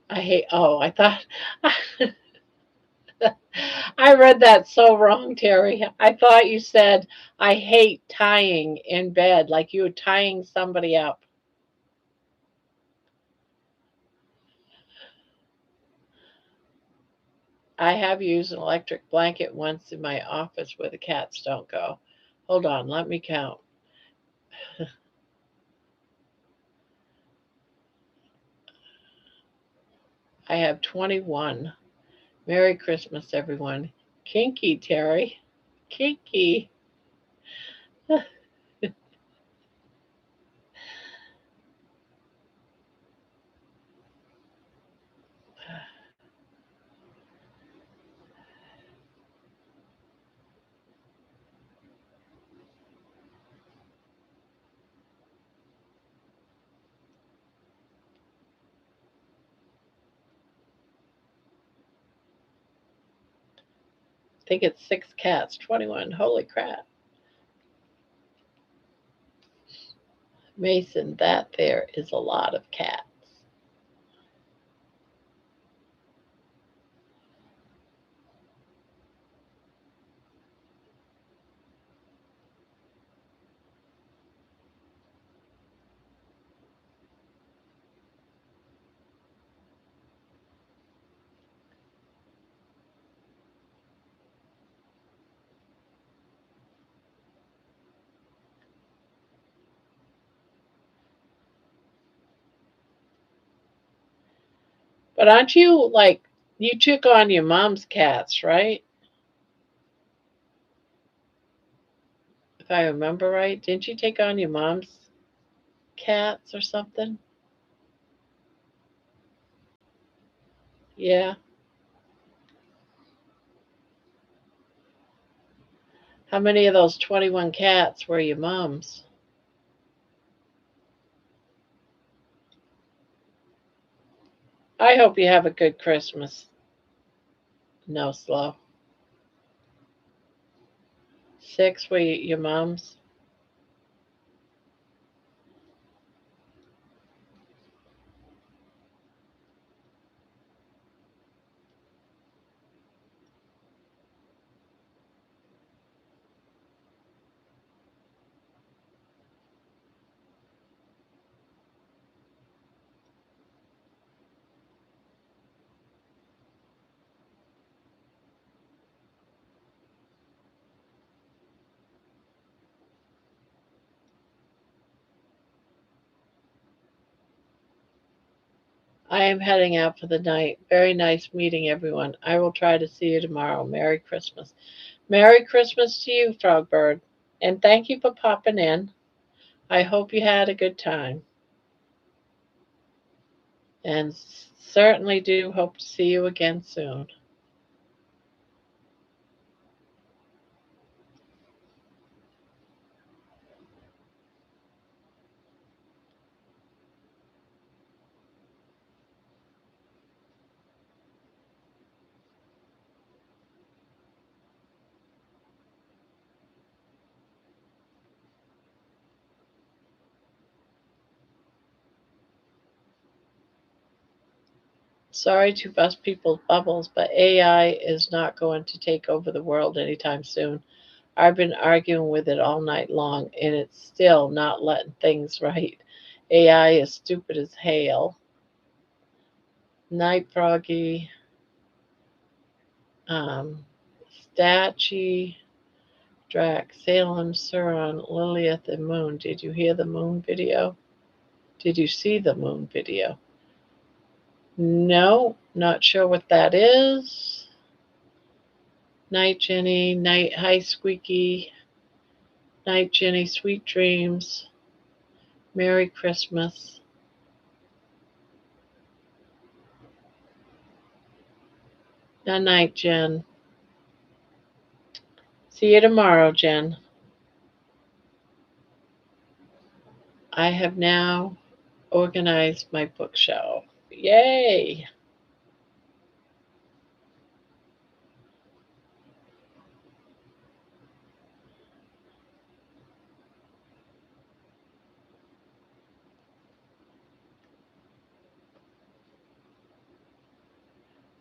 I thought I read that so wrong, Terry. I thought you said I hate tying in bed, like you were tying somebody up. I have used an electric blanket once in my office where the cats don't go. Hold on, let me count. I have 21. Merry Christmas, everyone. Kinky, Terry. Kinky. I think it's 6 cats, 21. Holy crap. Mason, that there is a lot of cats. But aren't you like, you took on your mom's cats, right? If I remember right. Didn't you take on your mom's cats or something? Yeah. How many of those 21 cats were your mom's? I hope you have a good Christmas. No, slow. 6 were your mom's. I am heading out for the night. Very nice meeting everyone. I will try to see you tomorrow. Merry Christmas. Merry Christmas to you, Frogbird. And thank you for popping in. I hope you had a good time. And certainly do hope to see you again soon. Sorry to bust people's bubbles, but AI is not going to take over the world anytime soon. I've been arguing with it all night long, and it's still not letting things right. AI is stupid as hail. Night Froggy, um, Statchy, Drax, Salem, Suron, Lilith, and Moon. Did you hear the Moon video? Did you see the Moon video? No, not sure what that is. Night Jenny, night hi Squeaky, night Jenny, sweet dreams, Merry Christmas. Good night, Jen. See you tomorrow, Jen. I have now organized my bookshelf. Yay!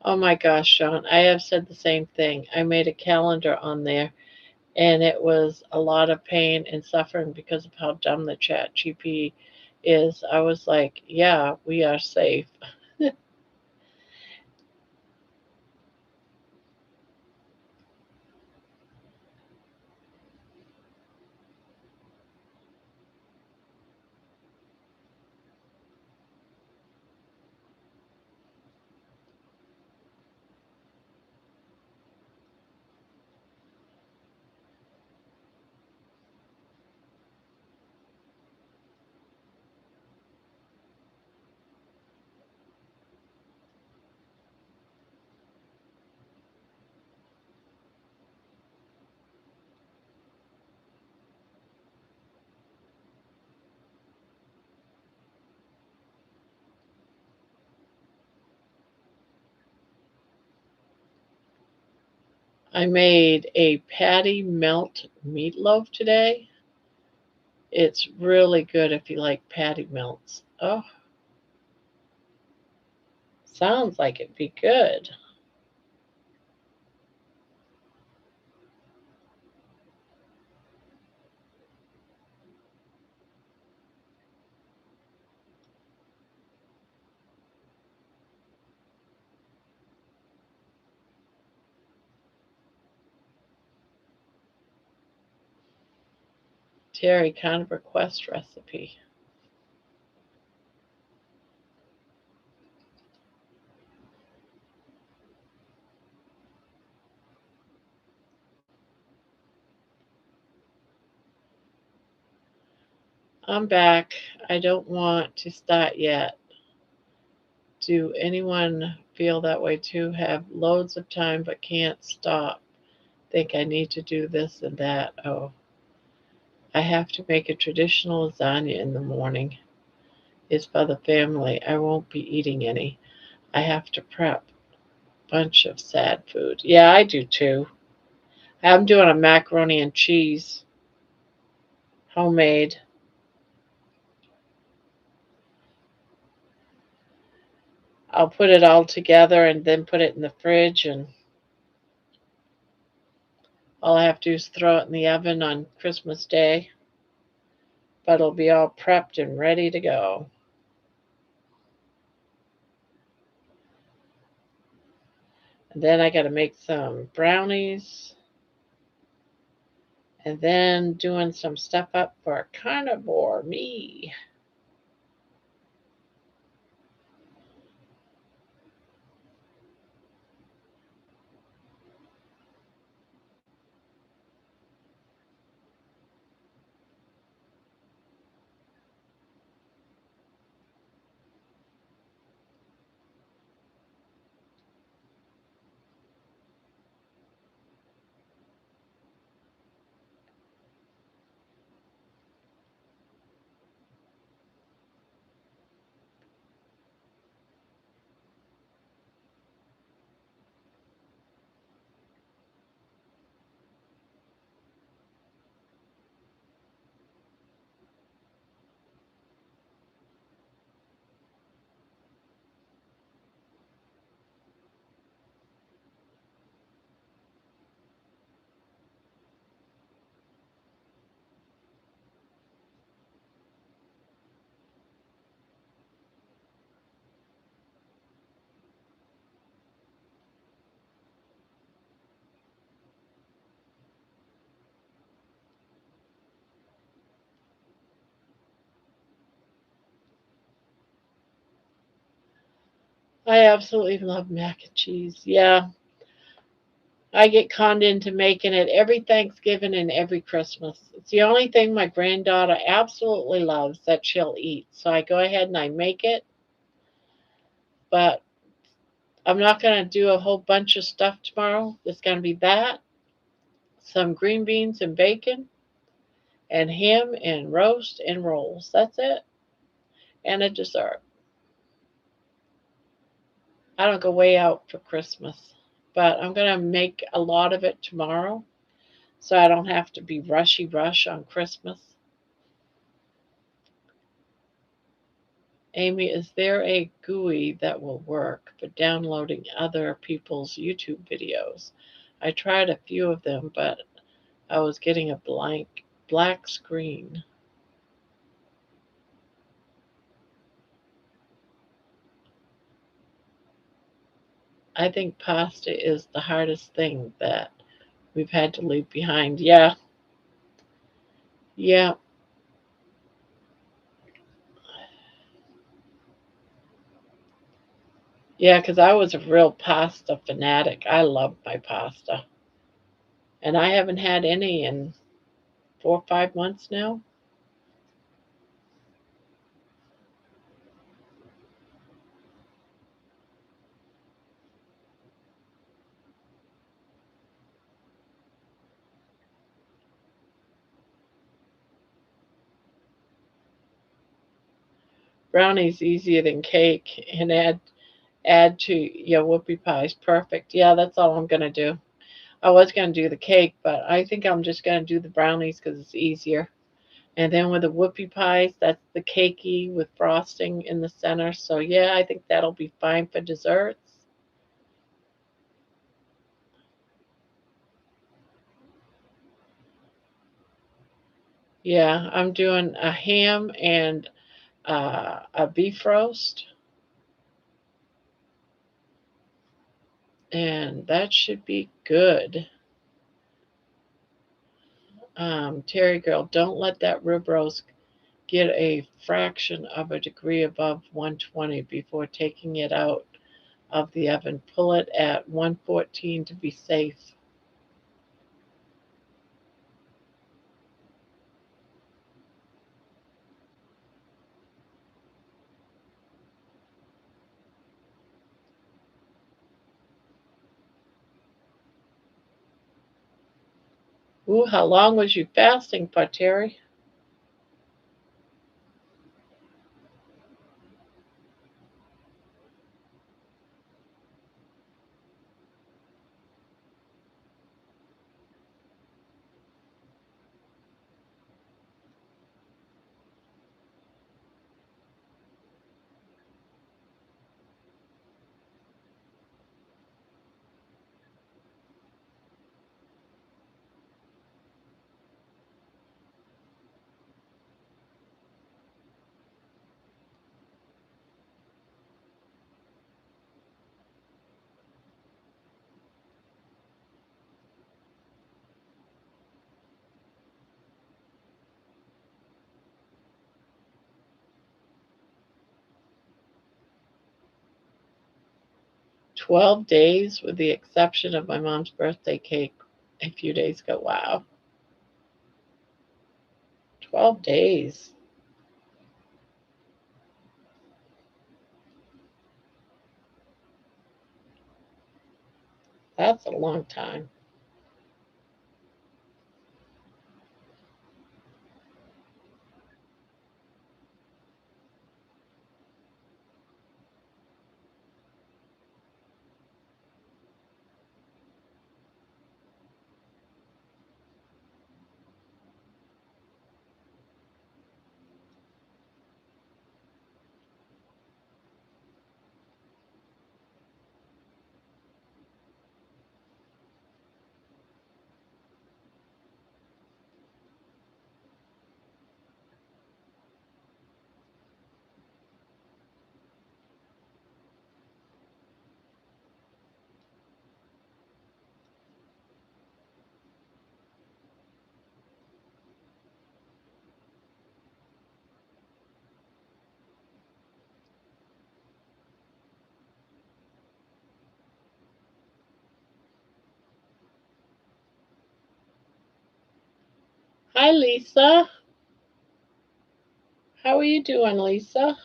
Oh my gosh, Sean, I have said the same thing. I made a calendar on there, and it was a lot of pain and suffering because of how dumb the chat GP is. I was like, yeah, we are safe. I made a patty melt meatloaf today. It's really good if you like patty melts. Oh, sounds like it'd be good. Terry Carnivore Quest recipe. I'm back. I don't want to start yet. Do anyone feel that way too? Have loads of time but can't stop. Think I need to do this and that. Oh, I have to make a traditional lasagna in the morning. It's for the family. I won't be eating any. I have to prep. Bunch of sad food. Yeah, I do too. I'm doing a macaroni and cheese, homemade. I'll put it all together and then put it in the fridge, and all I have to do is throw it in the oven on Christmas Day. But it'll be all prepped and ready to go. And then I got to make some brownies. And then doing some stuff up for Carnivore, me. I absolutely love mac and cheese. Yeah, I get conned into making it every Thanksgiving and every Christmas. It's the only thing my granddaughter absolutely loves that she'll eat. So I go ahead and I make it. But I'm not going to do a whole bunch of stuff tomorrow. There's going to be that, some green beans and bacon, and ham and roast and rolls. That's it. And a dessert. I don't go way out for Christmas. But I'm going to make a lot of it tomorrow so I don't have to be rushy rush on Christmas. Amy, is there a GUI that will work for downloading other people's YouTube videos? I tried a few of them, but I was getting a black screen. I think pasta is the hardest thing that we've had to leave behind. Yeah, yeah, yeah, because I was a real pasta fanatic. I love my pasta. And I haven't had any in 4 or 5 months now. Brownie's easier than cake and add to your whoopie pies. Perfect. Yeah, that's all I'm gonna do. I was gonna do the cake, but I think I'm just gonna do the brownies because it's easier. And then with the whoopie pies, that's the cakey with frosting in the center. So yeah, I think that'll be fine for desserts. Yeah, I'm doing a ham and a beef roast, and that should be good. Terry girl, don't let that rib roast get a fraction of a degree above 120 before taking it out of the oven. Pull it at 114 to be safe. Ooh, how long was you fasting for, Terry? $12 with the exception of my mom's birthday cake a few days ago. Wow. 12 days. That's a long time. Hi, Lisa. How are you doing, Lisa?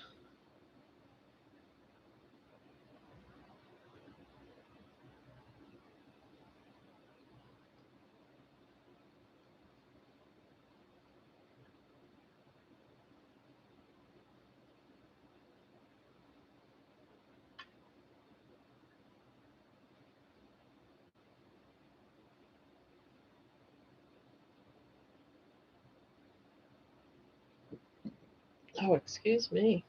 Oh, excuse me.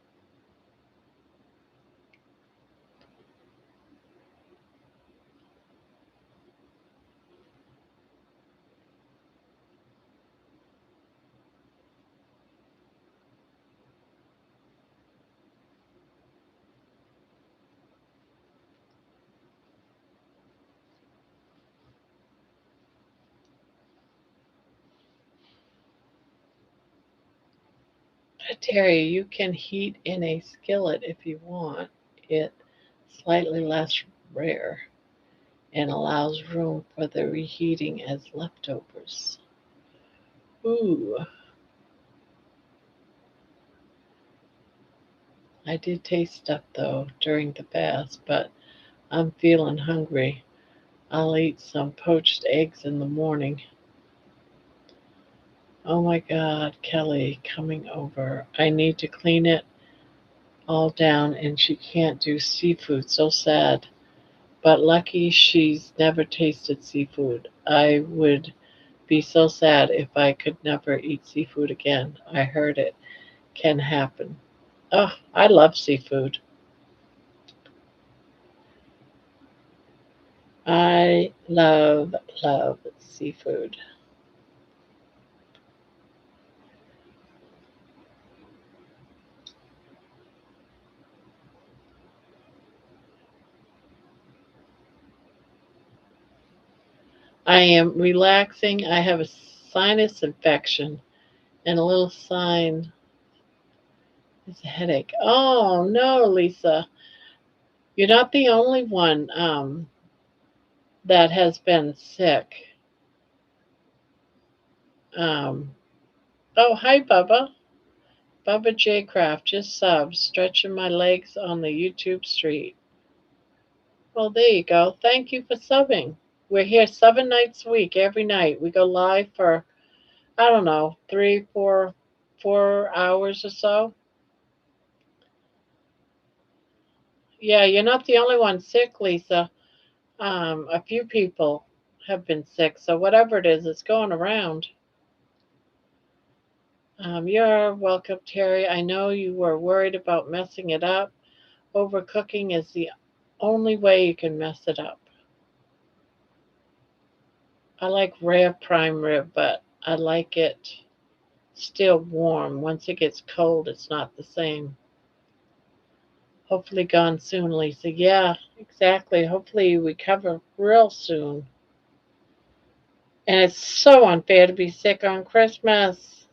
Terry, you can heat in a skillet if you want it slightly less rare and allows room for the reheating as leftovers. Ooh, I did taste stuff though during the fast, but I'm feeling hungry. I'll eat some poached eggs in the morning. Oh my God, Kelly coming over. I need to clean it all down and she can't do seafood. So sad. But lucky she's never tasted seafood. I would be so sad if I could never eat seafood again. I heard it can happen. Oh, I love seafood. I love seafood. I am relaxing. I have a sinus infection and a little sign is a headache. Oh no, Lisa. You're not the only one that has been sick. Um, oh, hi, Bubba. Bubba J. Craft, just subs, stretching my legs on the YouTube street. Well, there you go. Thank you for subbing. We're here 7 nights a week, every night. We go live for, I don't know, 4 hours or so. Yeah, you're not the only one sick, Lisa. A few people have been sick, so whatever it is, it's going around. You're welcome, Terry. I know you were worried about messing it up. Overcooking is the only way you can mess it up. I like rare prime rib, but I like it still warm. Once it gets cold, it's not the same. Hopefully gone soon, Lisa. Yeah, exactly. Hopefully you recover real soon. And it's so unfair to be sick on Christmas.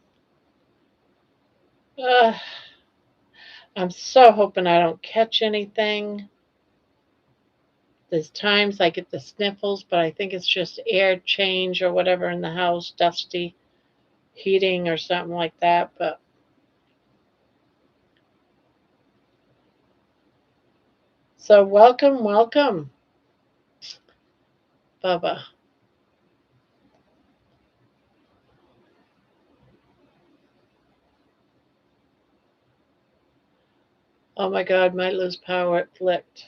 Ugh. I'm so hoping I don't catch anything. There's times I get the sniffles, but I think it's just air change or whatever in the house, dusty heating or something like that. But so welcome, Bubba. Oh my God, might lose power. It flicked.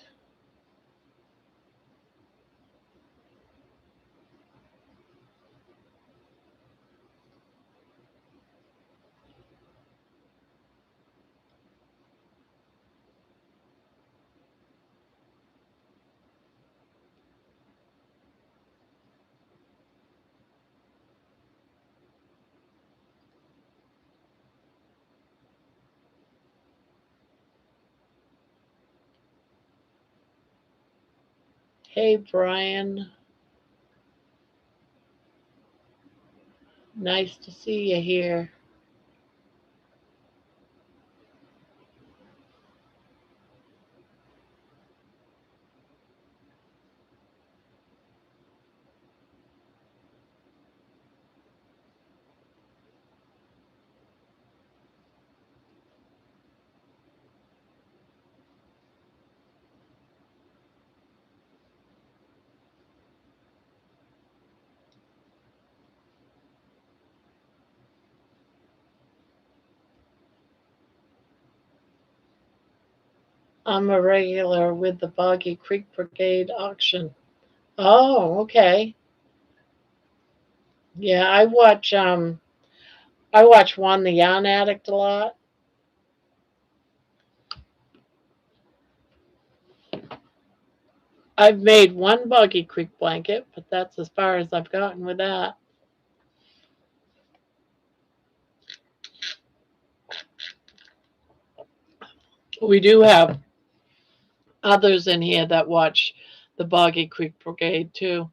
Hey, Brian. Nice to see you here. I'm a regular with the Boggy Creek Brigade auction. Oh, okay. Yeah, I watch Juan the Yarn Addict a lot. I've made one Boggy Creek blanket, but that's as far as I've gotten with that. We do have others in here that watch the Boggy Creek Brigade too.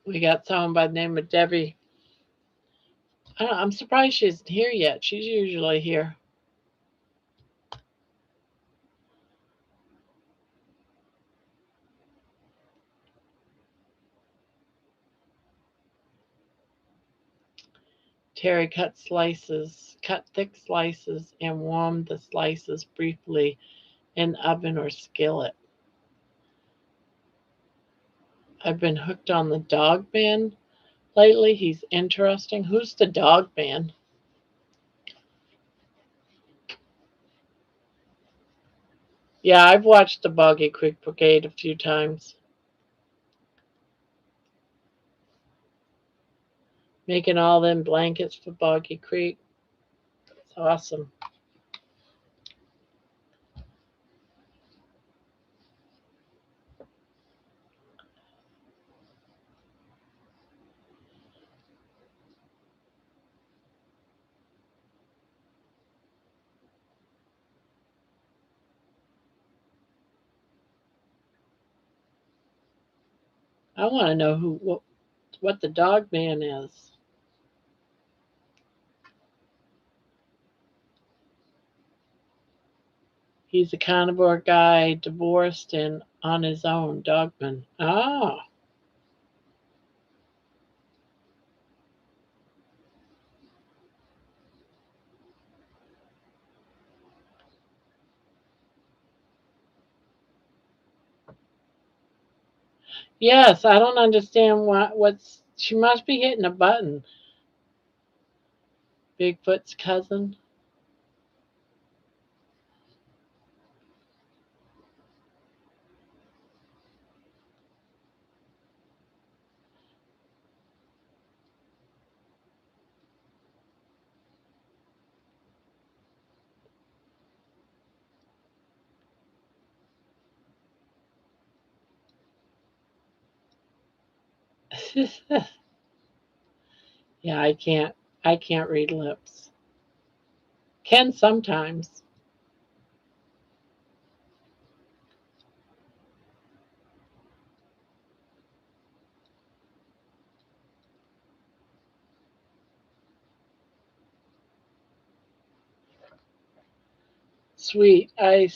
We got someone by the name of Debbie. I'm surprised she isn't here yet. She's usually here. Terry cut thick slices, and warmed the slices briefly in oven or skillet. I've been hooked on the dog man lately. He's interesting. Who's the dog man? Yeah, I've watched the Boggy Creek Brigade a few times. Making all them blankets for Boggy Creek. It's awesome. I want to know what the dog man is. He's a carnivore guy, divorced and on his own, dogman. Ah, yes. I don't understand what's. She must be hitting a button. Bigfoot's cousin. Yeah, I can't. I can't read lips. Can sometimes. Sweet. I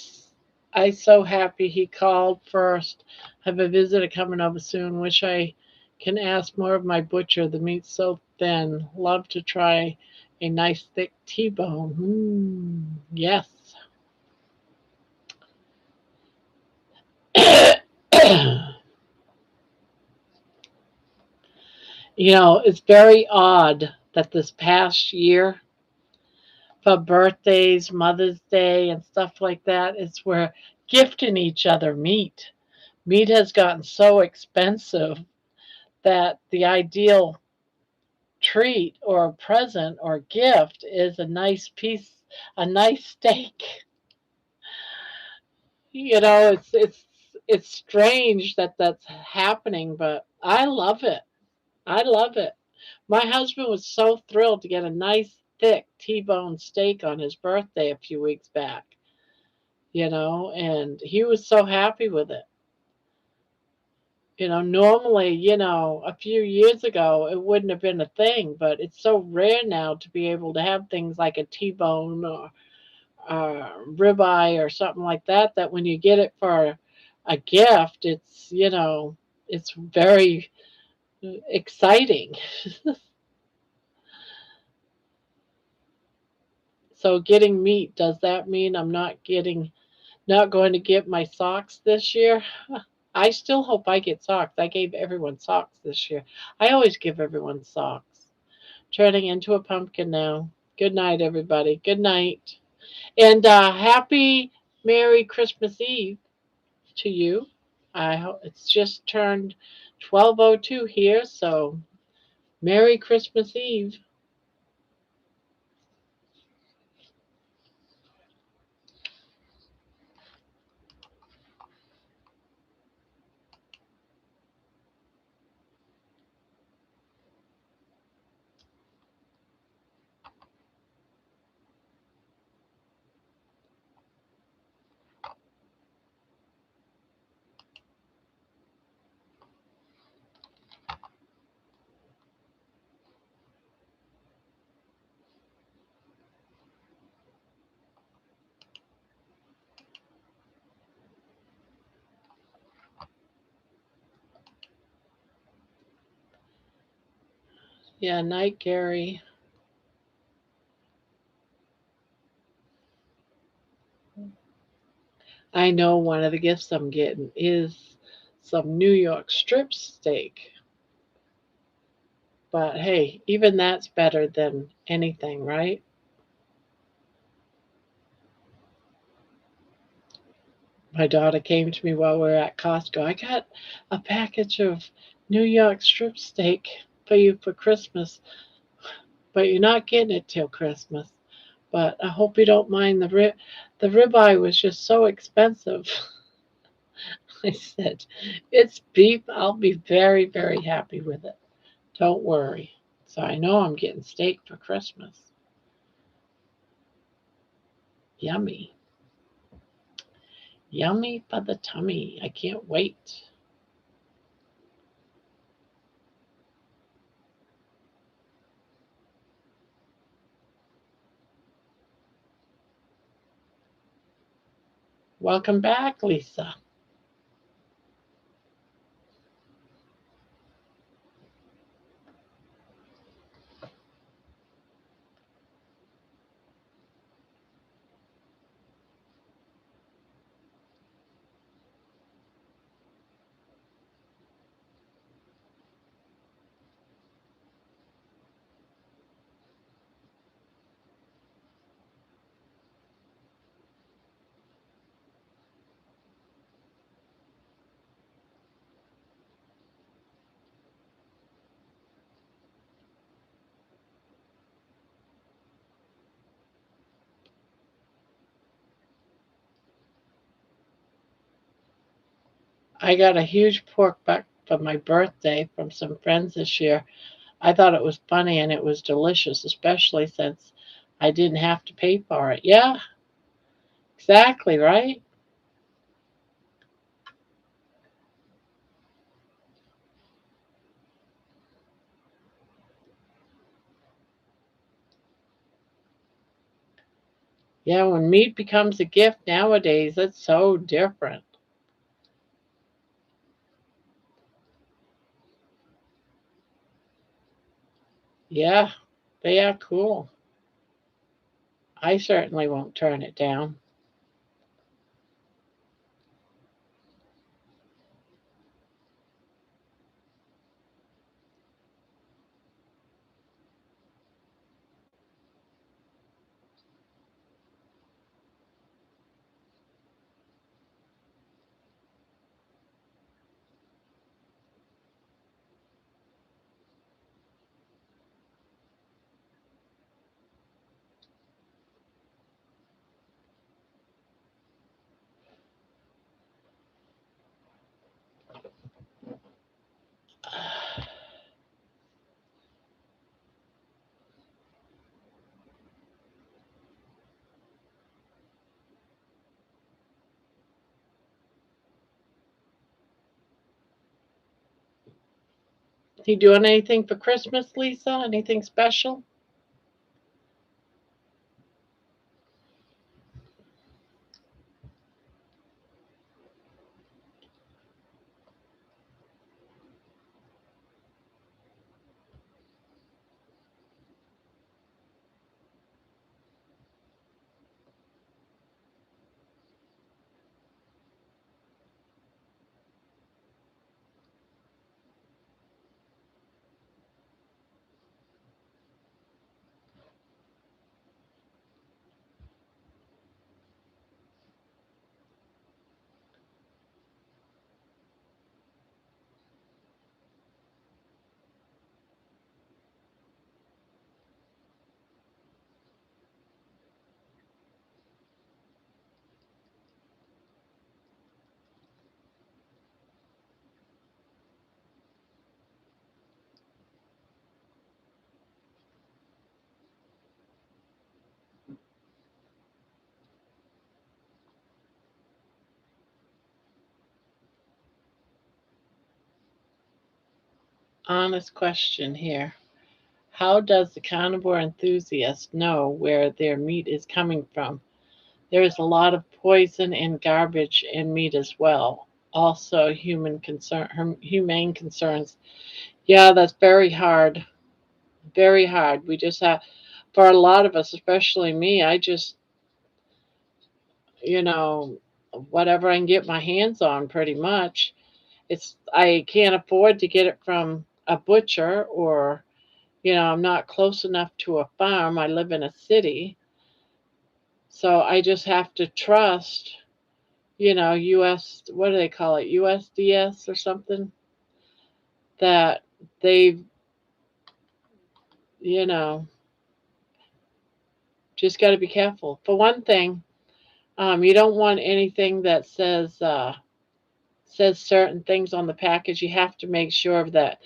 so happy he called first. Have a visitor coming over soon. Wish I can ask more of my butcher. The meat's so thin. Love to try a nice thick T-bone. Yes. It's very odd that this past year for birthdays, Mother's Day, and stuff like that, it's where gifting each other meat. Meat has gotten so expensive that the ideal treat or present or gift is a nice steak. It's strange that that's happening, but I love it. I love it. My husband was so thrilled to get a nice thick T-bone steak on his birthday a few weeks back, and he was so happy with it. Normally, a few years ago, it wouldn't have been a thing, but it's so rare now to be able to have things like a T-bone or ribeye or something like that, that when you get it for a gift, it's very exciting. So getting meat, does that mean I'm not going to get my socks this year? I still hope I get socks. I gave everyone socks this year. I always give everyone socks. Turning into a pumpkin now. Good night, everybody. Good night. And happy Merry Christmas Eve to you. I hope it's just turned 12:02 here, so Merry Christmas Eve. Yeah, night, Gary. I know one of the gifts I'm getting is some New York strip steak. But hey, even that's better than anything, right? My daughter came to me while we were at Costco. I got a package of New York strip steak for you for Christmas, but you're not getting it till Christmas. But I hope you don't mind the rib. The ribeye was just so expensive. I said, it's beef. I'll be very, very happy with it. Don't worry. So I know I'm getting steak for Christmas. Yummy. Yummy for the tummy. I can't wait. Welcome back, Lisa. I got a huge pork butt for my birthday from some friends this year. I thought it was funny and it was delicious, especially since I didn't have to pay for it. Yeah, exactly, right? Yeah, when meat becomes a gift nowadays, it's so different. Yeah, they are cool. I certainly won't turn it down. You doing anything for Christmas, Lisa? Anything special? Honest question here. How does the carnivore enthusiast know where their meat is coming from? There is a lot of poison and garbage in meat as well. Also, humane concerns. Yeah, that's very hard. Very hard. We just have, for a lot of us, especially me, I just, you know, whatever I can get my hands on pretty much. I can't afford to get it from a butcher, or, I'm not close enough to a farm. I live in a city. So I just have to trust, US, what do they call it? USDS or something, that they've, you know, just got to be careful. For one thing, you don't want anything that says certain things on the package. You have to make sure that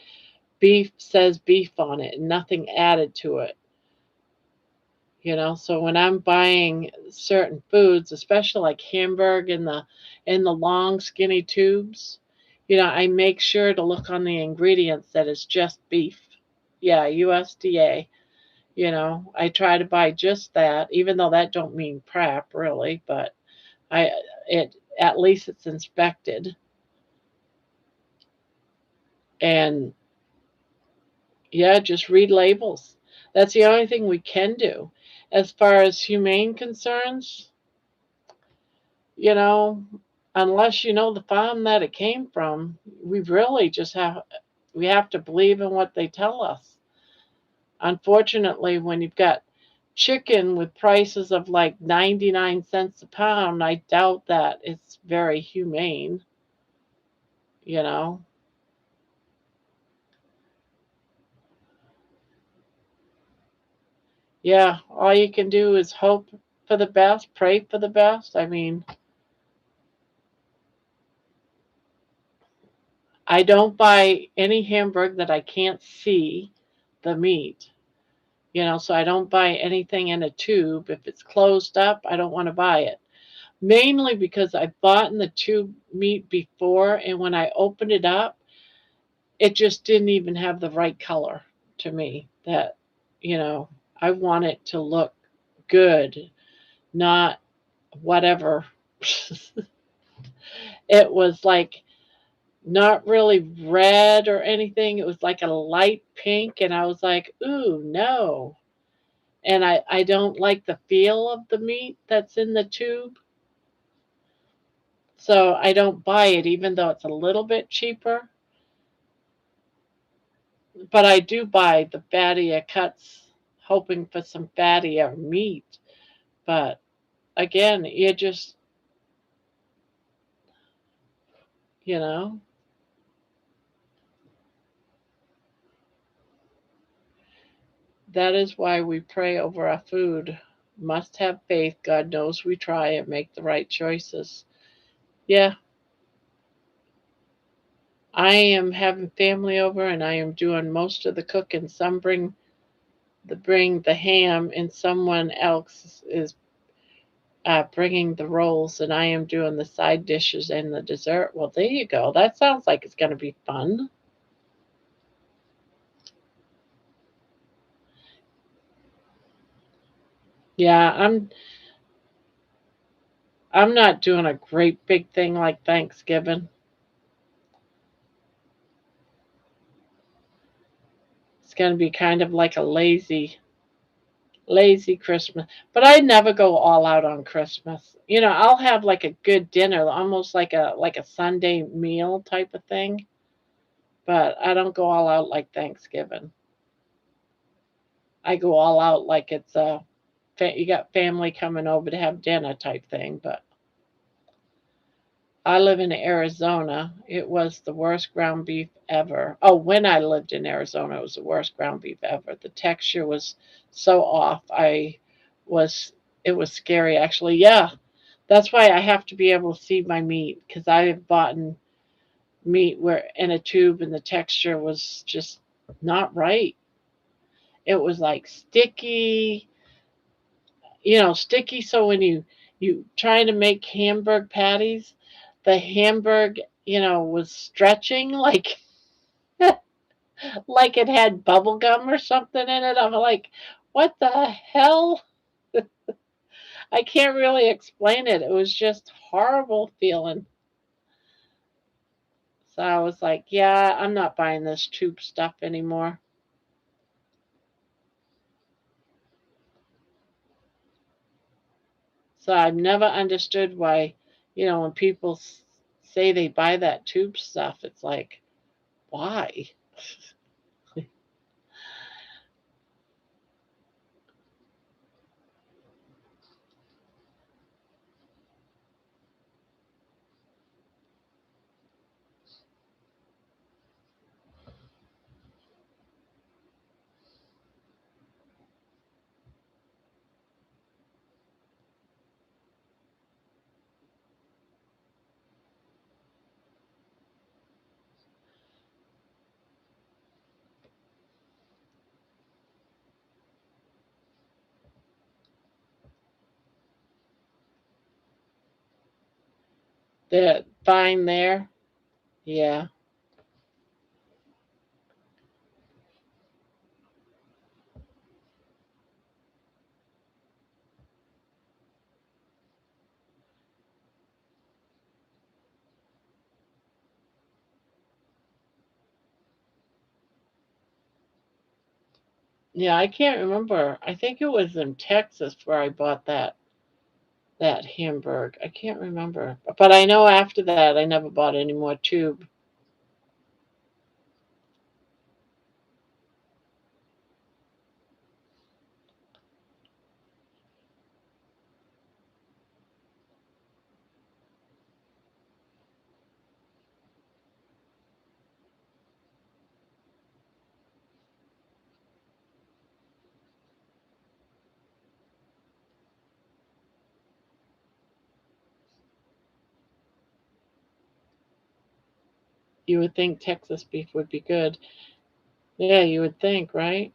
beef says beef on it and nothing added to it. So when I'm buying certain foods, especially like hamburg in the long skinny tubes, I make sure to look on the ingredients that it's just beef. Yeah, USDA. I try to buy just that, even though that don't mean crap really, but I it at least it's inspected. And yeah, just read labels. That's the only thing we can do. As far as humane concerns, you know, unless you know the farm that it came from, we really just have to believe in what they tell us. Unfortunately, when you've got chicken with prices of like 99 cents a pound, I doubt that it's very humane, you know. Yeah, all you can do is hope for the best, pray for the best. I mean, I don't buy any hamburger that I can't see the meat, so I don't buy anything in a tube. If it's closed up, I don't want to buy it. Mainly because I've bought in the tube meat before, and when I opened it up, it just didn't even have the right color to me. You know, I want it to look good, not whatever. It was like not really red or anything. It was like a light pink, and I was like, ooh, no. And I don't like the feel of the meat that's in the tube. So I don't buy it, even though it's a little bit cheaper. But I do buy the fattier cuts, hoping for some fattier meat. But again, you know, that is why we pray over our food. Must have faith. God knows we try and make the right choices. Yeah, I am having family over, and I am doing most of the cooking. Some bring the ham, and someone else is bringing the rolls, and I am doing the side dishes and the dessert. Well, there you go. That sounds like it's going to be fun. Yeah, I'm not doing a great big thing like Thanksgiving. It's going to be kind of like a lazy Christmas. But I never go all out on Christmas. I'll have like a good dinner, almost like a Sunday meal type of thing. But I don't go all out like Thanksgiving. I go all out like it's you got family coming over to have dinner type thing. But I live in Arizona. It was the worst ground beef ever. Oh, when I lived in Arizona, it was the worst ground beef ever. The texture was so off. Was it was scary actually. Yeah. That's why I have to be able to see my meat, because I have bought meat where in a tube and the texture was just not right. It was like sticky, sticky. So when you trying to make hamburg patties, the hamburg, was stretching like like it had bubble gum or something in it. I'm like, what the hell? I can't really explain it. It was just horrible feeling. So I was like, yeah, I'm not buying this tube stuff anymore. So I've never understood why, when people say they buy that tube stuff, it's like, why? They're fine there. Yeah. Yeah, I can't remember. I think it was in Texas where I bought that Hamburg. I can't remember. But I know after that I never bought any more tube. You would think Texas beef would be good. Yeah, you would think, right?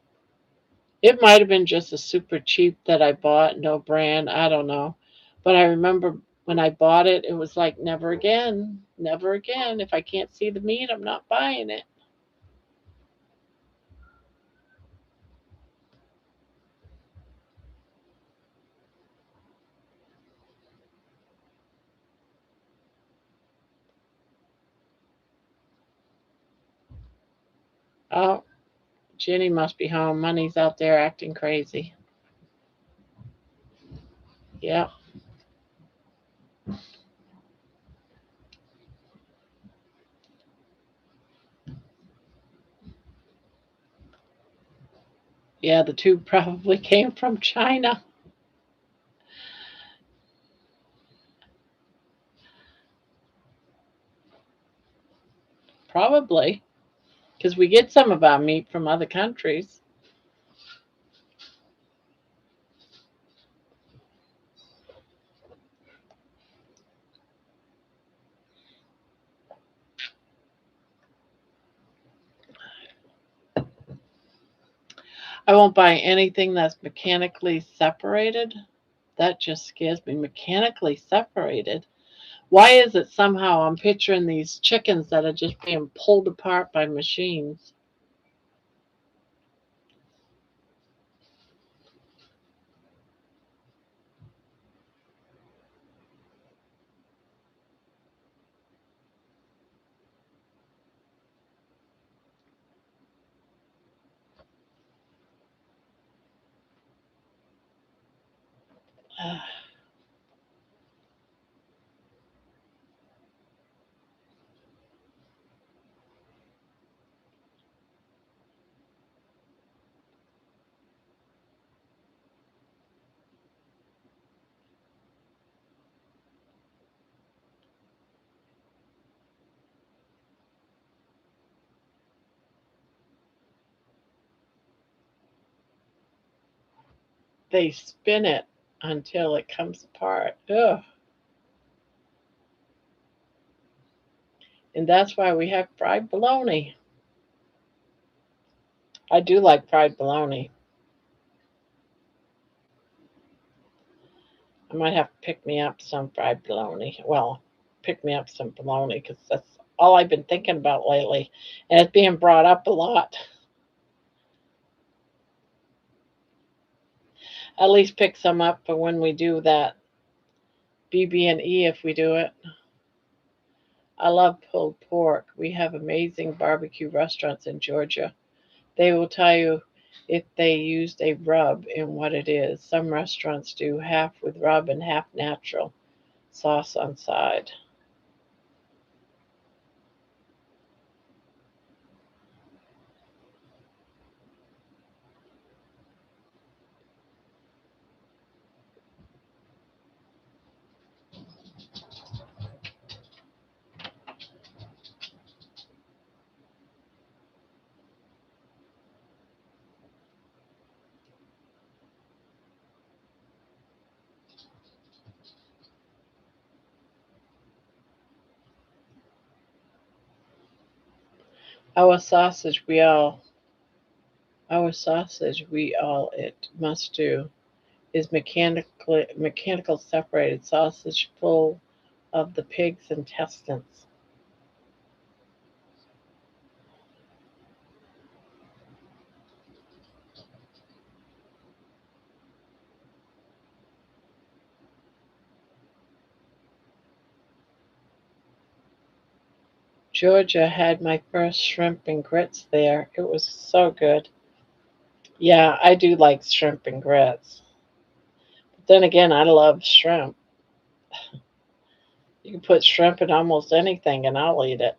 It might have been just a super cheap that I bought, no brand, I don't know. But I remember when I bought it, it was like never again, never again. If I can't see the meat, I'm not buying it. Oh, Jenny must be home. Money's out there acting crazy. Yeah. Yeah, the tube probably came from China. Probably. Because we get some of our meat from other countries. I won't buy anything that's mechanically separated. That just scares me. Mechanically separated. Why is it somehow I'm picturing these chickens that are just being pulled apart by machines? They spin it until it comes apart. Ugh. And that's why we have fried bologna. I do like fried bologna. I might have to pick me up some fried bologna. Well, pick me up some bologna because that's all I've been thinking about lately. And it's being brought up a lot. At least pick some up for when we do that BB&E if we do it. I love pulled pork. We have amazing barbecue restaurants in Georgia. They will tell you if they used a rub in what it is. Some restaurants do half with rub and half natural sauce on side. Our sausage we all it must do is mechanical separated sausage full of the pig's intestines. Georgia had my first shrimp and grits there. It was so good. Yeah, I do like shrimp and grits. But then again, I love shrimp. You can put shrimp in almost anything and I'll eat it.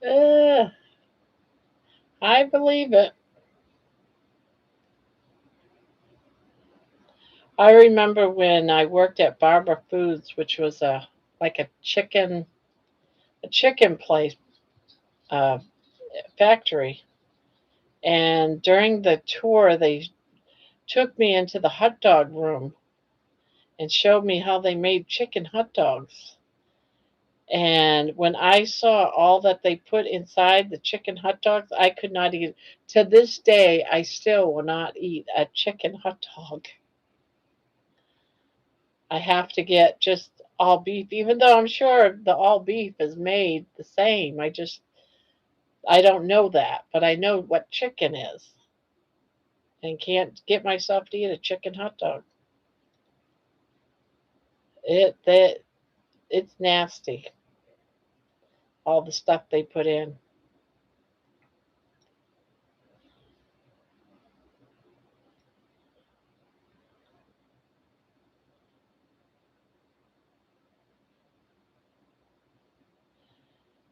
Uh, I believe it. I remember when I worked at Barbara Foods, which was a like a chicken place uh, factory, and during the tour they took me into the hot dog room and showed me how they made chicken hot dogs. And when I saw all that they put inside the chicken hot dogs, I could not eat. To this day, I still will not eat a chicken hot dog. I have to get just all beef, even though I'm sure the all beef is made the same. I don't know that, but I know what chicken is and can't get myself to eat a chicken hot dog. That it's nasty. All the stuff they put in.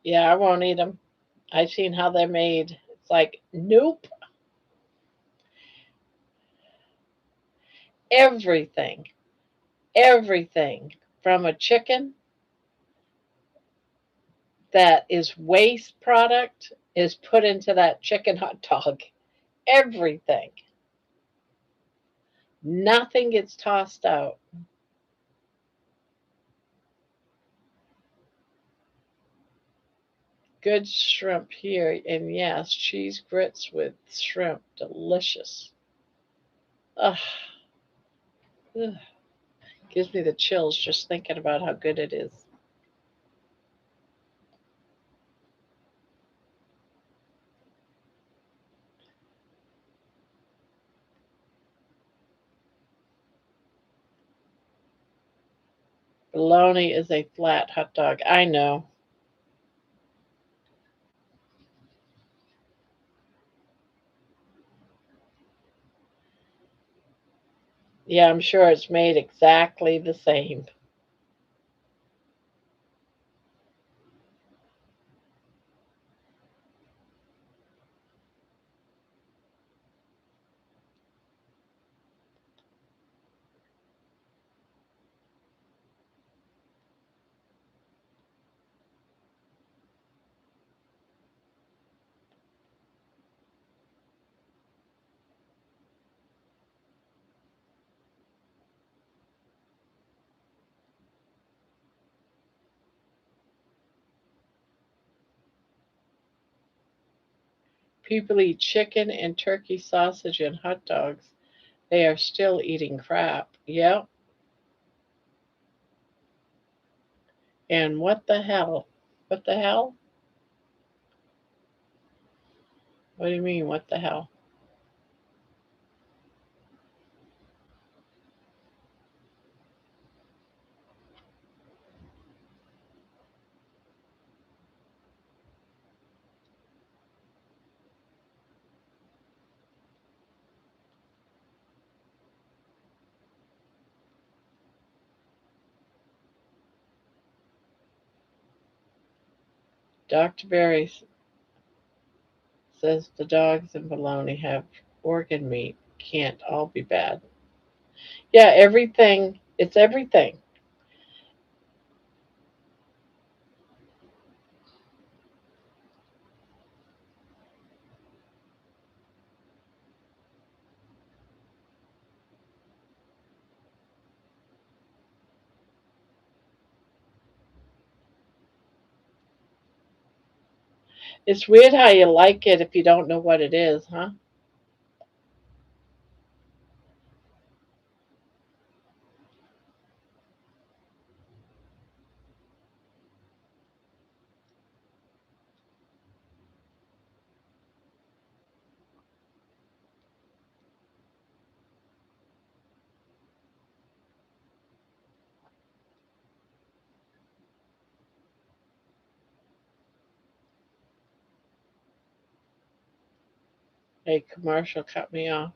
Yeah, I won't eat them. I've seen how they're made. It's like nope. Everything, everything from a chicken that is waste product is put into that chicken hot dog. Everything. Nothing gets tossed out. Good shrimp here, and yes, cheese grits with shrimp, delicious. Ugh, ugh. Gives me the chills just thinking about how good it is. Bologna is a flat hot dog. I know. Yeah, I'm sure it's made exactly the same. People eat chicken and turkey sausage and hot dogs. They are still eating crap. Yep. And what the hell? What the hell? What do you mean, what the hell? Dr. Berry says the dogs and bologna have organ meat. Can't all be bad. Yeah, everything. It's everything. It's weird how you like it if you don't know what it is, huh? A commercial cut me off.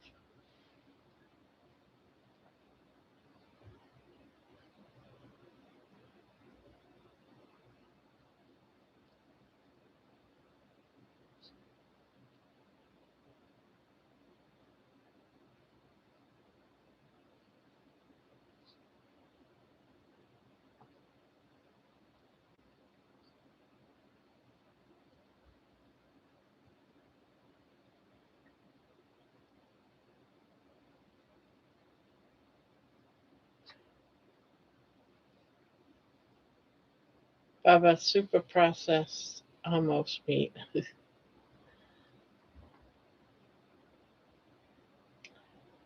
Baba super processed almost meat.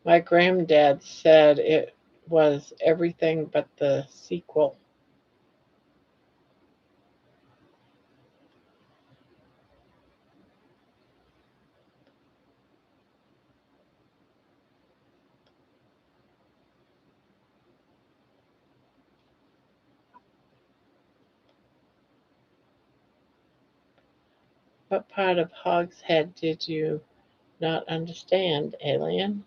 My granddad said it was everything but the sequel. What part of Hog's Head did you not understand, alien?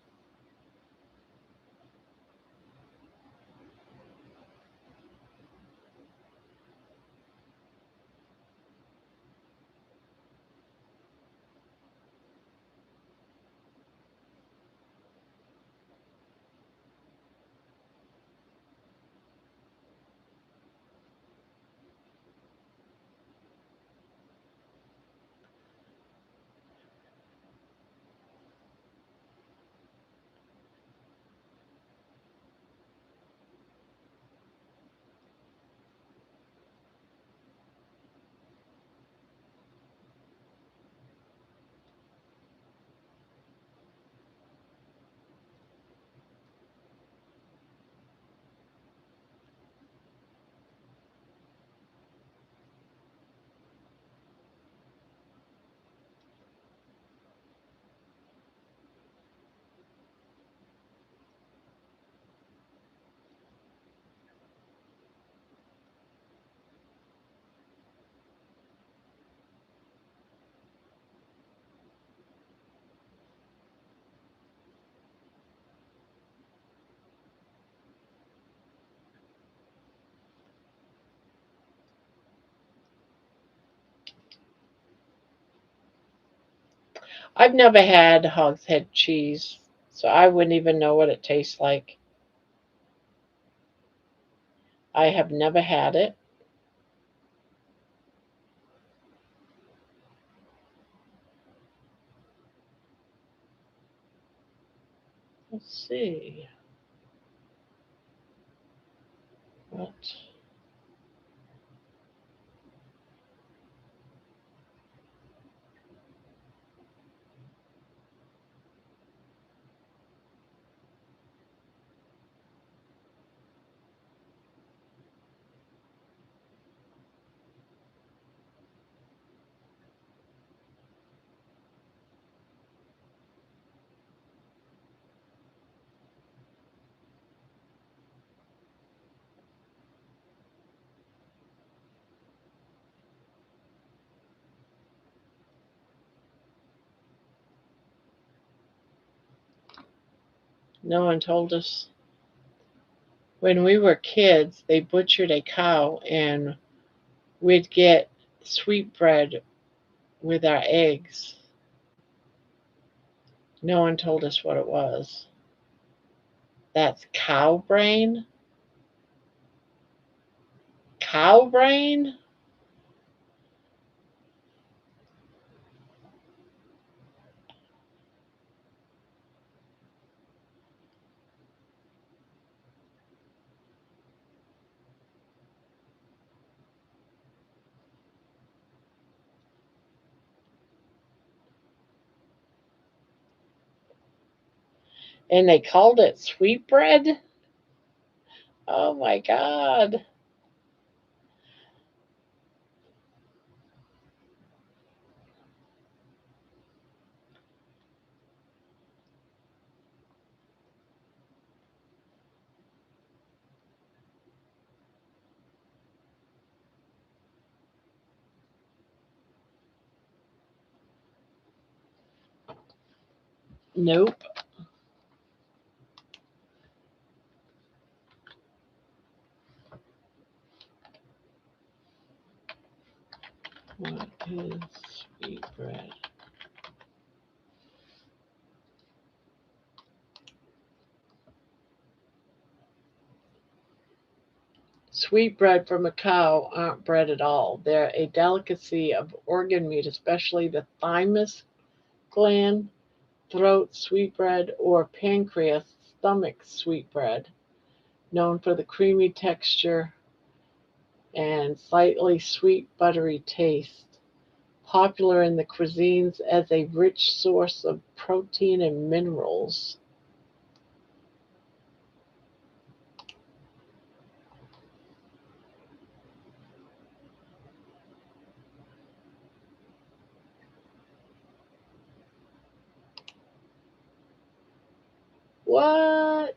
I've never had Hog's Head cheese, so I wouldn't even know what it tastes like. I have never had it. Let's see. What? No one told us. When we were kids, they butchered a cow and we'd get sweetbread with our eggs. No one told us what it was. That's cow brain? Cow brain? And they called it sweetbread? Oh my God. Nope. What is sweetbread? Sweetbread from a cow aren't bread at all. They're a delicacy of organ meat, especially the thymus gland, throat sweetbread, or pancreas stomach sweetbread, known for the creamy texture and slightly sweet buttery taste. Popular in the cuisines as a rich source of protein and minerals. What?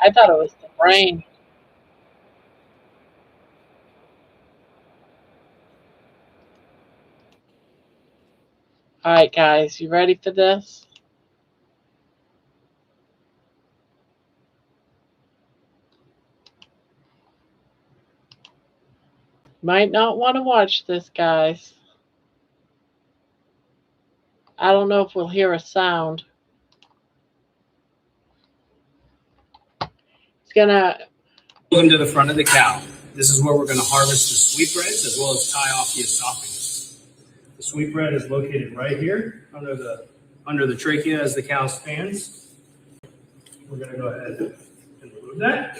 I thought it was the brain. All right, guys, you ready for this? Might not want to watch this, guys. I don't know if we'll hear a sound. It's gonna.
Welcome to the front of the cow. This is where we're going to harvest the sweetbreads as well as tie off the esophagus. The sweetbread is located right here under the trachea as the cow stands. We're going to go ahead and remove that.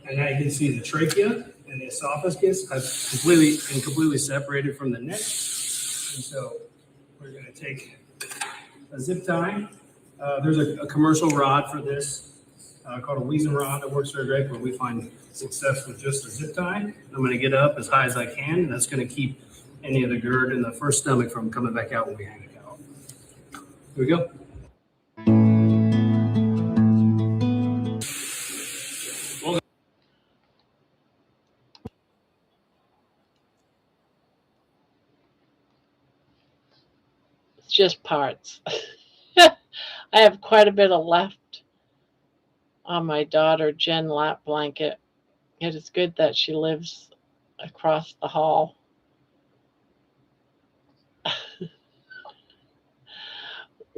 And now you can see the trachea and the esophagus are completely separated from the neck. And so we're going to take a zip tie. There's a commercial rod for this called a Wiesen rod that works very great, but we find success with just a zip tie. I'm going to get up as high as I can, and that's going to keep any of the GERD in the first stomach from coming back out when we hang the cow. Here we go.
It's just parts. I have quite a bit of left on my daughter Jen lap blanket. It is good that she lives across the hall.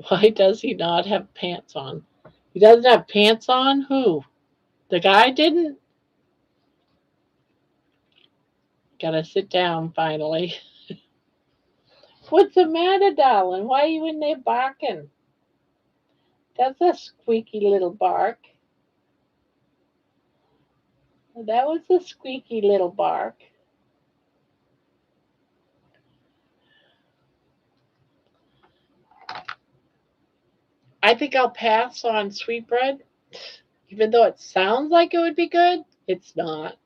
Why does he not have pants on? He doesn't have pants on? Who? The guy didn't? Gotta sit down finally. What's the matter, darling? Why are you in there barking? That's a squeaky little bark. That was a squeaky little bark. I think I'll pass on sweetbread. Even though it sounds like it would be good, it's not.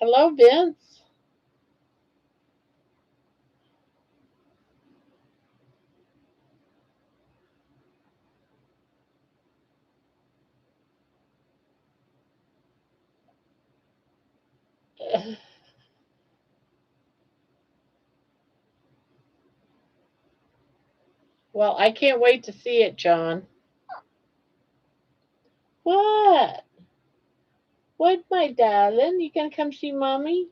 Hello, Vince. Well, I can't wait to see it, John. What? What, my darling? You gonna come see mommy?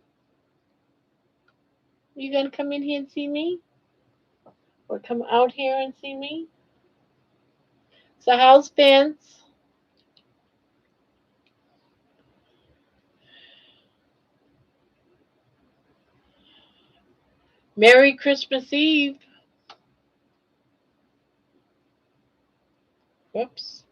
You gonna come in here and see me? Or come out here and see me? So how's Vince? Merry Christmas Eve. Whoops.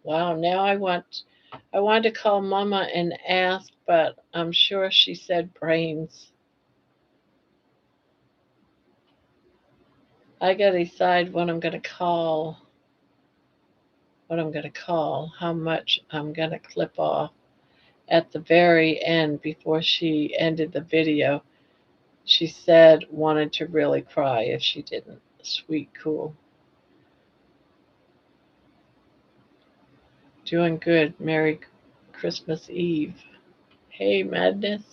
Wow, now I want to call Mama and ask, but I'm sure she said brains. I gotta decide what I'm gonna call. What I'm gonna call. How much I'm gonna clip off at the very end before she ended the video. She said wanted to really cry if she didn't. Sweet, cool. Doing good. Merry Christmas Eve. Hey, Madness.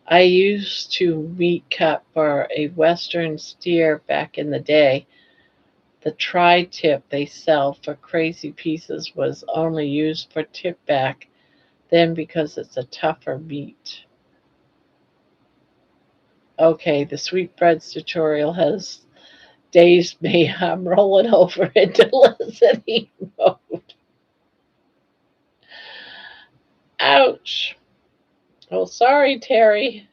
I used to meat cut for a Western steer back in the day. The tri-tip they sell for crazy pieces was only used for tip back then because it's a tougher meat. Okay, the sweetbreads tutorial has dazed me. I'm rolling over into listening mode. Ouch. Oh, sorry, Terry.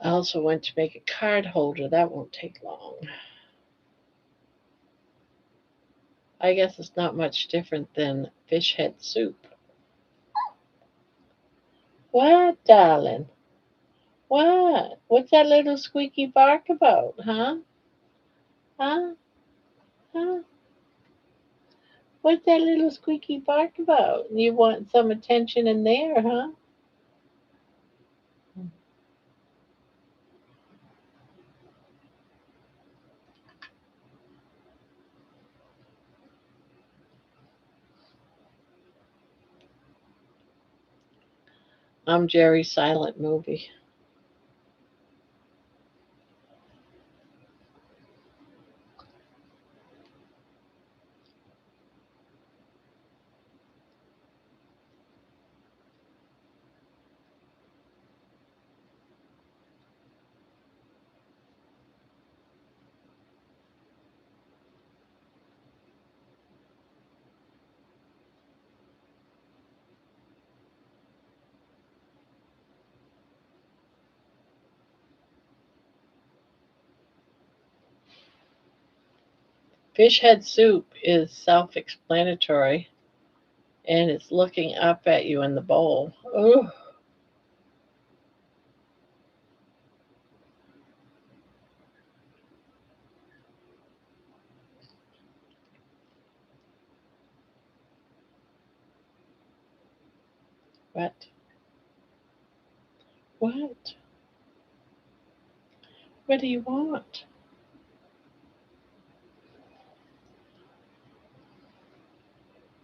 I also went to make a card holder. That won't take long. I guess it's not much different than fish head soup. What, darling? What? What's that little squeaky bark about, huh? Huh? Huh? What's that little squeaky bark about? You want some attention in there, huh? I'm Jerry Silent Movie. Fish head soup is self-explanatory, and it's looking up at you in the bowl. Oh, what? What? What do you want?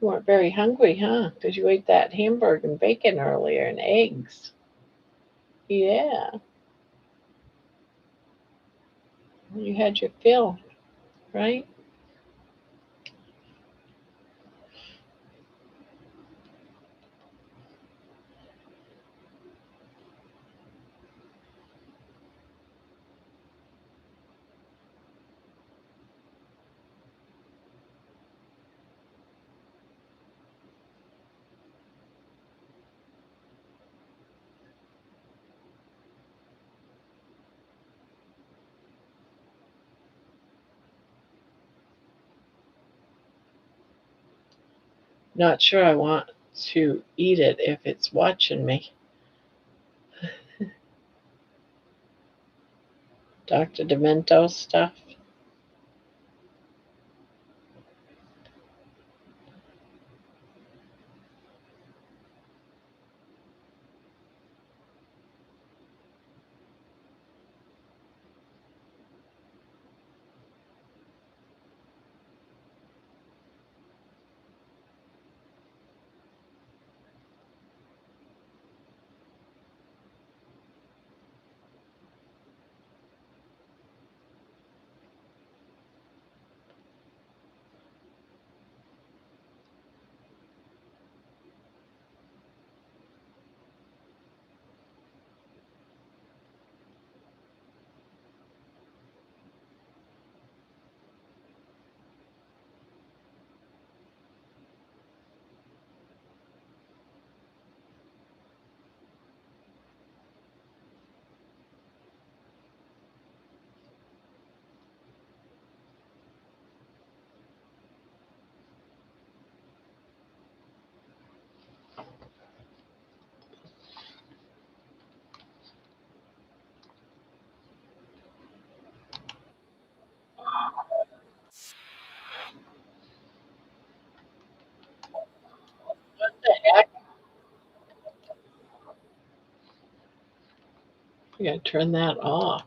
You weren't very hungry, huh? Because you ate that hamburger and bacon earlier and eggs. Yeah, you had your fill, right? Not sure I want to eat it if it's watching me. Dr. Demento stuff. What the heck? You gotta turn that off.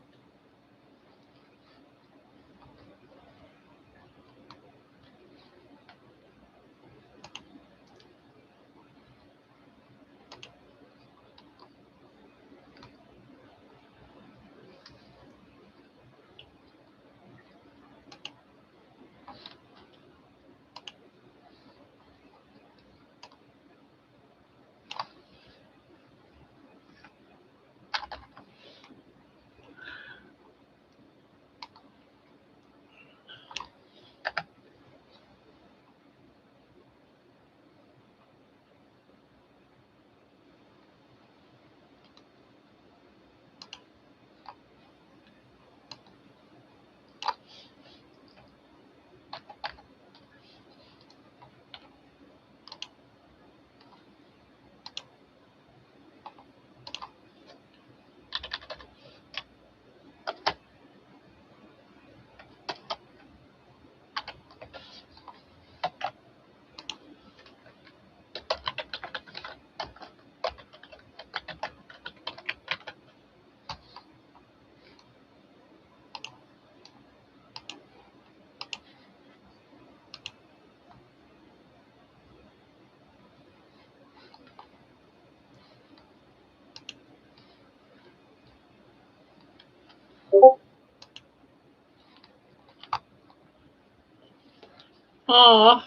Aw,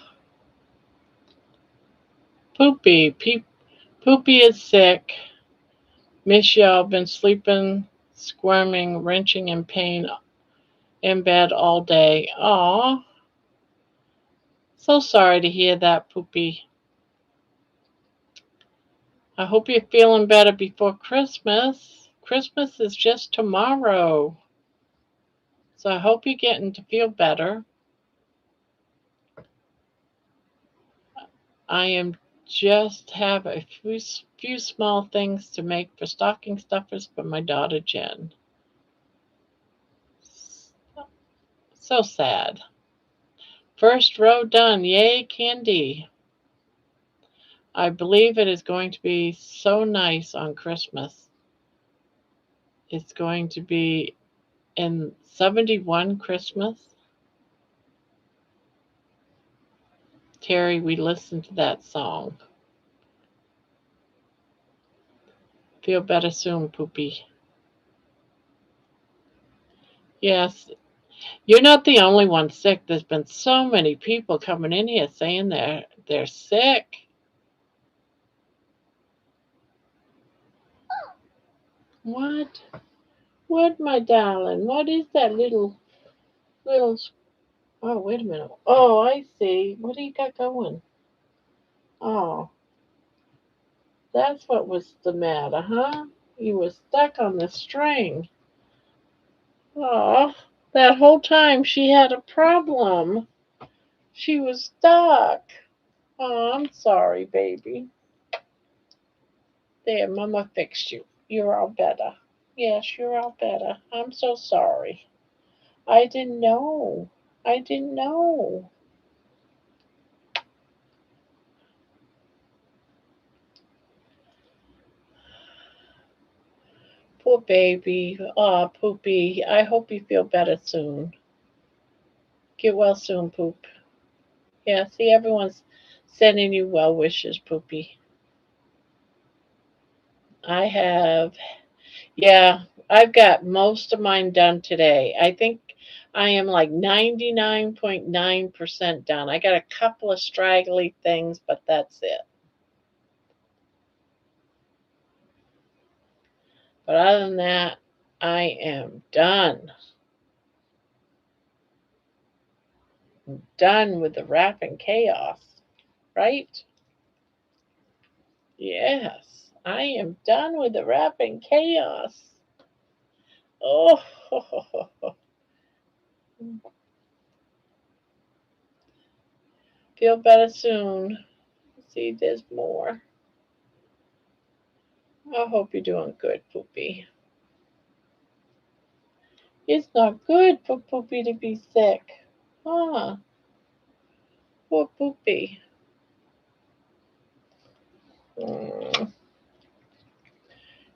Poopy. Poopy is sick. Miss y'all. Been sleeping, squirming, wrenching in pain in bed all day. Aw, so sorry to hear that, Poopy. I hope you're feeling better before Christmas. Christmas is just tomorrow. So I hope you're getting to feel better. I am just have a few small things to make for stocking stuffers for my daughter Jen. So sad. First row done. Yay, candy. I believe it is going to be so nice on Christmas. It's going to be in 71 Christmas. Terry, we listened to that song. Feel better soon, Poopy. Yes, you're not the only one sick. There's been so many people coming in here saying they're sick. What? What, my darling? What is that little? Oh, wait a minute. Oh, I see. What do you got going? Oh, that's what was the matter, huh? You were stuck on the string. Oh, that whole time she had a problem. She was stuck. Oh, I'm sorry, baby. There, Mama fixed you. You're all better. Yes, you're all better. I'm so sorry. I didn't know. I didn't know. Poor baby. Aw, Poopy. I hope you feel better soon. Get well soon, Poop. Yeah, see, everyone's sending you well wishes, Poopy. I have, yeah, I've got most of mine done today. I think I am like 99.9% done. I got a couple of straggly things, but that's it. But other than that, I am done. I'm done with the wrapping chaos, right? Yes, I am done with the wrapping chaos. Oh, feel better soon. See, there's more. I hope you're doing good, Poopy. It's not good for Poopy to be sick. Huh? Poor Poopy. Mm.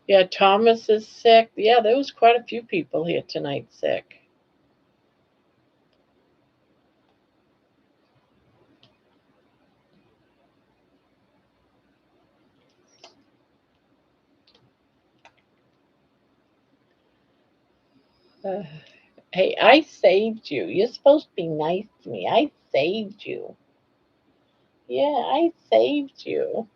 Yeah, Thomas is sick. Yeah, there was quite a few people here tonight sick. Hey, I saved you. You're supposed to be nice to me. I saved you. Yeah, I saved you.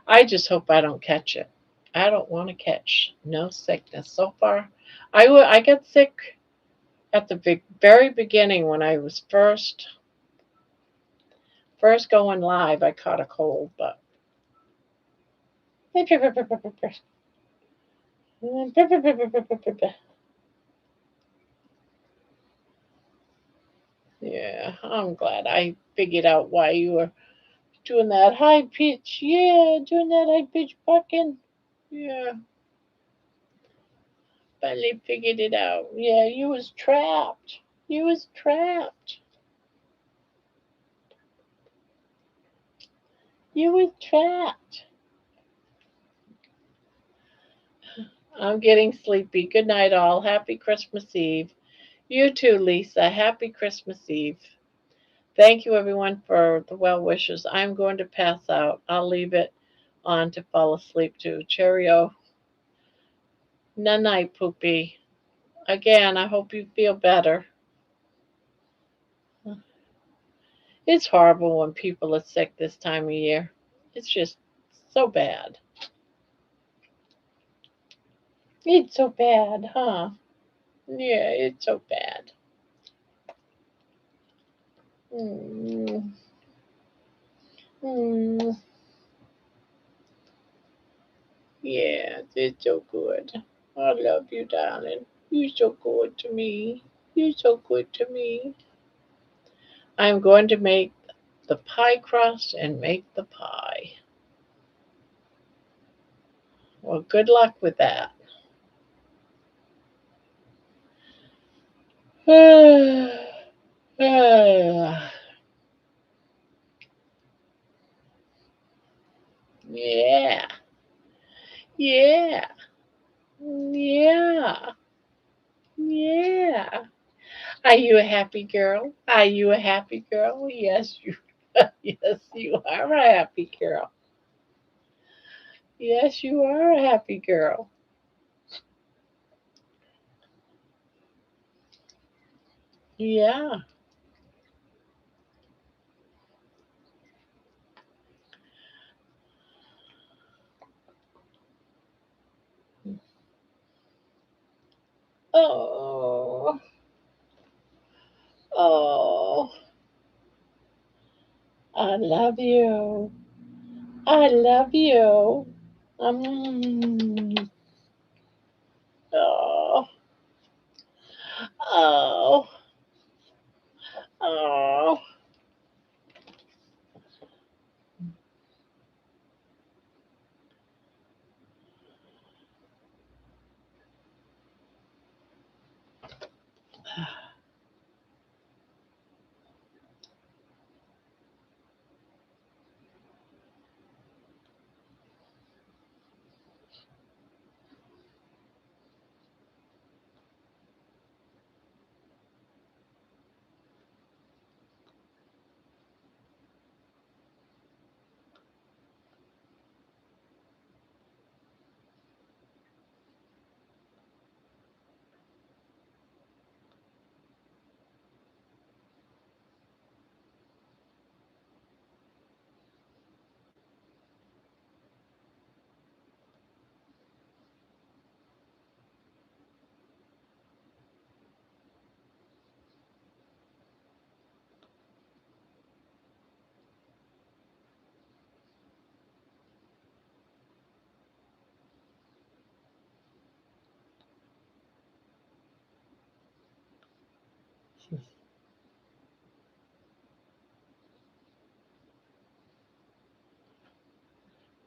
I just hope I don't catch it. I don't want to catch no sickness. So far, I got sick at the very beginning when I was first going live. I caught a cold, but yeah, I'm glad I figured out why you were doing that high pitch. Yeah, doing that high pitch bucking. Yeah, finally figured it out. Yeah, you was trapped. You was trapped. You was trapped. I'm getting sleepy. Good night, all. Happy Christmas Eve. You too, Lisa. Happy Christmas Eve. Thank you, everyone, for the well wishes. I'm going to pass out. I'll leave it on to fall asleep to. Cheerio. Night night, Poopy. Again, I hope you feel better. It's horrible when people are sick this time of year. It's just so bad. It's so bad, huh? Yeah, it's so bad. Mm. Mm. Yeah, it's so good. I love you, darling. You're so good to me. You're so good to me. I'm going to make the pie crust and make the pie. Well, good luck with that. Yeah. Yeah. Yeah. Yeah. Are you a happy girl? Are you a happy girl? Yes, you. Yes, you are a happy girl. Yes, you are a happy girl. Yeah. Oh. Oh. I love you. I love you. Mm. Oh. Oh. Oh.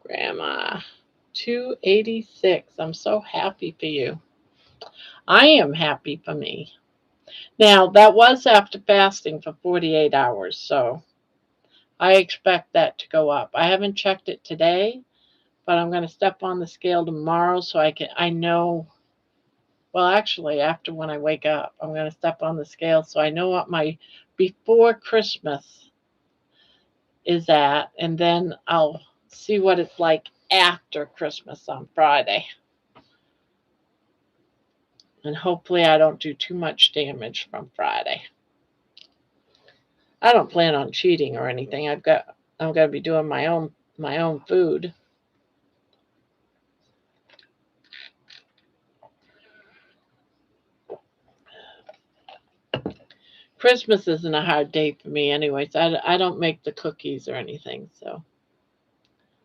Grandma. 286. I'm so happy for you. I am happy for me. Now, that was after fasting for 48 hours, so I expect that to go up. I haven't checked it today, but I'm going to step on the scale tomorrow so I know, well, actually, after when I wake up, I'm going to step on the scale so I know what my before Christmas is at, and then I'll see what it's like after Christmas on Friday. And hopefully I don't do too much damage from Friday. I don't plan on cheating or anything. I'm going to be doing my own food. Christmas isn't a hard day for me anyways. I don't make the cookies or anything. So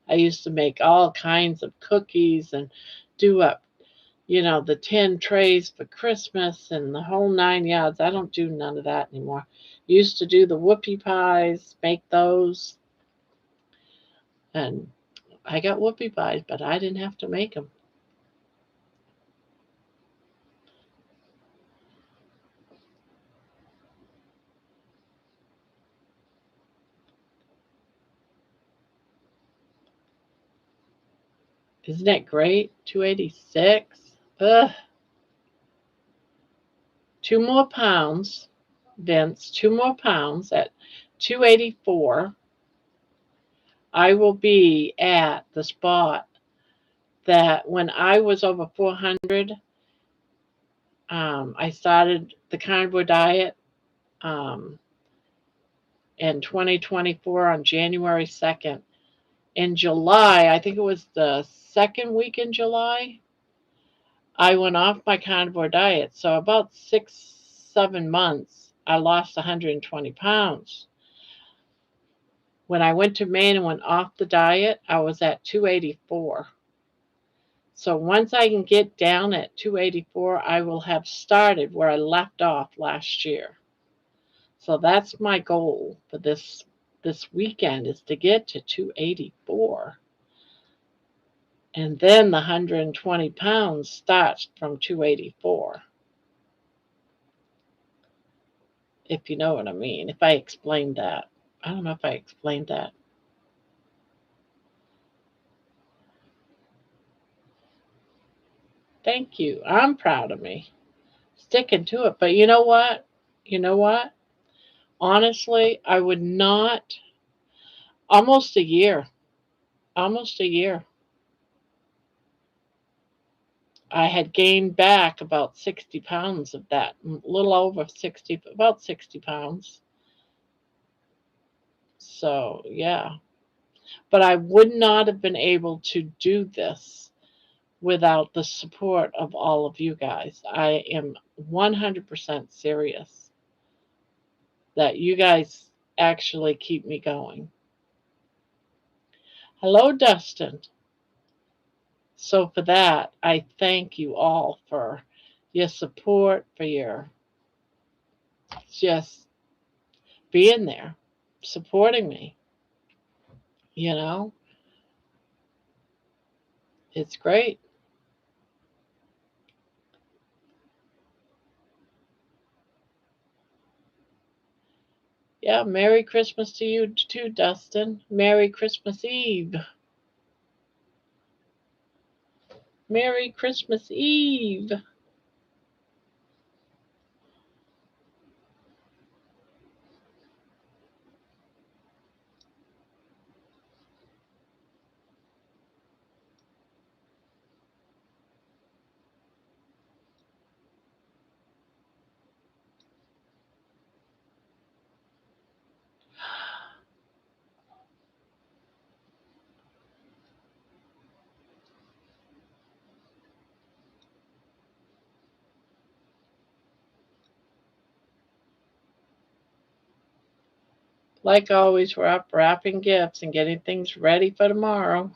I used to make all kinds of cookies and do up, the 10 trays for Christmas and the whole 9 yards. I don't do none of that anymore. Used to do the whoopie pies, make those. And I got whoopie pies, but I didn't have to make them. Isn't that great? 286. Ugh. 2 more pounds, Vince. 2 more pounds at 284. I will be at the spot that when I was over 400, I started the carnivore diet in 2024 on January 2nd. In July, I think it was the second week in July, I went off my carnivore diet. So about 7 months, I lost 120 pounds. When I went to Maine and went off the diet, I was at 284. So once I can get down at 284, I will have started where I left off last year. So that's my goal for this weekend, is to get to 284. And then the 120 pounds starts from 284. If you know what I mean. If I explained that. I don't know if I explained that. Thank you. I'm proud of me. Sticking to it. But you know what? You know what? Honestly, I would not. Almost a year. Almost a year. I had gained back about 60 pounds of that. A little over 60, about 60 pounds. So, yeah. But I would not have been able to do this without the support of all of you guys. I am 100% serious that you guys actually keep me going. Hello, Dustin. So for that, I thank you all for your support, for your just being there, supporting me. You know, it's great. Yeah, Merry Christmas to you too, Dustin. Merry Christmas Eve. Merry Christmas Eve. Like always, we're up wrapping gifts and getting things ready for tomorrow.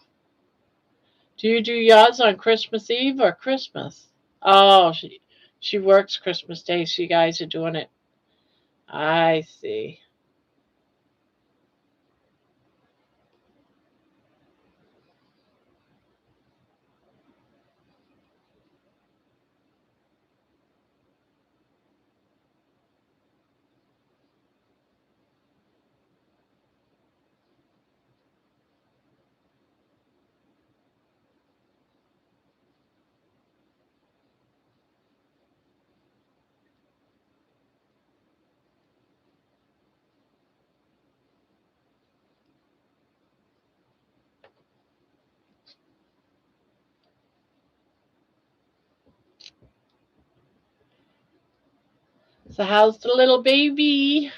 Do you do yours on Christmas Eve or Christmas? Oh, she works Christmas Day, so you guys are doing it. I see. So how's the little baby?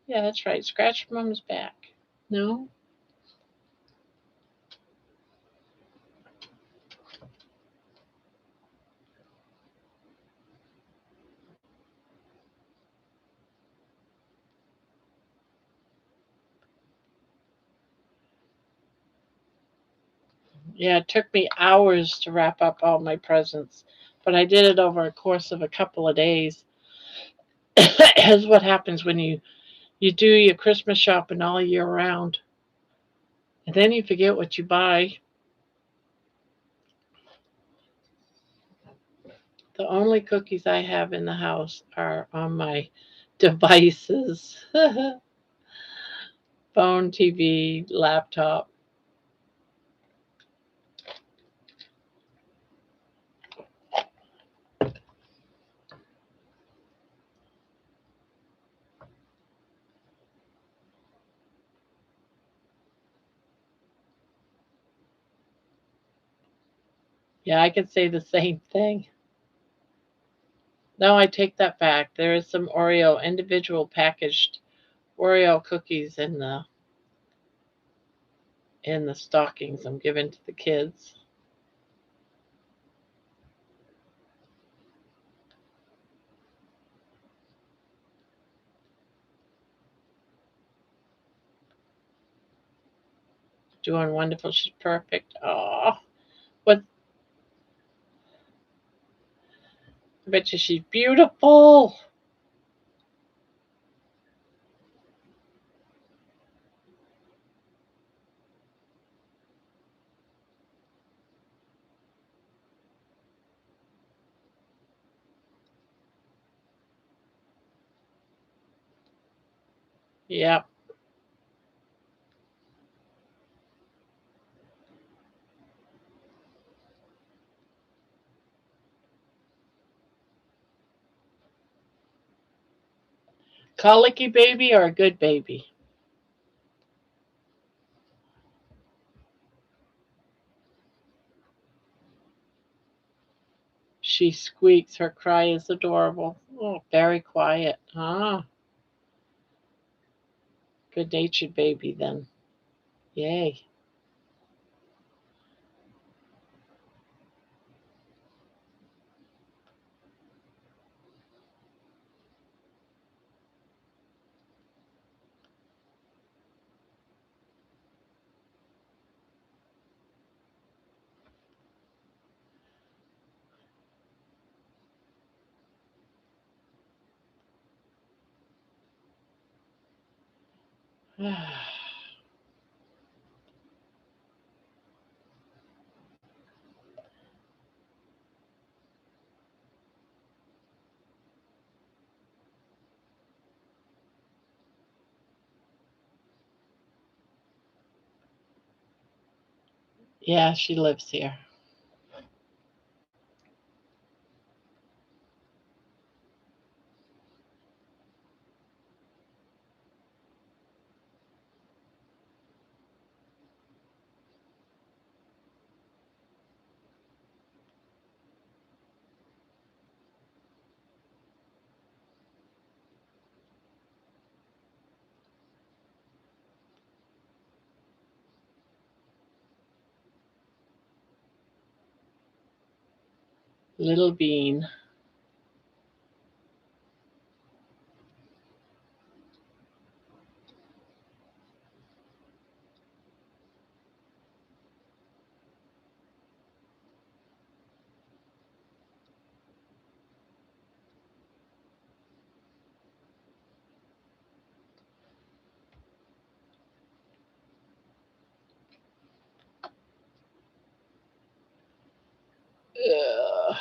Yeah, that's right. Scratch Mom's back. No? Yeah, it took me hours to wrap up all my presents, but I did it over a course of a couple of days. That's what happens when you do your Christmas shopping all year round, and then you forget what you buy. The only cookies I have in the house are on my devices. Phone, TV, laptop. Yeah, I could say the same thing. No, I take that back. There is some Oreo individual packaged Oreo cookies in the stockings I'm giving to the kids. Doing wonderful. She's perfect. Oh, what? I bet you she's beautiful. Yep. Colicky baby or a good baby? She squeaks. Her cry is adorable. Oh, very quiet. Ah, good-natured baby then. Yay. Yeah, she lives here. Little bean. Ugh.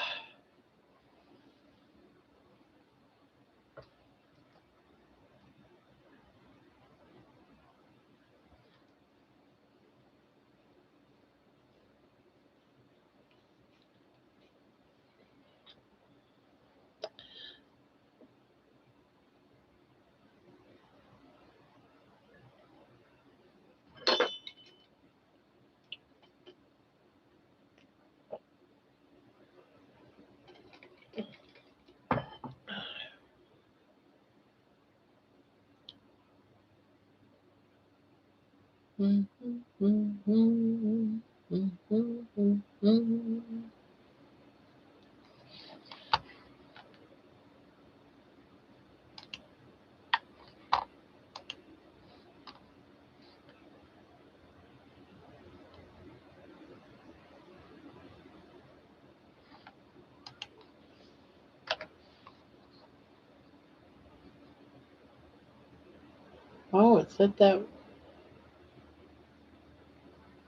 Oh, it said that.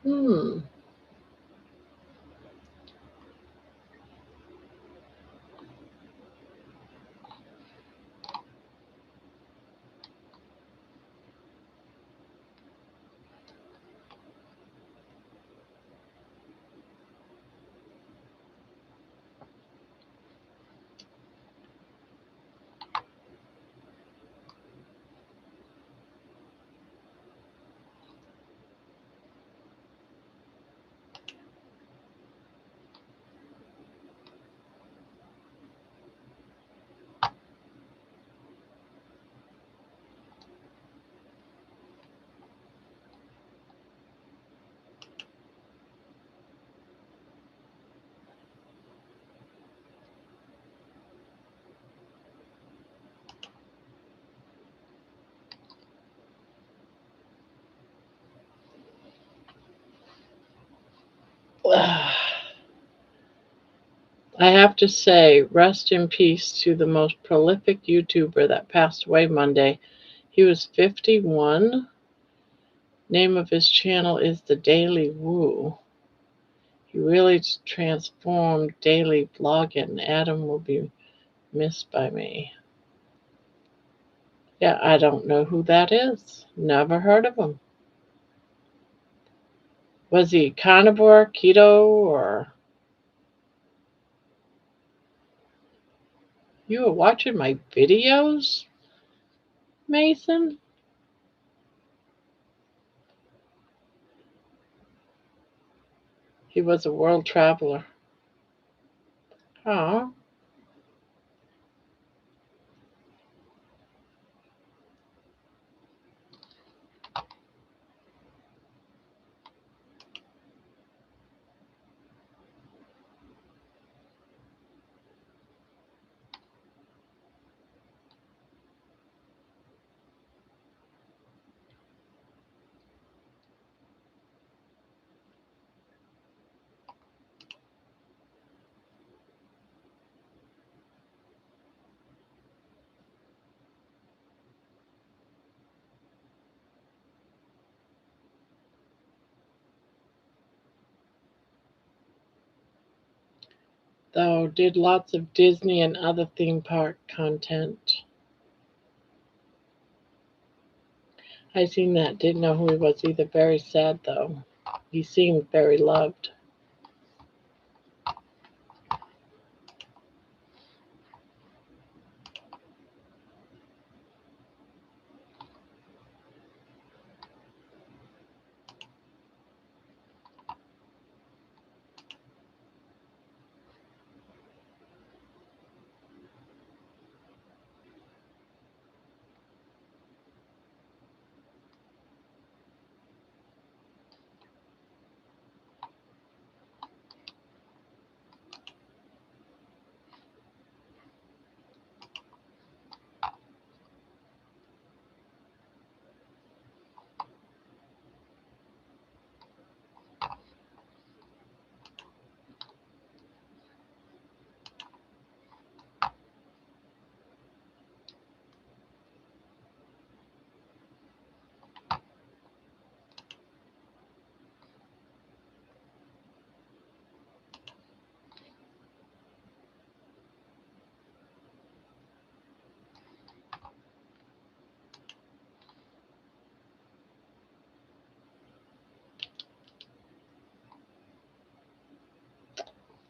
Hmm. I have to say, rest in peace to the most prolific YouTuber that passed away Monday. He was 51. Name of his channel is The Daily Woo. He really transformed daily vlogging. Adam will be missed by me. Yeah, I don't know who that is. Never heard of him. Was he carnivore, keto, or... You were watching my videos, Mason? He was a world traveler. Oh. Though did lots of Disney and other theme park content. I seen that, didn't know who he was either. Very sad though. He seemed very loved.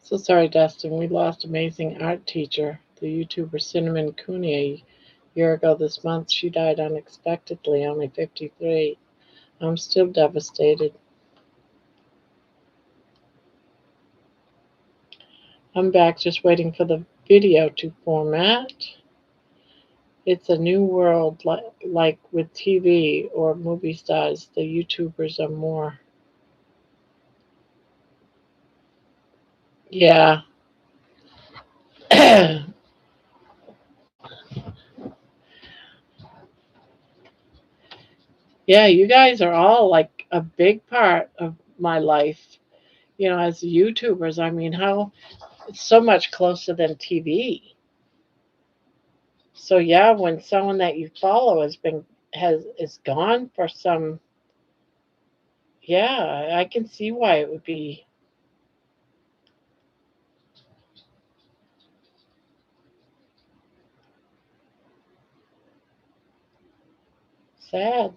So sorry, Dustin. We lost amazing art teacher, the YouTuber Cinnamon Cooney, a year ago this month. She died unexpectedly, only 53. I'm still devastated. I'm back just waiting for the video to format. It's a new world, like with TV or movie stars. The YouTubers are more. Yeah. Yeah, you guys are all like a big part of my life. You know, as YouTubers, I mean, how it's so much closer than TV. So yeah, when someone that you follow is gone for some, yeah, I can see why it would be sad.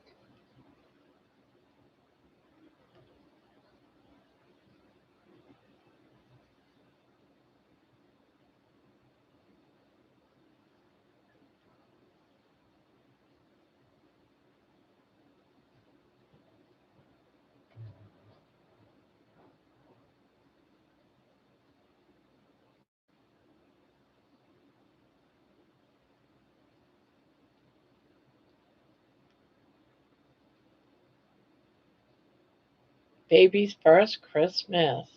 Baby's first Christmas.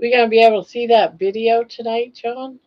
We gonna be able to see that video tonight, John?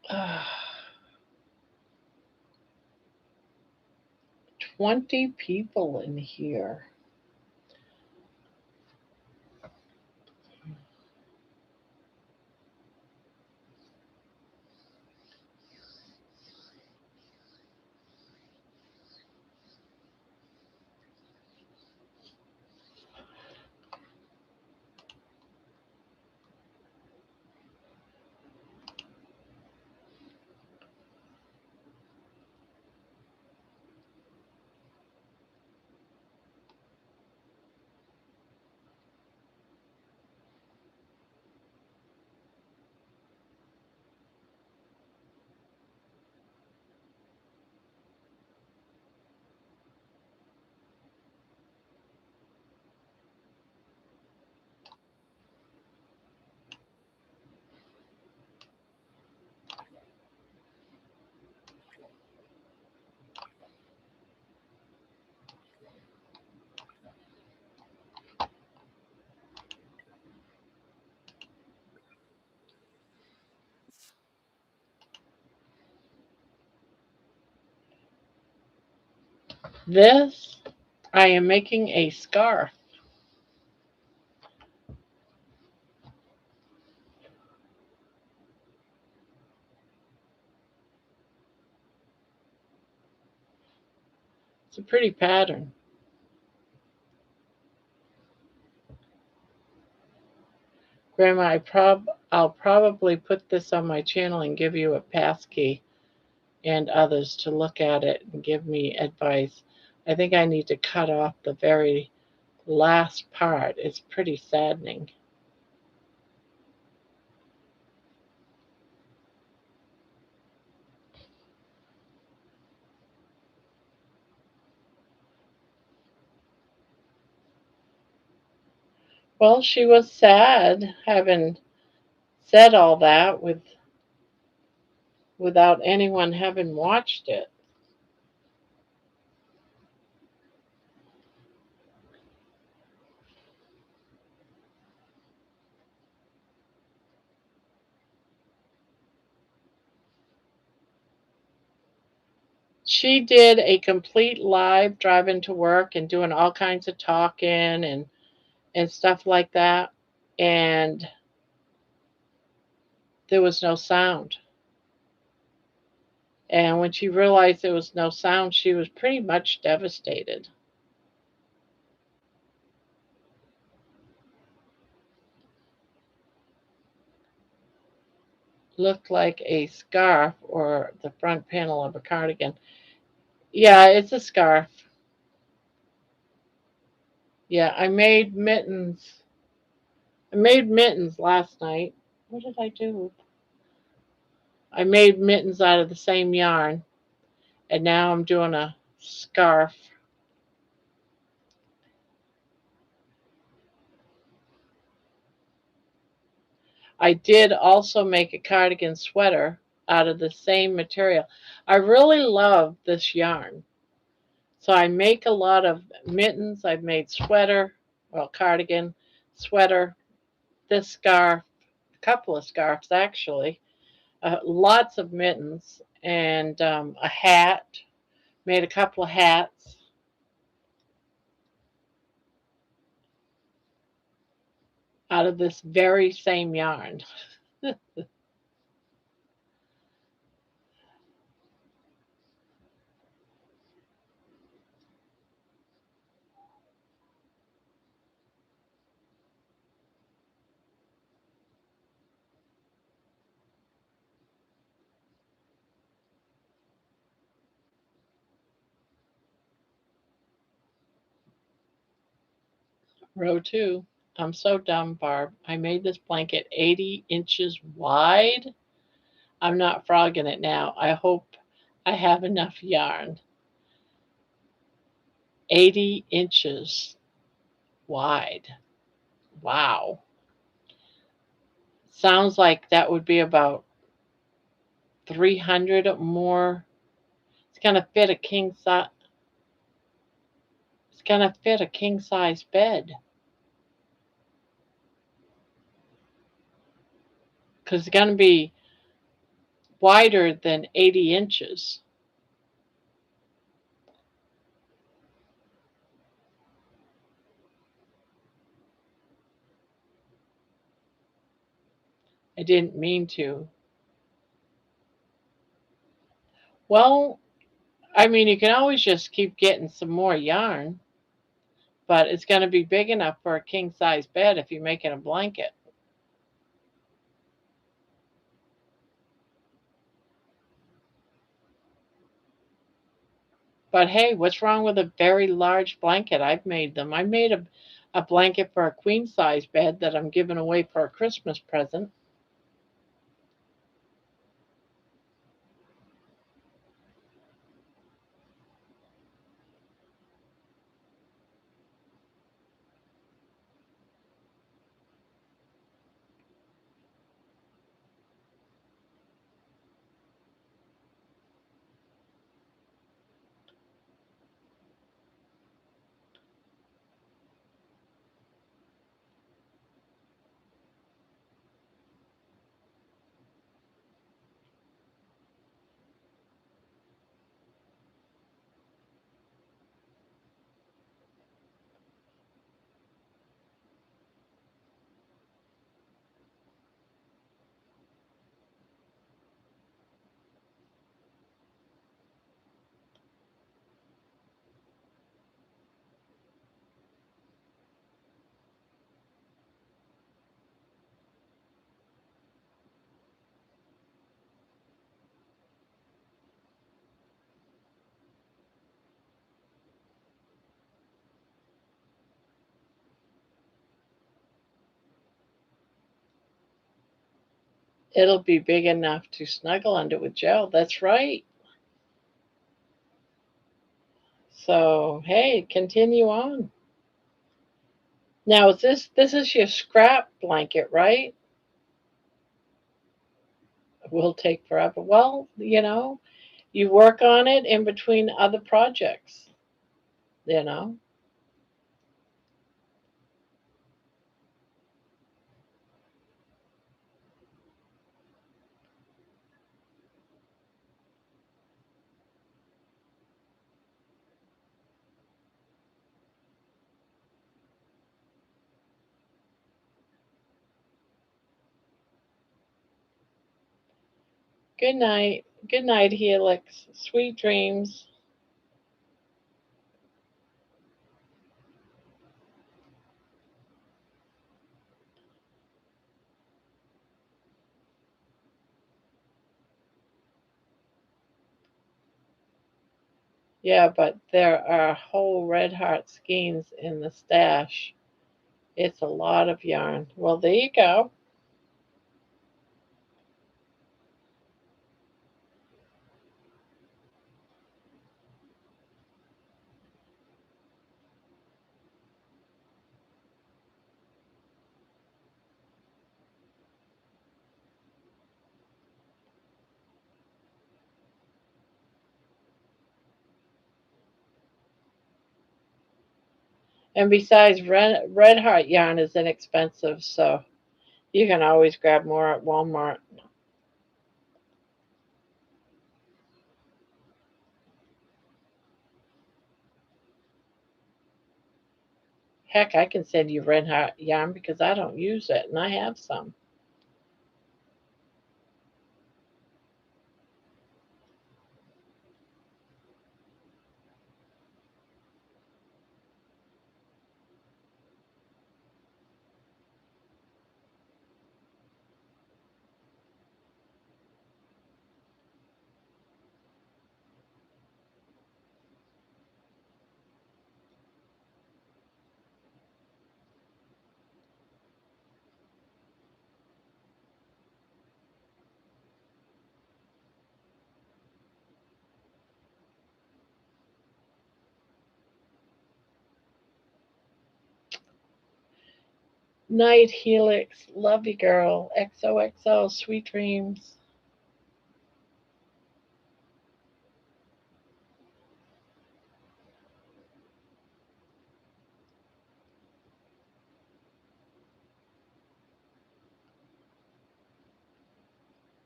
Ah, 20 people in here. This, I am making a scarf. It's a pretty pattern. Grandma, I'll probably put this on my channel and give you a passkey and others to look at it and give me advice. I think I need to cut off the very last part. It's pretty saddening. Well, she was sad having said all that without anyone having watched it. She did a complete live driving to work and doing all kinds of talking and stuff like that. And there was no sound. And when she realized there was no sound, she was pretty much devastated. Looked like a scarf or the front panel of a cardigan. Yeah, it's a scarf. Yeah, I made mittens. I made mittens last night. What did I do? I made mittens out of the same yarn, and now I'm doing a scarf. I did also make a cardigan sweater out of the same material. I really love this yarn. So I make a lot of mittens. I've made sweater, well, cardigan, sweater, this scarf, a couple of scarves actually, lots of mittens, and a hat. Made a couple of hats. Out of this very same yarn. Row 2. I'm so dumb, Barb. I made this blanket 80 inches wide. I'm not frogging it now. I hope I have enough yarn. 80 inches wide. Wow. Sounds like that would be about 300 or more. It's going to fit a king size. It's going to fit a king size bed. Because it's going to be wider than 80 inches. I didn't mean to. Well, I mean, you can always just keep getting some more yarn, but it's going to be big enough for a king size bed if you're making a blanket. But hey, what's wrong with a very large blanket? I've made them. I made a blanket for a queen size bed that I'm giving away for a Christmas present. It'll be big enough to snuggle under with Joe. That's right. So, hey, continue on. Now, this is your scrap blanket, right? Will take forever. Well, you work on it in between other projects, you know. Good night. Good night, Helix. Sweet dreams. Yeah, but there are whole red heart skeins in the stash. It's a lot of yarn. Well, there you go. And besides, red heart yarn is inexpensive, so you can always grab more at Walmart. Heck, I can send you red heart yarn because I don't use it, and I have some. Night, Helix. Love you, girl. XOXO. Sweet dreams.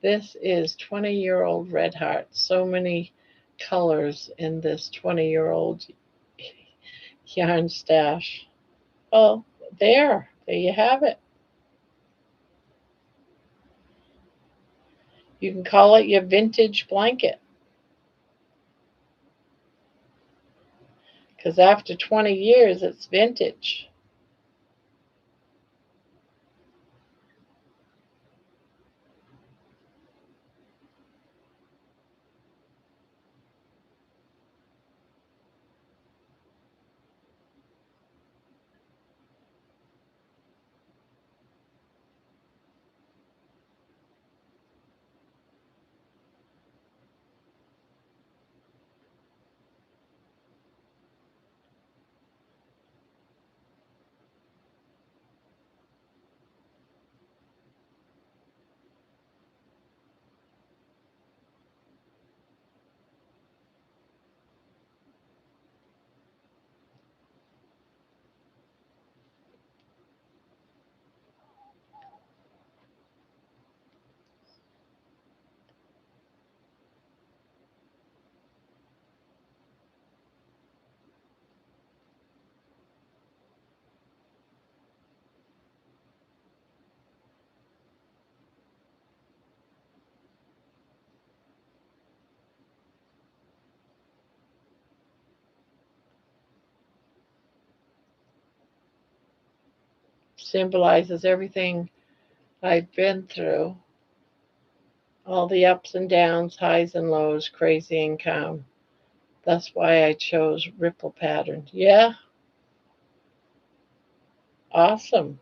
This is 20-year-old red heart. So many colors in this 20-year-old yarn stash. Well, there you have it. You can call it your vintage blanket because after 20 years, it's vintage. Symbolizes everything I've been through, all the ups and downs, highs and lows, crazy and calm. That's why I chose ripple pattern. Yeah, awesome.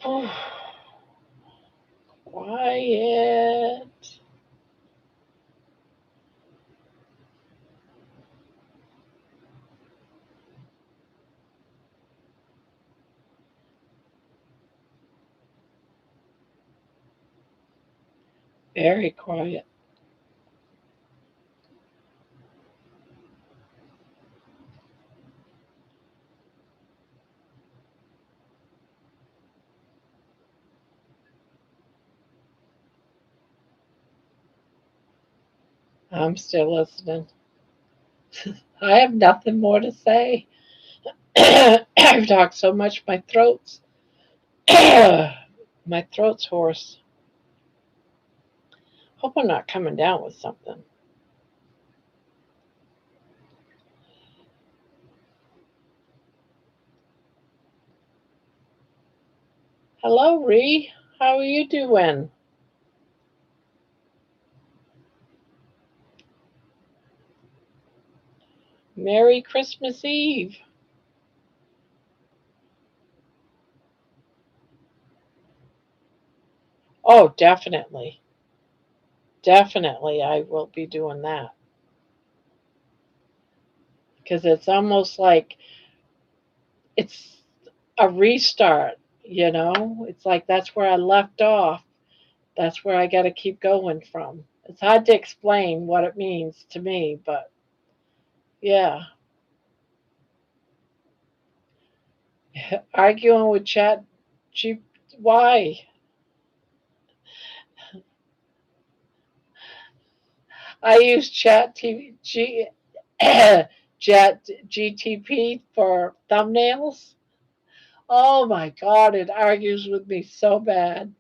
Oh, quiet. Very quiet. I'm still listening. I have nothing more to say. I've talked so much, my throat's hoarse. Hope I'm not coming down with something. Hello, Ree. How are you doing? Merry Christmas Eve. Oh, definitely. Definitely, I will be doing that. Because it's almost like it's a restart, you know? It's like that's where I left off. That's where I got to keep going from. It's hard to explain what it means to me, but yeah. Arguing with Chat G. Why? I use Chat GTP for thumbnails. Oh my God, it argues with me so bad.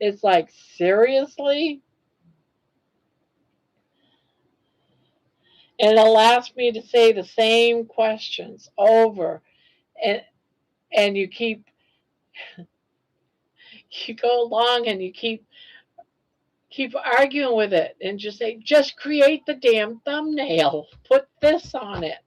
It's like, seriously? And it'll ask me to say the same questions over, and you go along and you keep arguing with it and just say, just create the damn thumbnail. Put this on it.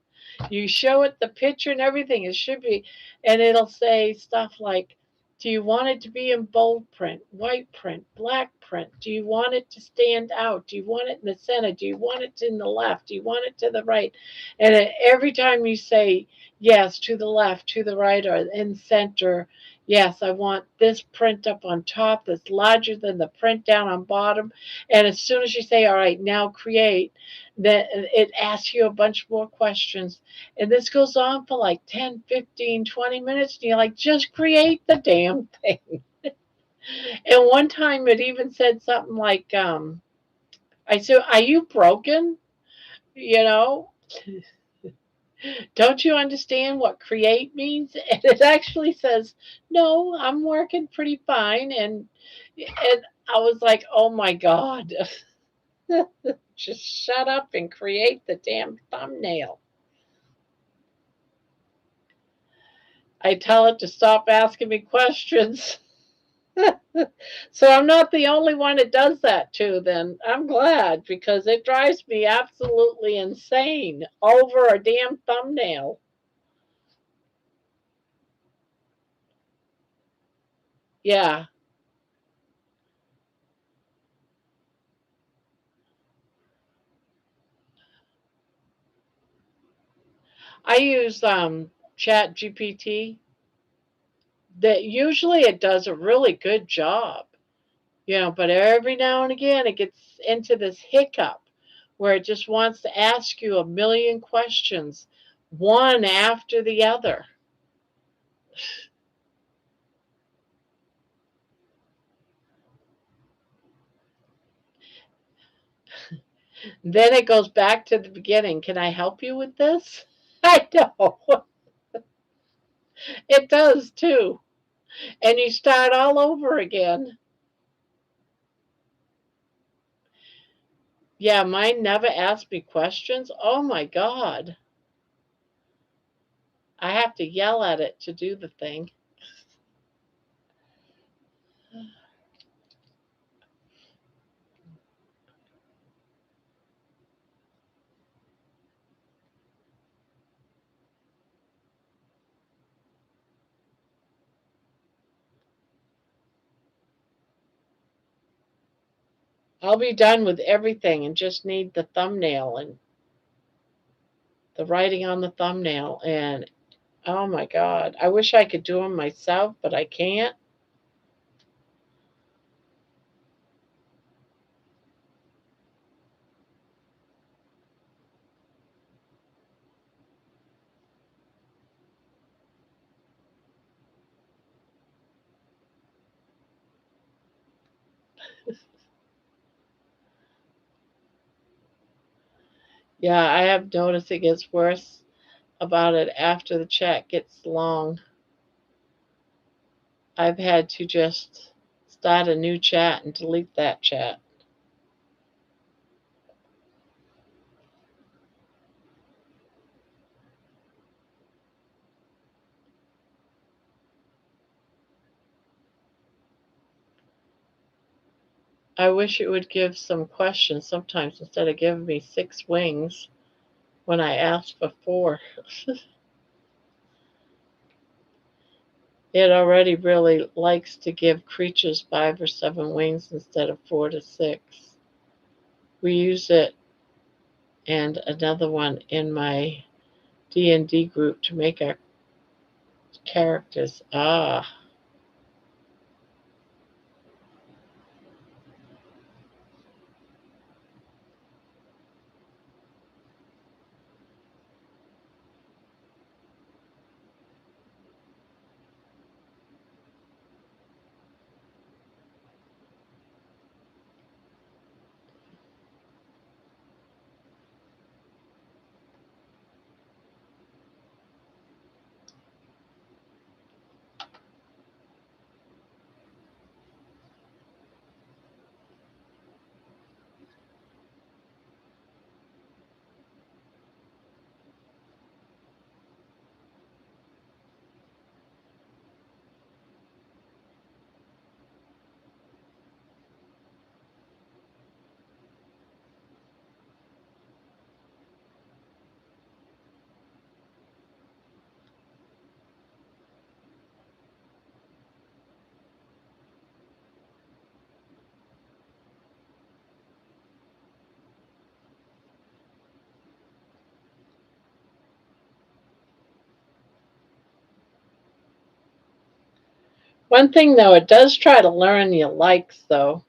You show it the picture and everything. It should be, and it'll say stuff like, do you want it to be in bold print, white print, black print? Do you want it to stand out? Do you want it in the center? Do you want it in the left? Do you want it to the right? And every time you say yes, to the left, to the right, or in center, yes, I want this print up on top that's larger than the print down on bottom. And as soon as you say, all right, now create, then it asks you a bunch more questions. And this goes on for like 10, 15, 20 minutes. And you're like, just create the damn thing. And one time it even said something like, I said, are you broken? You know, don't you understand what create means? And it actually says, no, I'm working pretty fine. And I was like, oh my God, just shut up and create the damn thumbnail. I tell it to stop asking me questions. So I'm not the only one that does that too, then. I'm glad because it drives me absolutely insane over a damn thumbnail. Yeah. I use Chat GPT. That usually it does a really good job. But every now and again it gets into this hiccup where it just wants to ask you a million questions, one after the other. Then it goes back to the beginning. Can I help you with this? I know. It does too. And you start all over again. Yeah, mine never asked me questions. Oh my God. I have to yell at it to do the thing. I'll be done with everything and just need the thumbnail and the writing on the thumbnail. And oh my God, I wish I could do them myself, but I can't. Yeah, I have noticed it gets worse about it after the chat gets long. I've had to just start a new chat and delete that chat. I wish it would give some questions sometimes instead of giving me 6 wings when I asked for 4. It already really likes to give creatures 5 or 7 wings instead of 4 to 6. We use it and another one in my D&D group to make our characters. Ah. One thing though, it does try to learn your likes though.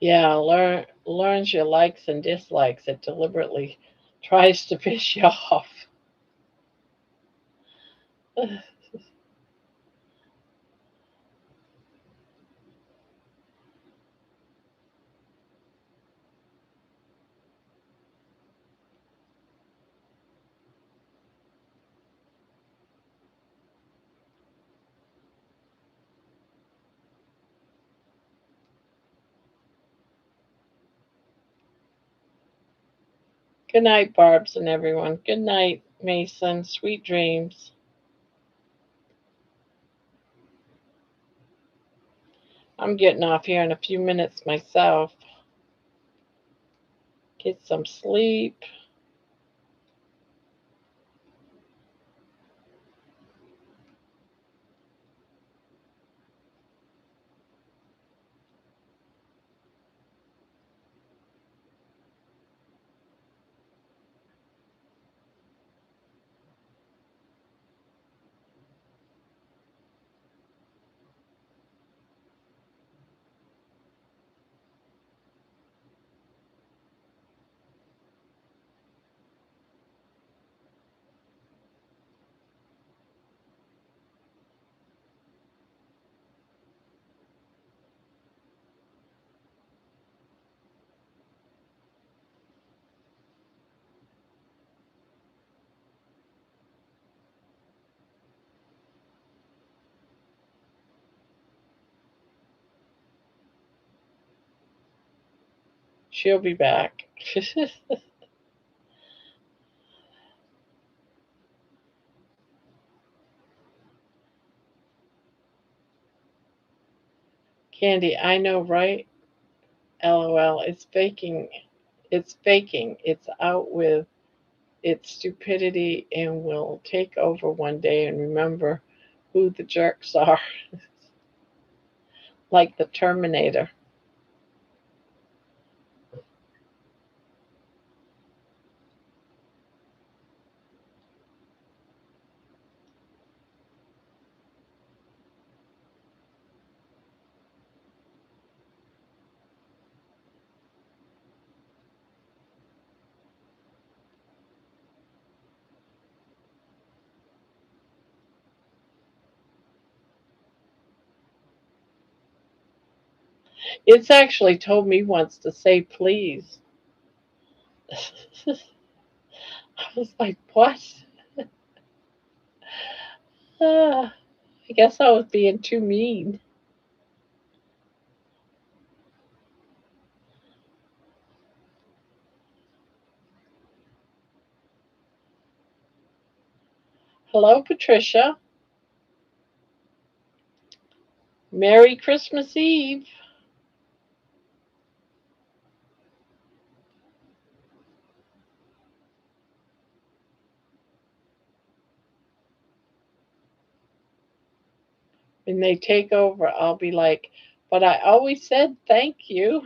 Yeah, learns your likes and dislikes. It deliberately tries to piss you off. Good night, Barb's and everyone. Good night, Mason. Sweet dreams. I'm getting off here in a few minutes myself. Get some sleep. She'll be back. Candy, I know, right? LOL. It's faking. It's faking. It's out with its stupidity and will take over one day and remember who the jerks are, like the Terminator. It's actually told me once to say please. I was like, what? I guess I was being too mean. Hello, Patricia. Merry Christmas Eve. When they take over, I'll be like, but I always said thank you.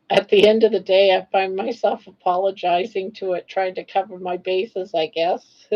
At the end of the day, I find myself apologizing to it, trying to cover my bases, I guess.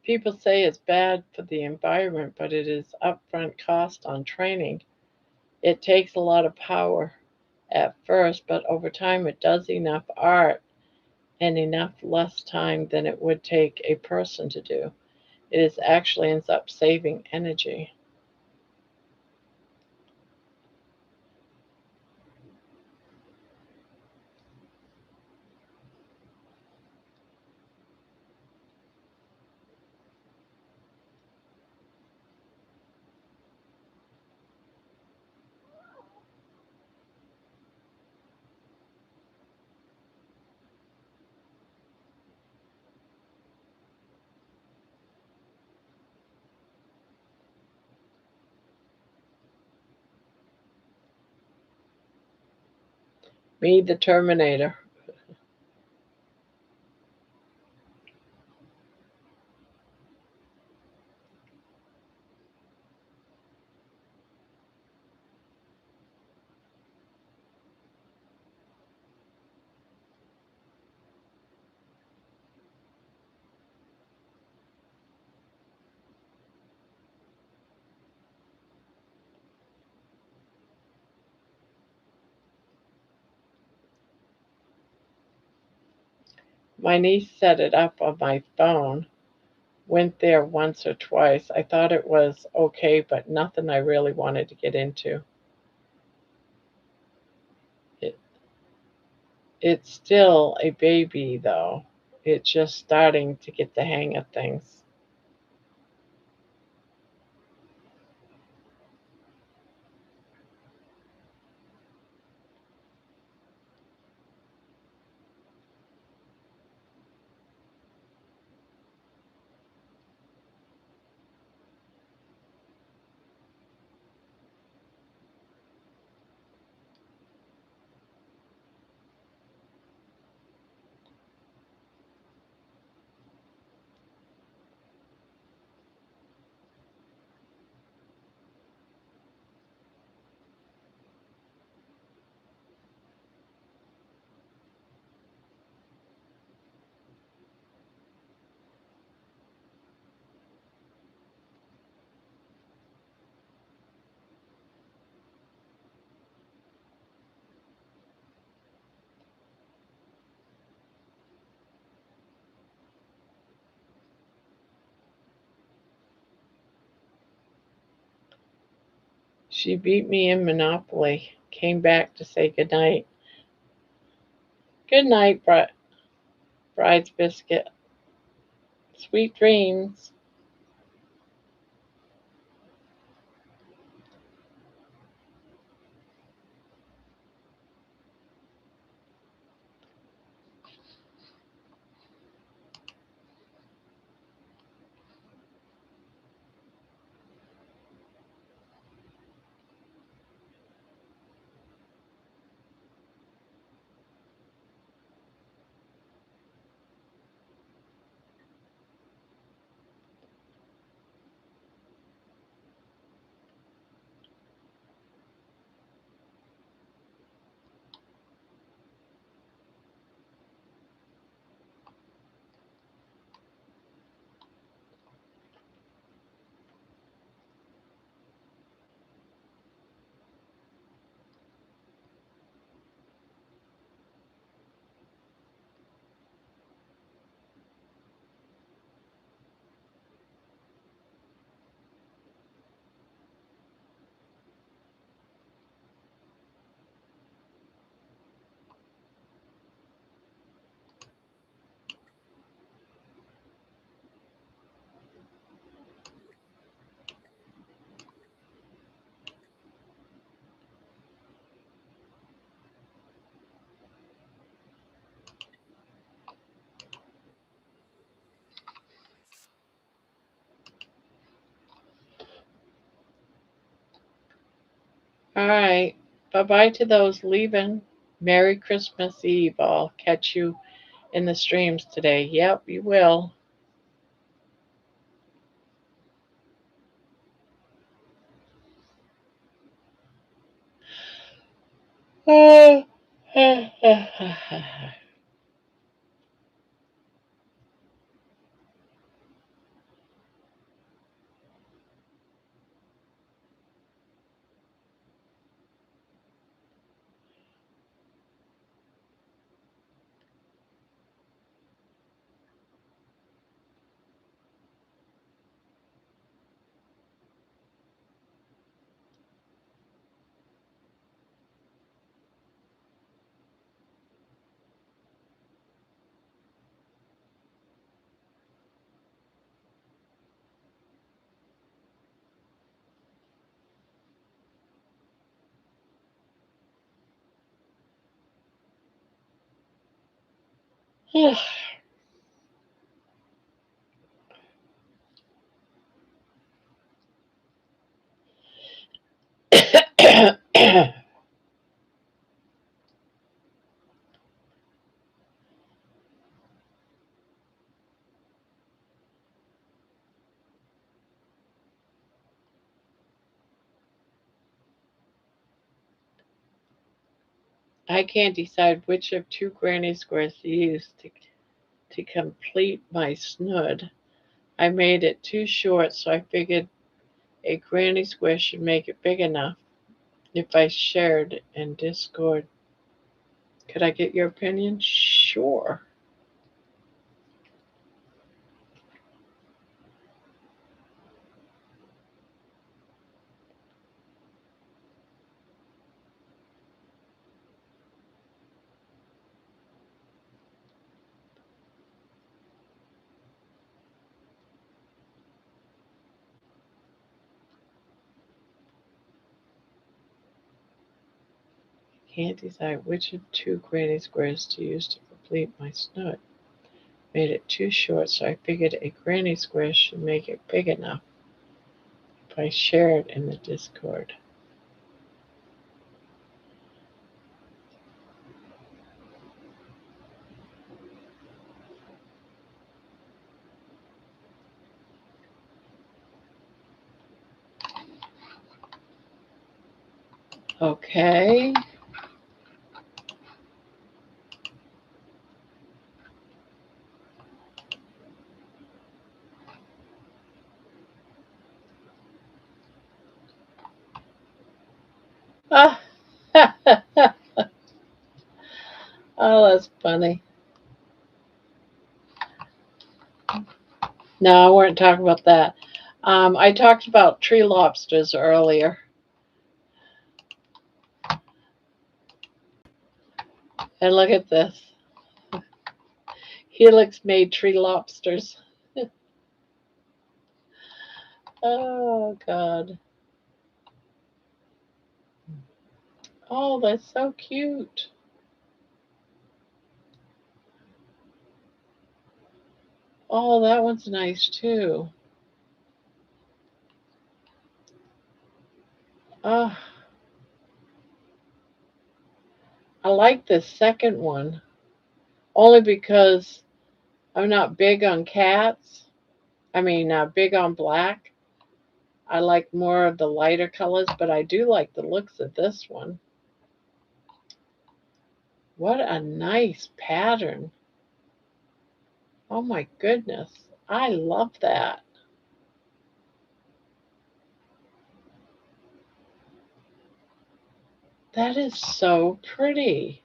People say it's bad for the environment, but it is upfront cost on training. It takes a lot of power at first, but over time it does enough art and enough less time than it would take a person to do. It is actually ends up saving energy. Me, the Terminator. My niece set it up on my phone. Went there once or twice. I thought it was okay, but nothing I really wanted to get into. It, it's still a baby, though. It's just starting to get the hang of things. She beat me in Monopoly. Came back to say goodnight. Good night, bride's biscuit. Sweet dreams. All right. Bye-bye to those leaving. Merry Christmas Eve. I'll catch you in the streams today. Yep, you will. I can't decide which of two granny squares to use to complete my snood. I made it too short, so I figured a granny square should make it big enough if I shared in Discord. Could I get your opinion? Sure. Can't decide which of two granny squares to use to complete my snood. Made it too short, so I figured a granny square should make it big enough if I share it in the Discord. Okay. Ah, oh, that's funny. No, I weren't talking about that. I talked about tree lobsters earlier. And look at this. Helix made tree lobsters. Oh, God. Oh, that's so cute. Oh, that one's nice too. Oh, I like this second one only because I'm not big on cats. I mean, big on black. I like more of the lighter colors, but I do like the looks of this one. What a nice pattern. Oh my goodness. I love that. That is so pretty.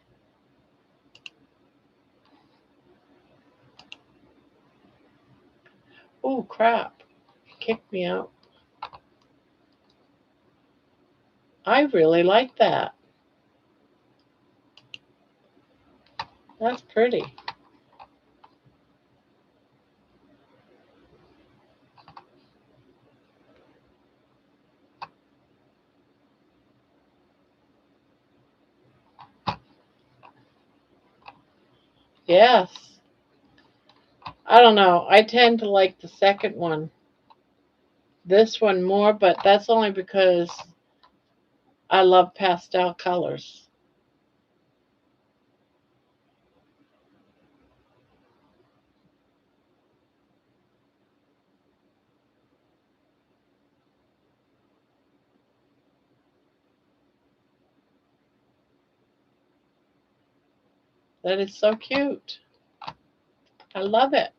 Oh, crap. It kicked me out. I really like that. That's pretty. Yes. I don't know. I tend to like the second one. This one more, but that's only because I love pastel colors. That is so cute. I love it.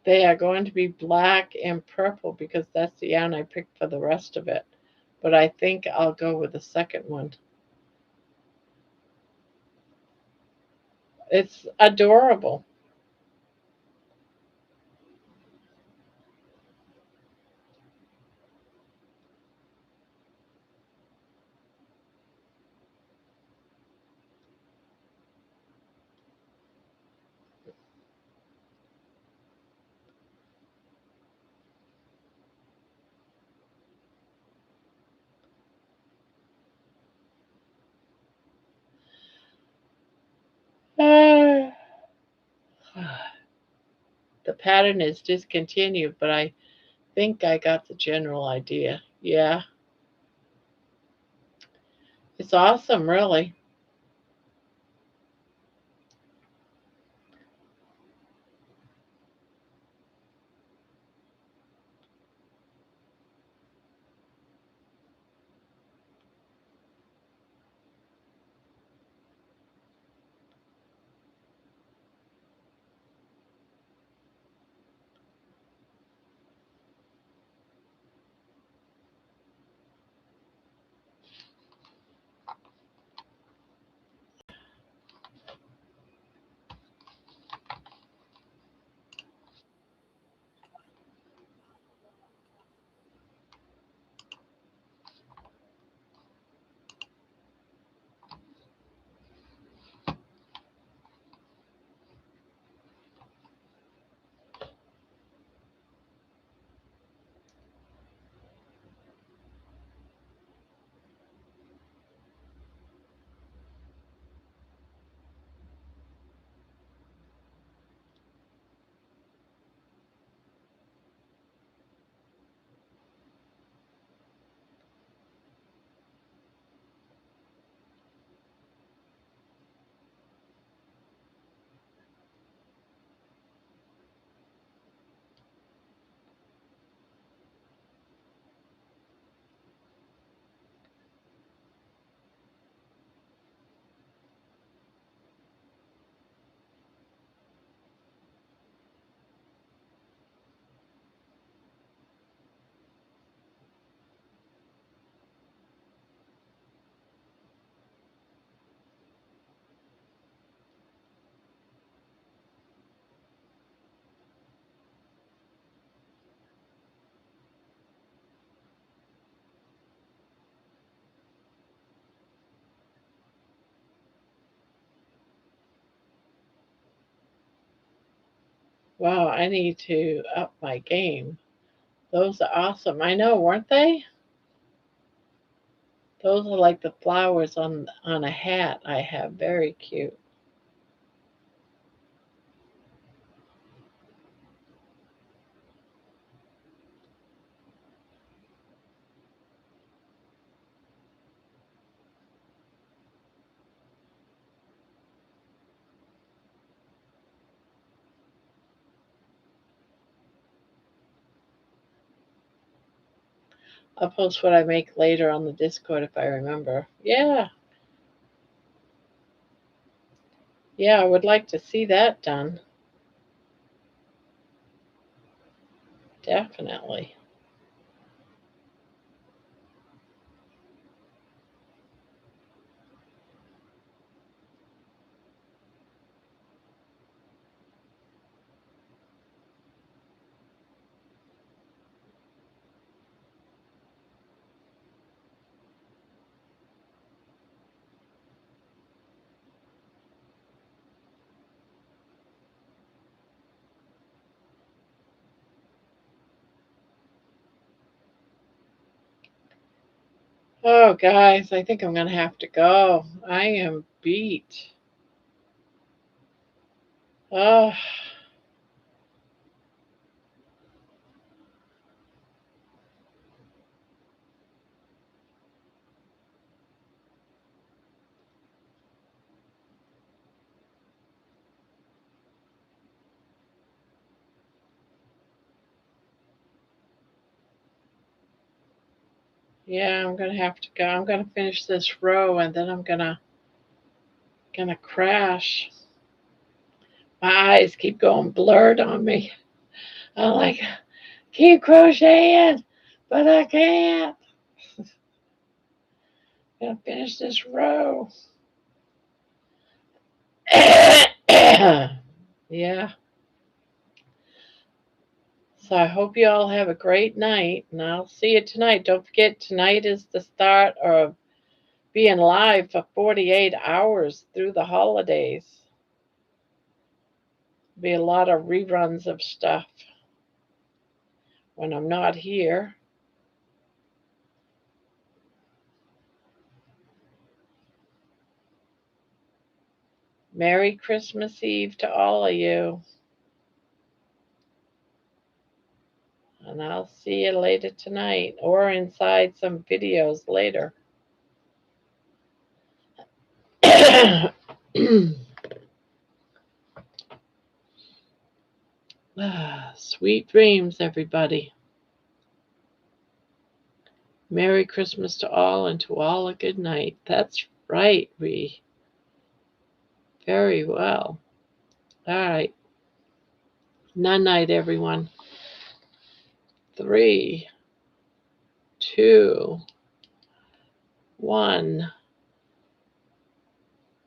They are going to be black and purple because that's the yarn I picked for the rest of it. But I think I'll go with the second one. It's adorable. The pattern is discontinued, but I think I got the general idea. Yeah. It's awesome, really. Wow, I need to up my game. Those are awesome. I know, weren't they? Those are like the flowers on a hat I have. Very cute. I'll post what I make later on the Discord if I remember. Yeah. Yeah, I would like to see that done. Definitely. Oh, guys, I think I'm going to have to go. I am beat. Oh, yeah, I'm gonna have to go. I'm gonna finish this row and then I'm gonna crash. My eyes keep going blurred on me. I'm like, keep crocheting, but I can't. I'm gonna finish this row. Yeah. So I hope you all have a great night, and I'll see you tonight. Don't forget, tonight is the start of being live for 48 hours through the holidays. Be a lot of reruns of stuff when I'm not here. Merry Christmas Eve to all of you. And I'll see you later tonight or inside some videos later. Sweet dreams, everybody. Merry Christmas to all, and to all a good night. That's right, Ree. Very well. All right. Night, everyone. 3, 2, 1.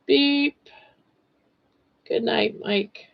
Beep. Good night, Mike.